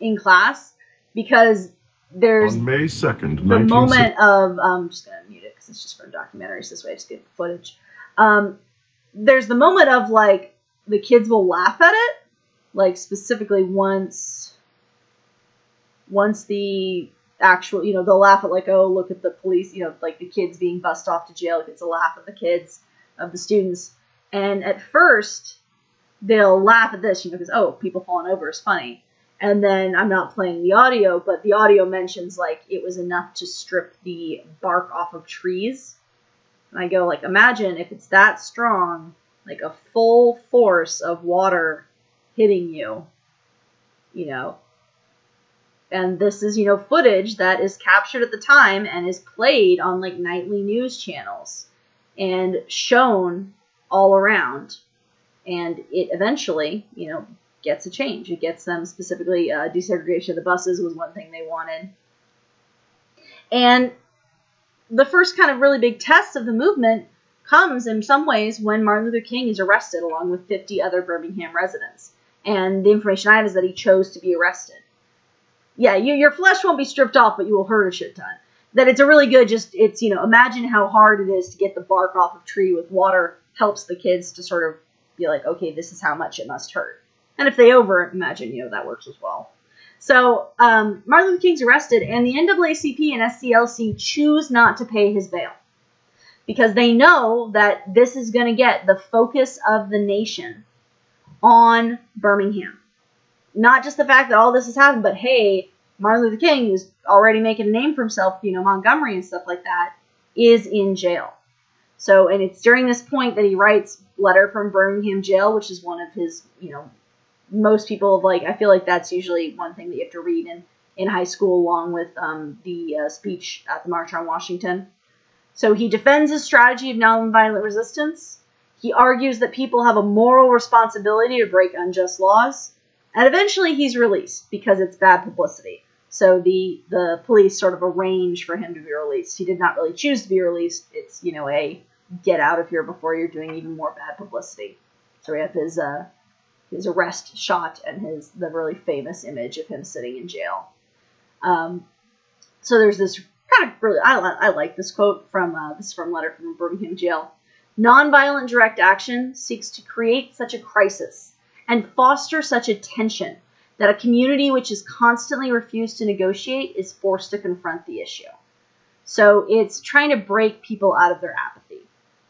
S1: in class because there's
S8: on May 2nd,
S1: the moment of, I'm just going to mute it because it's just for documentaries this way, I just get the footage. There's the moment of, like, the kids will laugh at it, like, specifically once the actual, they'll laugh at, like, oh, look at the police, like the kids being bussed off to jail, it's a laugh at the kids, of the students. And at first, they'll laugh at this, because, oh, people falling over is funny. And then, I'm not playing the audio, but the audio mentions, like, it was enough to strip the bark off of trees. And I go, like, imagine if it's that strong, like a full force of water hitting you, And this is, footage that is captured at the time and is played on, like, nightly news channels and shown all around. And it eventually, gets a change. It gets them specifically, desegregation of the buses was one thing they wanted. And the first kind of really big test of the movement comes in some ways when Martin Luther King is arrested along with 50 other Birmingham residents. And the information I have is that he chose to be arrested. Yeah, your flesh won't be stripped off, but you will hurt a shit ton. That it's a really good, imagine how hard it is to get the bark off of a tree with water helps the kids to sort of be like, okay, this is how much it must hurt. And if they imagine, that works as well. So Martin Luther King's arrested, and the NAACP and SCLC choose not to pay his bail because they know that this is going to get the focus of the nation on Birmingham. Not just the fact that all this has happened, but hey, Martin Luther King, who's already making a name for himself, Montgomery and stuff like that, is in jail. So, and it's during this point that he writes Letter from Birmingham Jail, which is one of his, most people I feel like that's usually one thing that you have to read in high school along with the speech at the March on Washington. So he defends his strategy of nonviolent resistance. He argues that people have a moral responsibility to break unjust laws. And eventually he's released because it's bad publicity. So the police sort of arrange for him to be released. He did not really choose to be released. It's, a get out of here before you're doing even more bad publicity. So we have his arrest shot and the really famous image of him sitting in jail. So there's this kind of really, I like this quote from Letter from Birmingham Jail. Nonviolent direct action seeks to create such a crisis and foster such a tension that a community which has constantly refused to negotiate is forced to confront the issue. So it's trying to break people out of their apathy.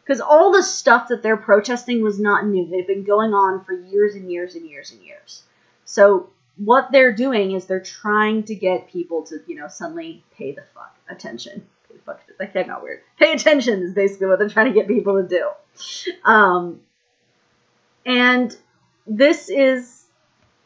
S1: Because all the stuff that they're protesting was not new. They've been going on for years and years and years and years. So what they're doing is they're trying to get people to, suddenly pay the fuck attention. Pay the fuck, that came out weird. Pay attention is basically what they're trying to get people to do. And this is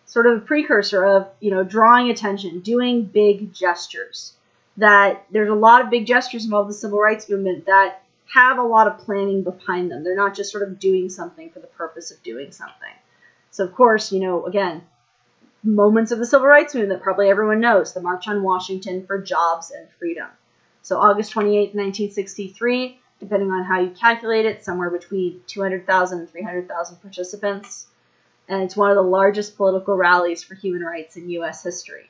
S1: sort of a precursor of, drawing attention, doing big gestures. That there's a lot of big gestures involved in the civil rights movement that have a lot of planning behind them. They're not just sort of doing something for the purpose of doing something. So, of course, again, moments of the civil rights movement that probably everyone knows. The March on Washington for Jobs and Freedom. So August 28, 1963, depending on how you calculate it, somewhere between 200,000 and 300,000 participants. And it's one of the largest political rallies for human rights in U.S. history.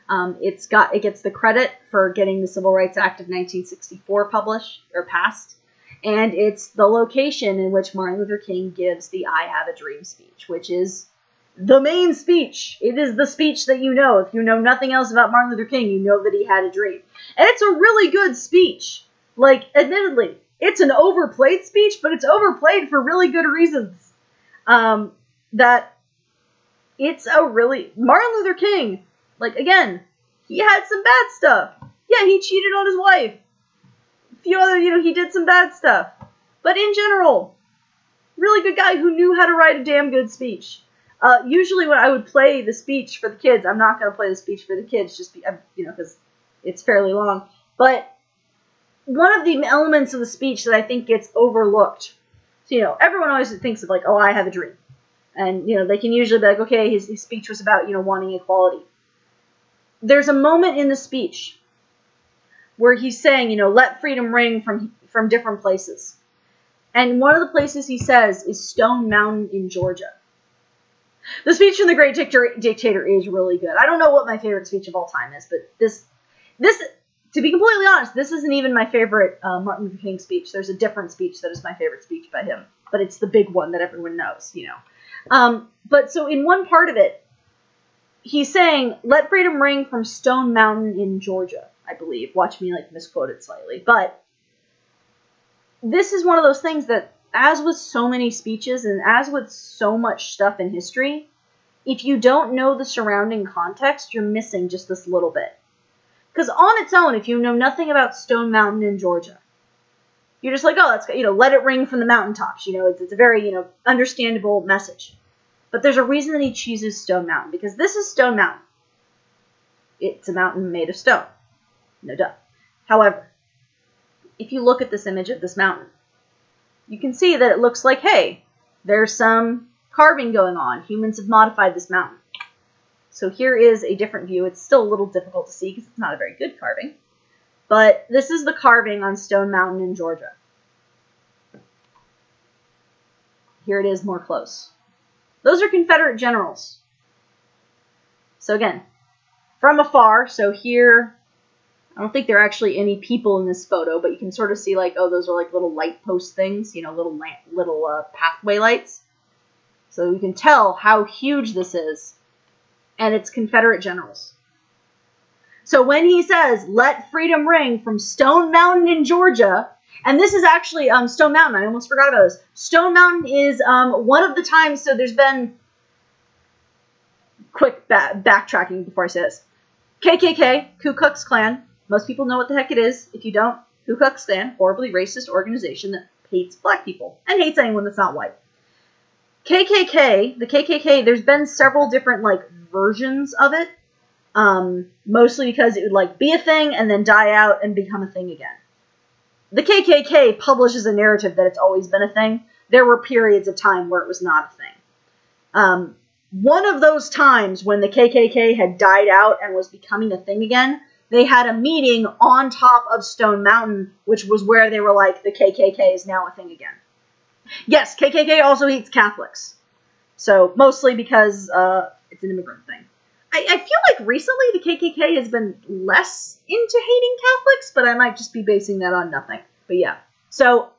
S1: It gets the credit for getting the Civil Rights Act of 1964 passed, and it's the location in which Martin Luther King gives the I Have a Dream speech, which is the main speech. It is the speech that you know. If you know nothing else about Martin Luther King, you know that he had a dream. And it's a really good speech. Like, admittedly, it's an overplayed speech, but it's overplayed for really good reasons. That it's a really... Martin Luther King, like, again, he had some bad stuff. Yeah, he cheated on his wife. A few other, he did some bad stuff. But in general, really good guy who knew how to write a damn good speech. Usually when I would play the speech for the kids, I'm not going to play the speech for the kids, just because it's fairly long. But one of the elements of the speech that I think gets overlooked, so, everyone always thinks of like, oh, I have a dream. And, they can usually be like, okay, his speech was about, wanting equality. There's a moment in the speech where he's saying, let freedom ring from different places. And one of the places he says is Stone Mountain in Georgia. The speech from the Great Dictator is really good. I don't know what my favorite speech of all time is, but this, to be completely honest, this isn't even my favorite Martin Luther King speech. There's a different speech that is my favorite speech by him, but it's the big one that everyone knows, But so in one part of it, he's saying, let freedom ring from Stone Mountain in Georgia, I believe. Watch me misquote it slightly. But this is one of those things that, as with so many speeches and as with so much stuff in history, if you don't know the surrounding context, you're missing just this little bit. Because on its own, if you know nothing about Stone Mountain in Georgia, you're just like, oh, that's, let it ring from the mountaintops. It's a very, understandable message. But there's a reason that he chooses Stone Mountain, because this is Stone Mountain. It's a mountain made of stone. No duh. However, if you look at this image of this mountain, you can see that it looks like, hey, there's some carving going on. Humans have modified this mountain. So here is a different view. It's still a little difficult to see because it's not a very good carving. But this is the carving on Stone Mountain in Georgia. Here it is more close. Those are Confederate generals. So again, from afar, so here, I don't think there are actually any people in this photo, but you can sort of see like, oh, those are like little light post things, little pathway lights. So you can tell how huge this is. And it's Confederate generals. So when he says, let freedom ring from Stone Mountain in Georgia, and this is actually Stone Mountain, I almost forgot about this. Stone Mountain is one of the times, so there's been, quick backtracking before I say this. KKK, Ku Klux Klan, most people know what the heck it is. If you don't, Ku Klux Klan, horribly racist organization that hates black people and hates anyone that's not white. KKK, the KKK, there's been several different versions of it, mostly because it would be a thing and then die out and become a thing again. The KKK publishes a narrative that it's always been a thing. There were periods of time where it was not a thing. One of those times when the KKK had died out and was becoming a thing again, they had a meeting on top of Stone Mountain, which was where they were like, the KKK is now a thing again. Yes, KKK also hates Catholics. So, mostly because it's an immigrant thing. I feel like recently the KKK has been less into hating Catholics, but I might just be basing that on nothing. But yeah. So,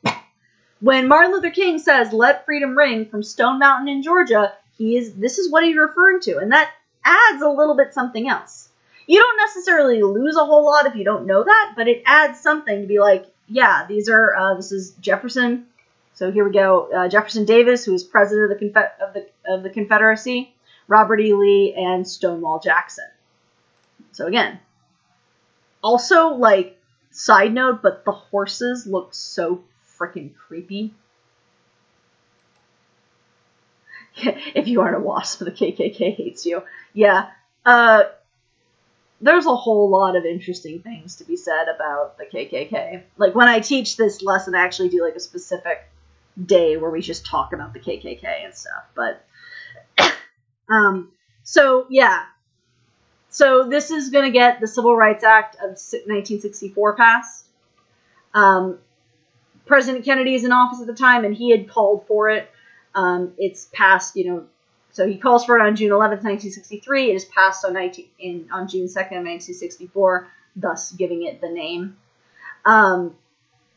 S1: when Martin Luther King says, let freedom ring from Stone Mountain in Georgia, this is what he's referring to. And that adds a little bit something else. You don't necessarily lose a whole lot if you don't know that, but it adds something to be like, yeah, this is Jefferson. So here we go. Jefferson Davis, who is president of the Confederacy, Robert E. Lee, and Stonewall Jackson. So again, also side note, but the horses look so freaking creepy. If you aren't a WASP, the KKK hates you. Yeah. There's a whole lot of interesting things to be said about the KKK. Like, when I teach this lesson, I actually do, like, a specific day where we just talk about the KKK and stuff. But, so, yeah. So, this is going to get the Civil Rights Act of 1964 passed. President Kennedy is in office at the time, and he had called for it. It's passed, so he calls for it on June 11th, 1963. It is passed on June 2nd, 1964, thus giving it the name.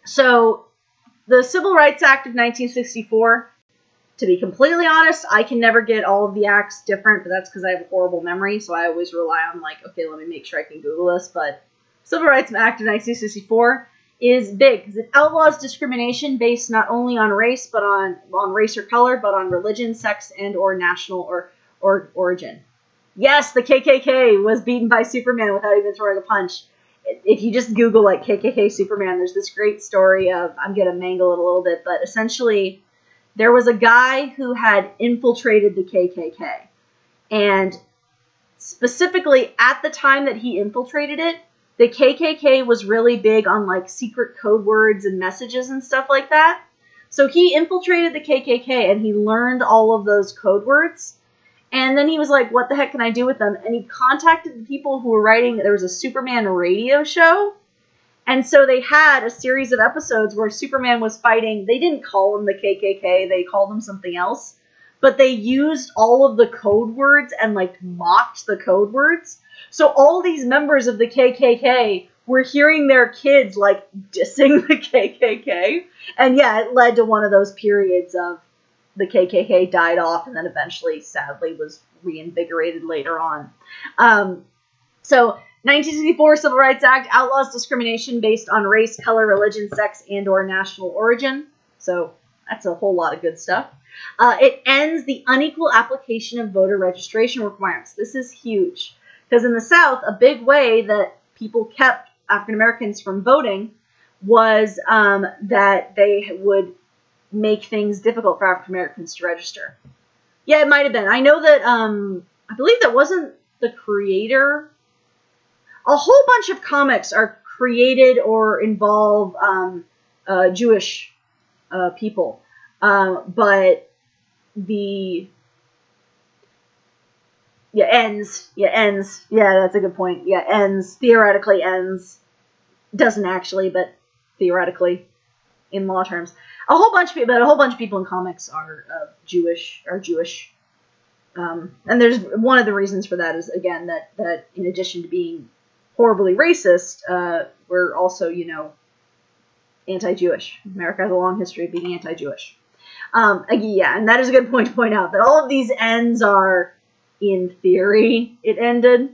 S1: So the Civil Rights Act of 1964, to be completely honest, I can never get all of the acts different, but that's because I have a horrible memory, so I always rely on, like, okay, let me make sure I can Google this. But Civil Rights Act of 1964 is big because it outlaws discrimination based not only on race, but on race or color, but on religion, sex, and or national or origin. Yes, the KKK was beaten by Superman without even throwing a punch. If you just Google, like, KKK Superman, there's this great story of, I'm going to mangle it a little bit, but essentially there was a guy who had infiltrated the KKK. And specifically at the time that he infiltrated it, the KKK was really big on, like, secret code words and messages and stuff like that. So he infiltrated the KKK and he learned all of those code words. And then he was like, what the heck can I do with them? And he contacted the people who were writing, there was a Superman radio show. And so they had a series of episodes where Superman was fighting. They didn't call him the KKK. They called him something else. But they used all of the code words and, like, mocked the code words. So all these members of the KKK were hearing their kids, like, dissing the KKK. And yeah, it led to one of those periods of the KKK died off and then eventually, sadly, was reinvigorated later on. So 1964 Civil Rights Act outlaws discrimination based on race, color, religion, sex, and or national origin. So that's a whole lot of good stuff. It ends the unequal application of voter registration requirements. This is huge. Because in the South, a big way that people kept African Americans from voting was that they would make things difficult for African Americans to register. Yeah, it might have been. I know that, I believe that wasn't the creator. A whole bunch of comics are created or involve Jewish people. But the... ends. Yeah, that's a good point. Yeah, ends. Theoretically ends. Doesn't actually, but theoretically, in law terms. A whole bunch of people in comics are Jewish. And there's one of the reasons for that is, again, that in addition to being horribly racist, we're also, anti-Jewish. America has a long history of being anti-Jewish. Yeah, and that is a good point to point out, that all of these ends are, in theory, it ended.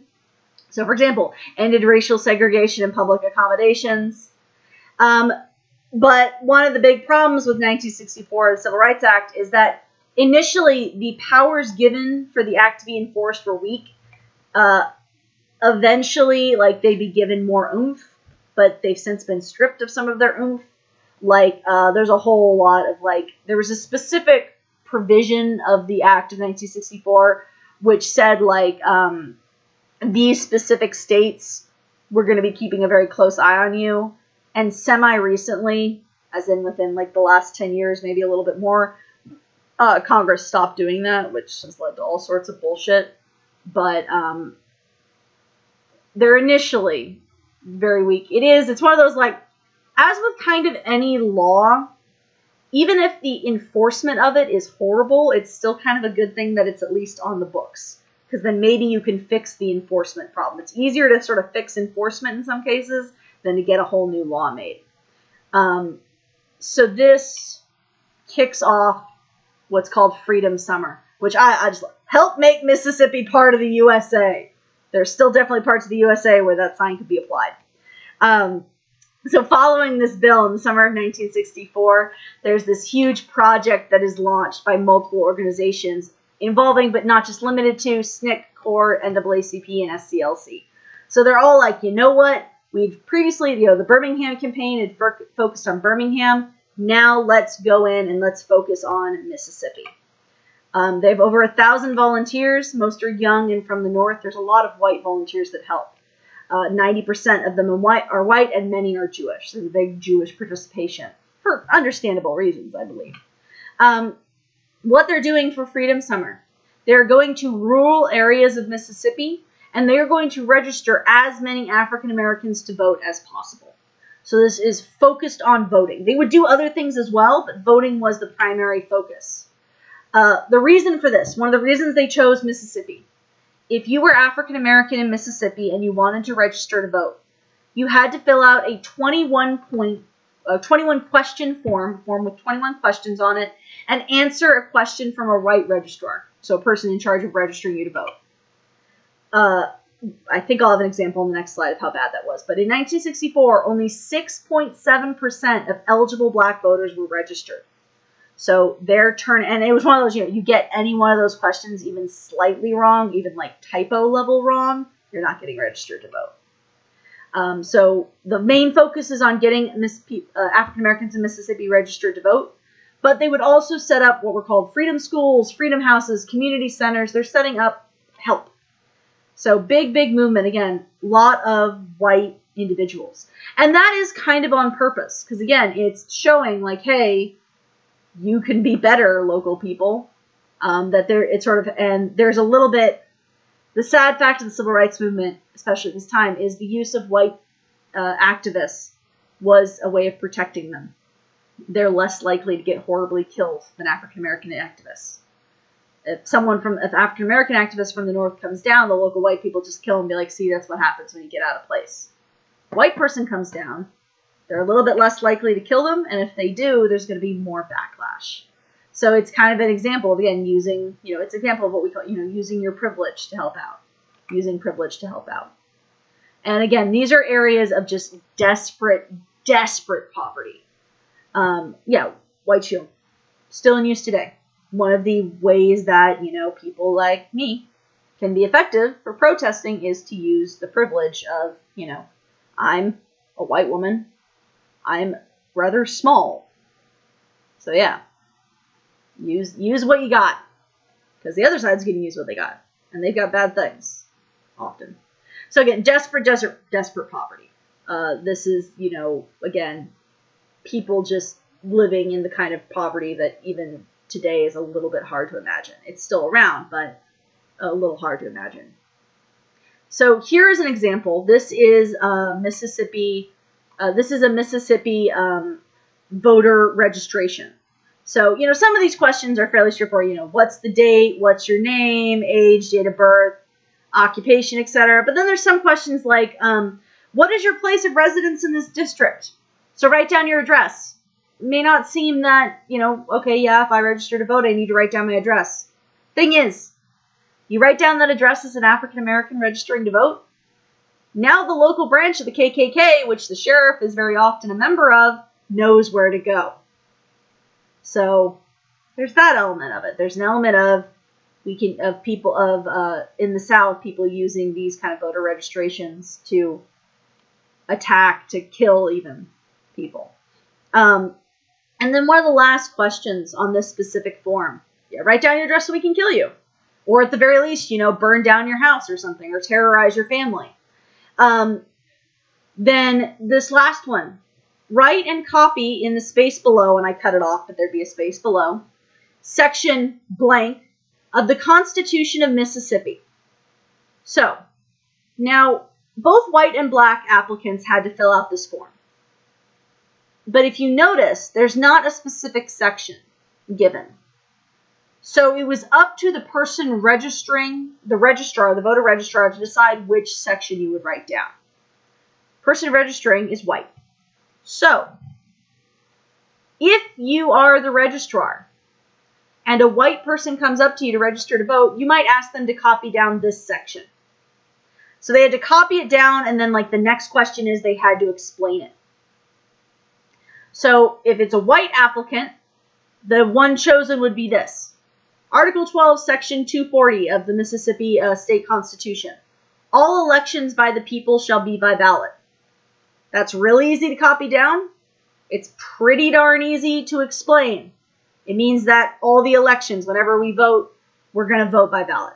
S1: So, for example, ended racial segregation in public accommodations. But one of the big problems with 1964, the Civil Rights Act, is that initially the powers given for the act to be enforced were weak. Eventually, like, they'd be given more oomph, but they've since been stripped of some of their oomph. Like, there's a whole lot of, like, there was a specific provision of the Act of 1964 which said, like, these specific states were going to be keeping a very close eye on you. And semi-recently, as in within, like, the last 10 years, maybe a little bit more, Congress stopped doing that, which has led to all sorts of bullshit. But they're initially very weak. It's one of those, like, as with kind of any law, even if the enforcement of it is horrible, it's still kind of a good thing that it's at least on the books. Because then maybe you can fix the enforcement problem. It's easier to sort of fix enforcement in some cases than to get a whole new law made. So this kicks off what's called Freedom Summer, which I just help make Mississippi part of the USA. There's still definitely parts of the USA where that sign could be applied. So following this bill in the summer of 1964, there's this huge project that is launched by multiple organizations involving, but not just limited to, SNCC, CORE, NAACP, and SCLC. So they're all like, you know what? We've previously, the Birmingham campaign had focused on Birmingham. Now let's go in and let's focus on Mississippi. They have over 1,000 volunteers. Most are young and from the north. There's a lot of white volunteers that help. 90% of them are white, and many are Jewish. There's a big Jewish participation for understandable reasons, I believe. What they're doing for Freedom Summer, they're going to rural areas of Mississippi, and they are going to register as many African Americans to vote as possible. So this is focused on voting. They would do other things as well, but voting was the primary focus. The reason for this, one of the reasons they chose Mississippi, if you were African American in Mississippi and you wanted to register to vote, you had to fill out a 21 question form with 21 questions on it, and answer a question from a white registrar, so a person in charge of registering you to vote. I think I'll have an example on the next slide of how bad that was. But in 1964, only 6.7% of eligible black voters were registered. So their turn, and it was one of those, you get any one of those questions even slightly wrong, even like typo level wrong, you're not getting registered to vote. So the main focus is on getting African Americans in Mississippi registered to vote, but they would also set up what were called freedom schools, freedom houses, community centers. They're setting up help. So big movement, again, lot of white individuals. And that is kind of on purpose, because again, it's showing like, hey, you can be better, local people. And there's a little bit, the sad fact of the civil rights movement, especially at this time, is the use of white activists was a way of protecting them. They're less likely to get horribly killed than African American activists. If African American activists from the north comes down, the local white people just kill them and be like, see, that's what happens when you get out of place. White person comes down, they're a little bit less likely to kill them, and if they do, there's going to be more backlash. So it's kind of an example of, again, using, it's an example of what we call, using your privilege to help out. Using privilege to help out. And again, these are areas of just desperate poverty. White shield, still in use today. One of the ways that, people like me can be effective for protesting is to use the privilege of, I'm a white woman. I'm rather small. So yeah, use what you got, because the other side's going to use what they got, and they've got bad things often. So again, desperate poverty. This is, again, people just living in the kind of poverty that even today is a little bit hard to imagine. It's still around, but a little hard to imagine. So here is an example. This is Mississippi. This is a Mississippi voter registration. So, some of these questions are fairly straightforward. What's the date? What's your name, age, date of birth, occupation, etc. But then there's some questions like, what is your place of residence in this district? So write down your address. It may not seem that, okay, yeah, if I register to vote, I need to write down my address. Thing is, you write down that address as an African American registering to vote. Now the local branch of the KKK, which the sheriff is very often a member of, knows where to go. So there's that element of it. There's an element of in the South, people using these kind of voter registrations to attack, to kill even people. And then one of the last questions on this specific form, write down your address so we can kill you. Or at the very least, burn down your house or something, or terrorize your family. Then this last one, write and copy in the space below, and I cut it off, but there'd be a space below, section blank of the Constitution of Mississippi. So, now, both white and black applicants had to fill out this form. But if you notice, there's not a specific section given. So it was up to the person registering, the voter registrar, to decide which section you would write down. Person registering is white. So, if you are the registrar and a white person comes up to you to register to vote, you might ask them to copy down this section. So they had to copy it down, and then the next question is they had to explain it. So if it's a white applicant, the one chosen would be this. Article 12, Section 240 of the Mississippi State Constitution. All elections by the people shall be by ballot. That's really easy to copy down. It's pretty darn easy to explain. It means that all the elections, whenever we vote, we're going to vote by ballot.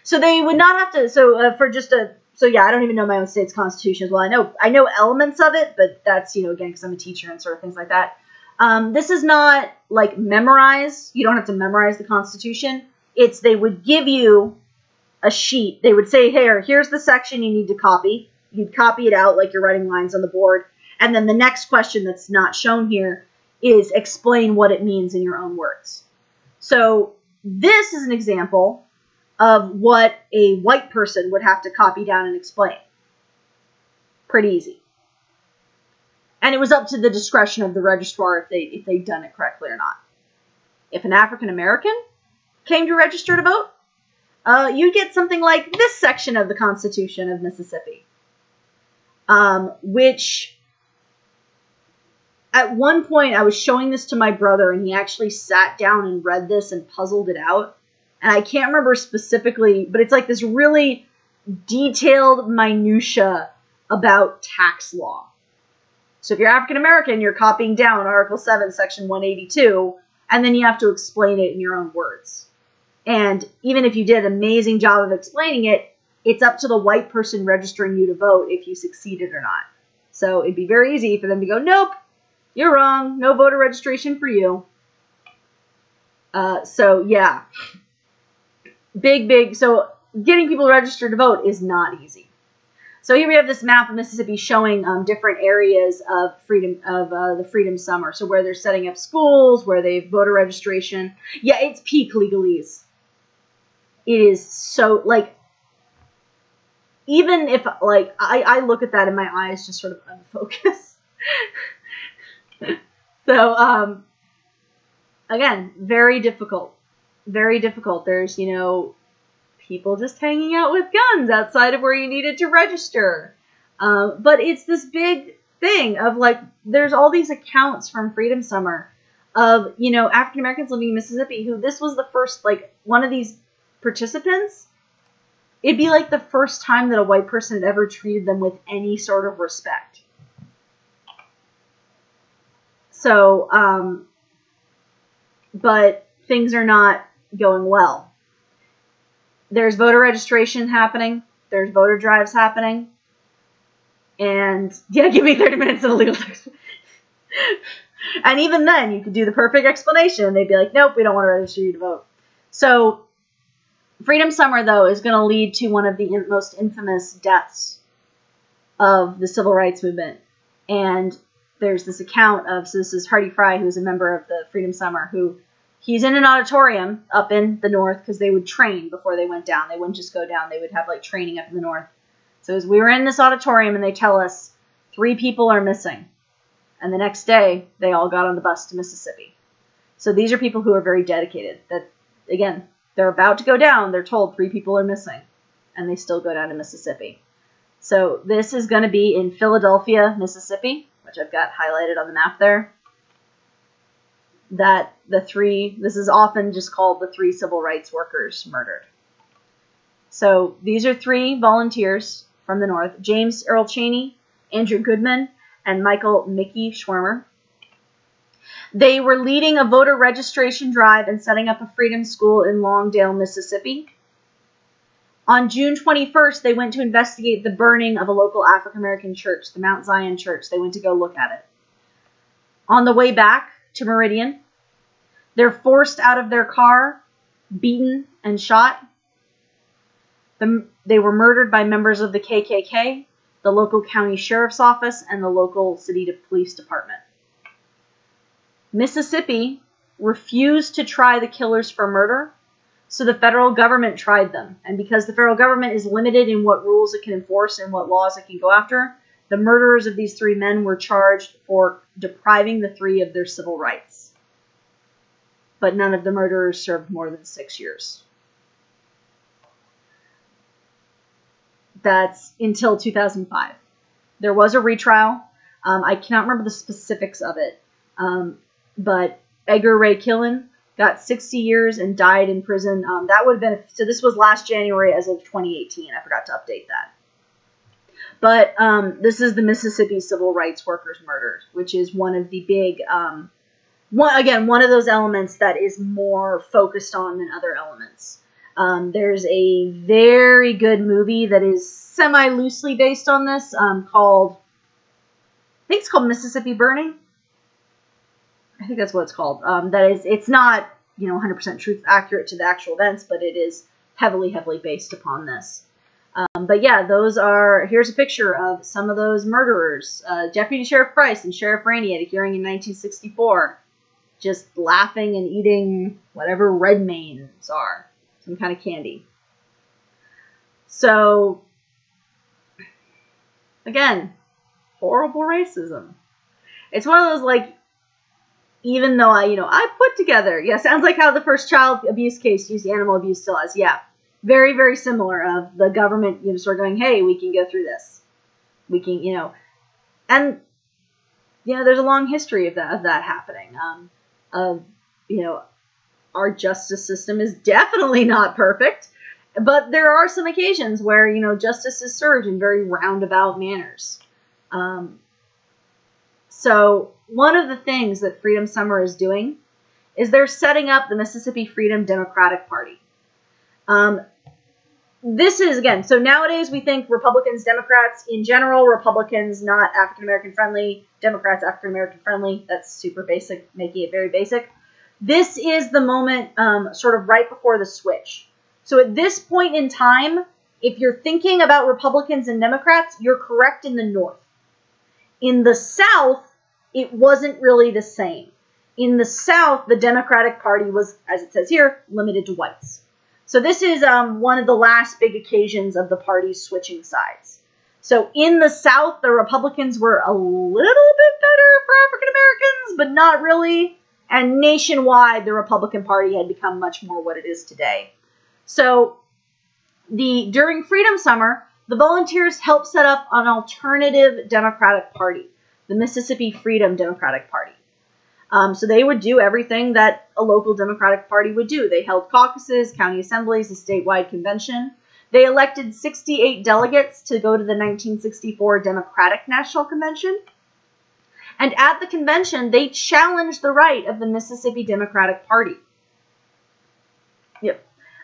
S1: So they would not have to, I don't even know my own state's constitution as well. I know elements of it, but that's, again, because I'm a teacher and sort of things like that. This is not like memorize. You don't have to memorize the Constitution. They would give you a sheet. They would say, hey, here's the section you need to copy. You'd copy it out like you're writing lines on the board. And then the next question that's not shown here is explain what it means in your own words. So this is an example of what a white person would have to copy down and explain. Pretty easy. And it was up to the discretion of the registrar if they'd done it correctly or not. If an African American came to register to vote, you'd get something like this section of the Constitution of Mississippi, which at one point I was showing this to my brother, and he actually sat down and read this and puzzled it out. And I can't remember specifically, but it's like this really detailed minutia about tax law. So if you're African American, you're copying down Article 7, Section 182, and then you have to explain it in your own words. And even if you did an amazing job of explaining it, it's up to the white person registering you to vote if you succeeded or not. So it'd be very easy for them to go, nope, you're wrong, no voter registration for you. So yeah, big. So getting people registered to vote is not easy. So here we have this map of Mississippi showing different areas of the Freedom Summer. So where they're setting up schools, where they have voter registration. Yeah, it's peak legalese. It is so, like, even if, like, I look at that and my eyes just sort of unfocus. So, again, very difficult. Very difficult. There's, people just hanging out with guns outside of where you needed to register. But it's this big thing of, like, there's all these accounts from Freedom Summer of, African Americans living in Mississippi who this was the first, like, one of these participants. It'd be like the first time that a white person had ever treated them with any sort of respect. So, but things are not going well. There's voter registration happening. There's voter drives happening. And, yeah, give me 30 minutes of a legal text. And even then, you could do the perfect explanation. They'd be like, nope, we don't want to register you to vote. So, Freedom Summer, though, is going to lead to one of the most infamous deaths of the civil rights movement. And there's this account of, so this is Hardy Fry, who's a member of the Freedom Summer, who he's in an auditorium up in the north because they would train before they went down. They wouldn't just go down. They would have, like, training up in the north. So as we were in this auditorium and they tell us 3 people are missing. And the next day, they all got on the bus to Mississippi. So these are people who are very dedicated. That, again, they're about to go down. They're told 3 people are missing. And they still go down to Mississippi. So this is going to be in Philadelphia, Mississippi, which I've got highlighted on the map there. This is often just called the 3 civil rights workers murdered. So these are 3 volunteers from the North: James Earl Chaney, Andrew Goodman, and Michael Mickey Schwimmer. They were leading a voter registration drive and setting up a freedom school in Longdale, Mississippi. On June 21st, they went to investigate the burning of a local African-American church, the Mount Zion Church. They went to go look at it. On the way back to Meridian, they're forced out of their car, beaten, and shot. They were murdered by members of the KKK, the local county sheriff's office, and the local city police department. Mississippi refused to try the killers for murder, so the federal government tried them. And because the federal government is limited in what rules it can enforce and what laws it can go after, the murderers of these 3 men were charged for depriving the 3 of their civil rights. But none of the murderers served more than 6 years. That's until 2005. There was a retrial. I cannot remember the specifics of it. But Edgar Ray Killen got 60 years and died in prison. That would have been, so this was last January as of 2018. I forgot to update that. But this is the Mississippi Civil Rights Workers murders, which is one of the one of those elements that is more focused on than other elements. There's a very good movie that is semi-loosely based on this, called, I think it's called Mississippi Burning. I think that's what it's called. It's not, 100% truth accurate to the actual events, but it is heavily, heavily based upon this. But yeah, here's a picture of some of those murderers. Deputy Sheriff Price and Sheriff Rainey at a hearing in 1964, just laughing and eating whatever red mains are, some kind of candy. So, again, horrible racism. It's one of those, like, even though I put together, sounds like how the first child abuse case used animal abuse still has, very, very similar of the government, sort of going, hey, we can go through this. We can, and, there's a long history of that happening. Our justice system is definitely not perfect, but there are some occasions where, justice is served in very roundabout manners. So one of the things that Freedom Summer is doing is they're setting up the Mississippi Freedom Democratic Party. This is, again, so nowadays we think Republicans, Democrats in general, Republicans not African-American friendly, Democrats African-American friendly. That's super basic, making it very basic. This is the moment sort of right before the switch. So at this point in time, if you're thinking about Republicans and Democrats, you're correct in the North. In the South, it wasn't really the same. In the South, the Democratic Party was, as it says here, limited to whites. So this is one of the last big occasions of the parties switching sides. So in the South, the Republicans were a little bit better for African Americans, but not really. And nationwide, the Republican Party had become much more what it is today. So during Freedom Summer, the volunteers helped set up an alternative Democratic Party, the Mississippi Freedom Democratic Party. So they would do everything that a local Democratic Party would do. They held caucuses, county assemblies, a statewide convention. They elected 68 delegates to go to the 1964 Democratic National Convention. And at the convention, they challenged the right of the Mississippi Democratic Party. Yep.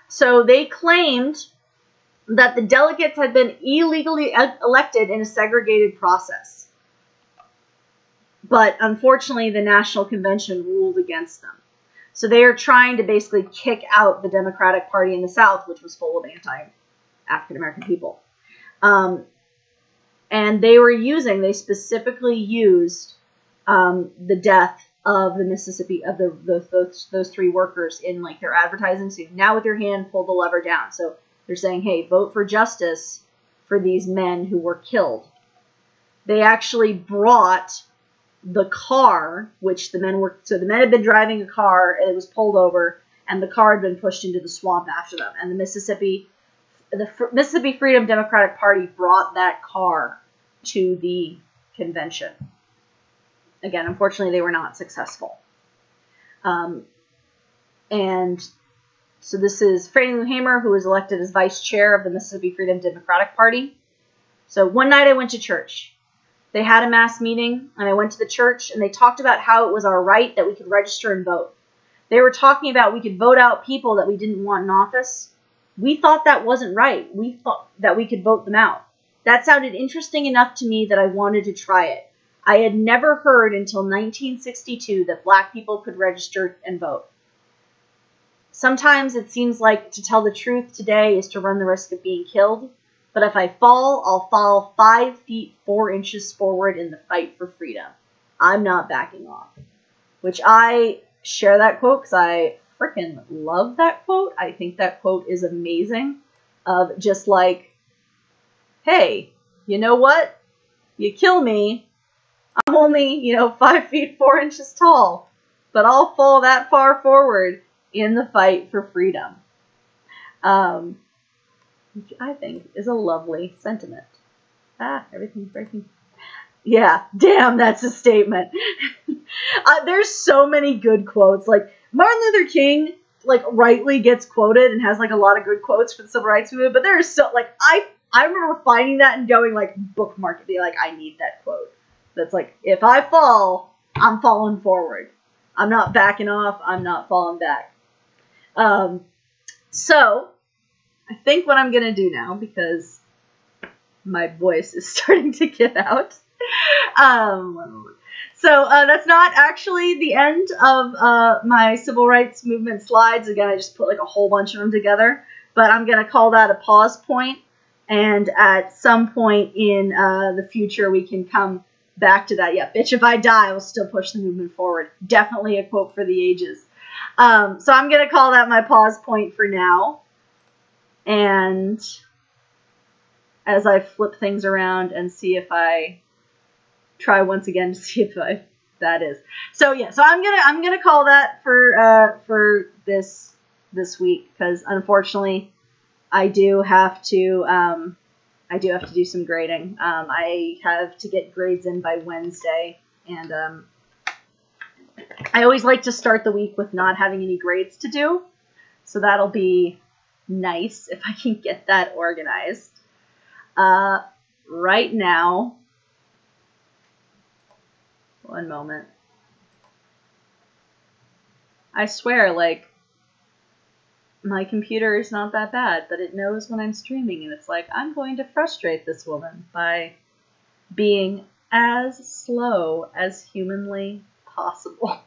S1: So they claimed that the delegates had been illegally elected in a segregated process. But unfortunately, the National Convention ruled against them. So they are trying to basically kick out the Democratic Party in the South, which was full of anti-African American people. And they specifically used the death of the Mississippi, of those three workers in like their advertising. So now with your hand, pull the lever down. So they're saying, hey, vote for justice for these men who were killed. They actually brought the car, which the men had been driving a car, and it was pulled over, and the car had been pushed into the swamp after them. And the Mississippi Freedom Democratic Party brought that car to the convention. Again, unfortunately, they were not successful. And so this is Franny Lou Hamer, who was elected as vice chair of the Mississippi Freedom Democratic Party. So one night I went to church. They had a mass meeting, and I went to the church, and they talked about how it was our right that we could register and vote. They were talking about we could vote out people that we didn't want in office. We thought that wasn't right. We thought that we could vote them out. That sounded interesting enough to me that I wanted to try it. I had never heard until 1962 that black people could register and vote. Sometimes it seems like to tell the truth today is to run the risk of being killed. But if I fall, I'll fall 5 feet 4 inches forward in the fight for freedom. I'm not backing off. Which I share that quote because I freaking love that quote. I think that quote is amazing. Of just like, hey, you know what? You kill me. I'm only, 5 feet 4 inches tall. But I'll fall that far forward in the fight for freedom. Which I think is a lovely sentiment. Everything's breaking. Yeah, damn, that's a statement. There's so many good quotes. Like, Martin Luther King, rightly gets quoted and has, a lot of good quotes for the civil rights movement, but there is so, I remember finding that and going, bookmark it, be like, I need that quote. That's if I fall, I'm falling forward. I'm not backing off. I'm not falling back. So, I think what I'm going to do now, because my voice is starting to get out. That's not actually the end of my civil rights movement slides. Again, I just put like a whole bunch of them together. But I'm going to call that a pause point. And at some point in the future, we can come back to that. Yeah, bitch, if I die, I will still push the movement forward. Definitely a quote for the ages. So I'm going to call that my pause point for now. And as I flip things around and see if I try once again to see if that is. So yeah, so I'm gonna call that for this week, because unfortunately I do have to do some grading. I have to get grades in by Wednesday, and I always like to start the week with not having any grades to do, so that'll be nice if I can get that organized. Right now, one moment. I swear, like, my computer is not that bad, but it knows when I'm streaming, and it's like, I'm going to frustrate this woman by being as slow as humanly possible.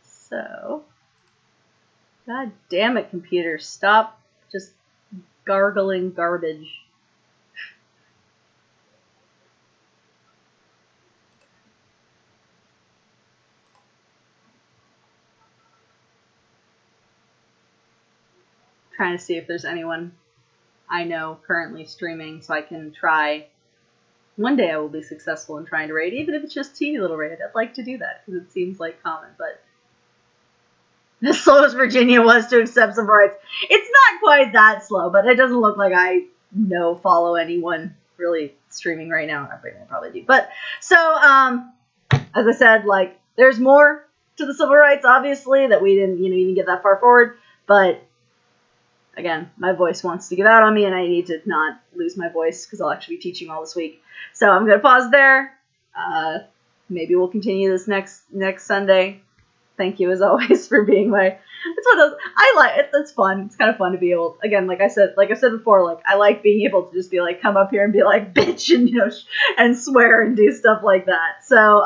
S1: So, god damn it, computer, stop just gargling garbage. Trying to see if there's anyone I know currently streaming, so I can try. One day I will be successful in trying to raid, even if it's just a teeny little raid. I'd like to do that, because it seems like common, but as slow as Virginia was to accept civil rights, it's not quite that slow, but it doesn't look like I follow anyone really streaming right now. I probably do. But, so, as I said, like, there's more to the civil rights, obviously, that we didn't, even get that far forward, but again, my voice wants to give out on me, and I need to not lose my voice, because I'll actually be teaching all this week. So I'm going to pause there. Maybe we'll continue this next Sunday. Thank you, as always, for being it's one of those, I like it. It's fun. It's kind of fun to be able, again, like I said before, like, I like being able to just be like, come up here and be like, bitch, and, and swear and do stuff like that. So,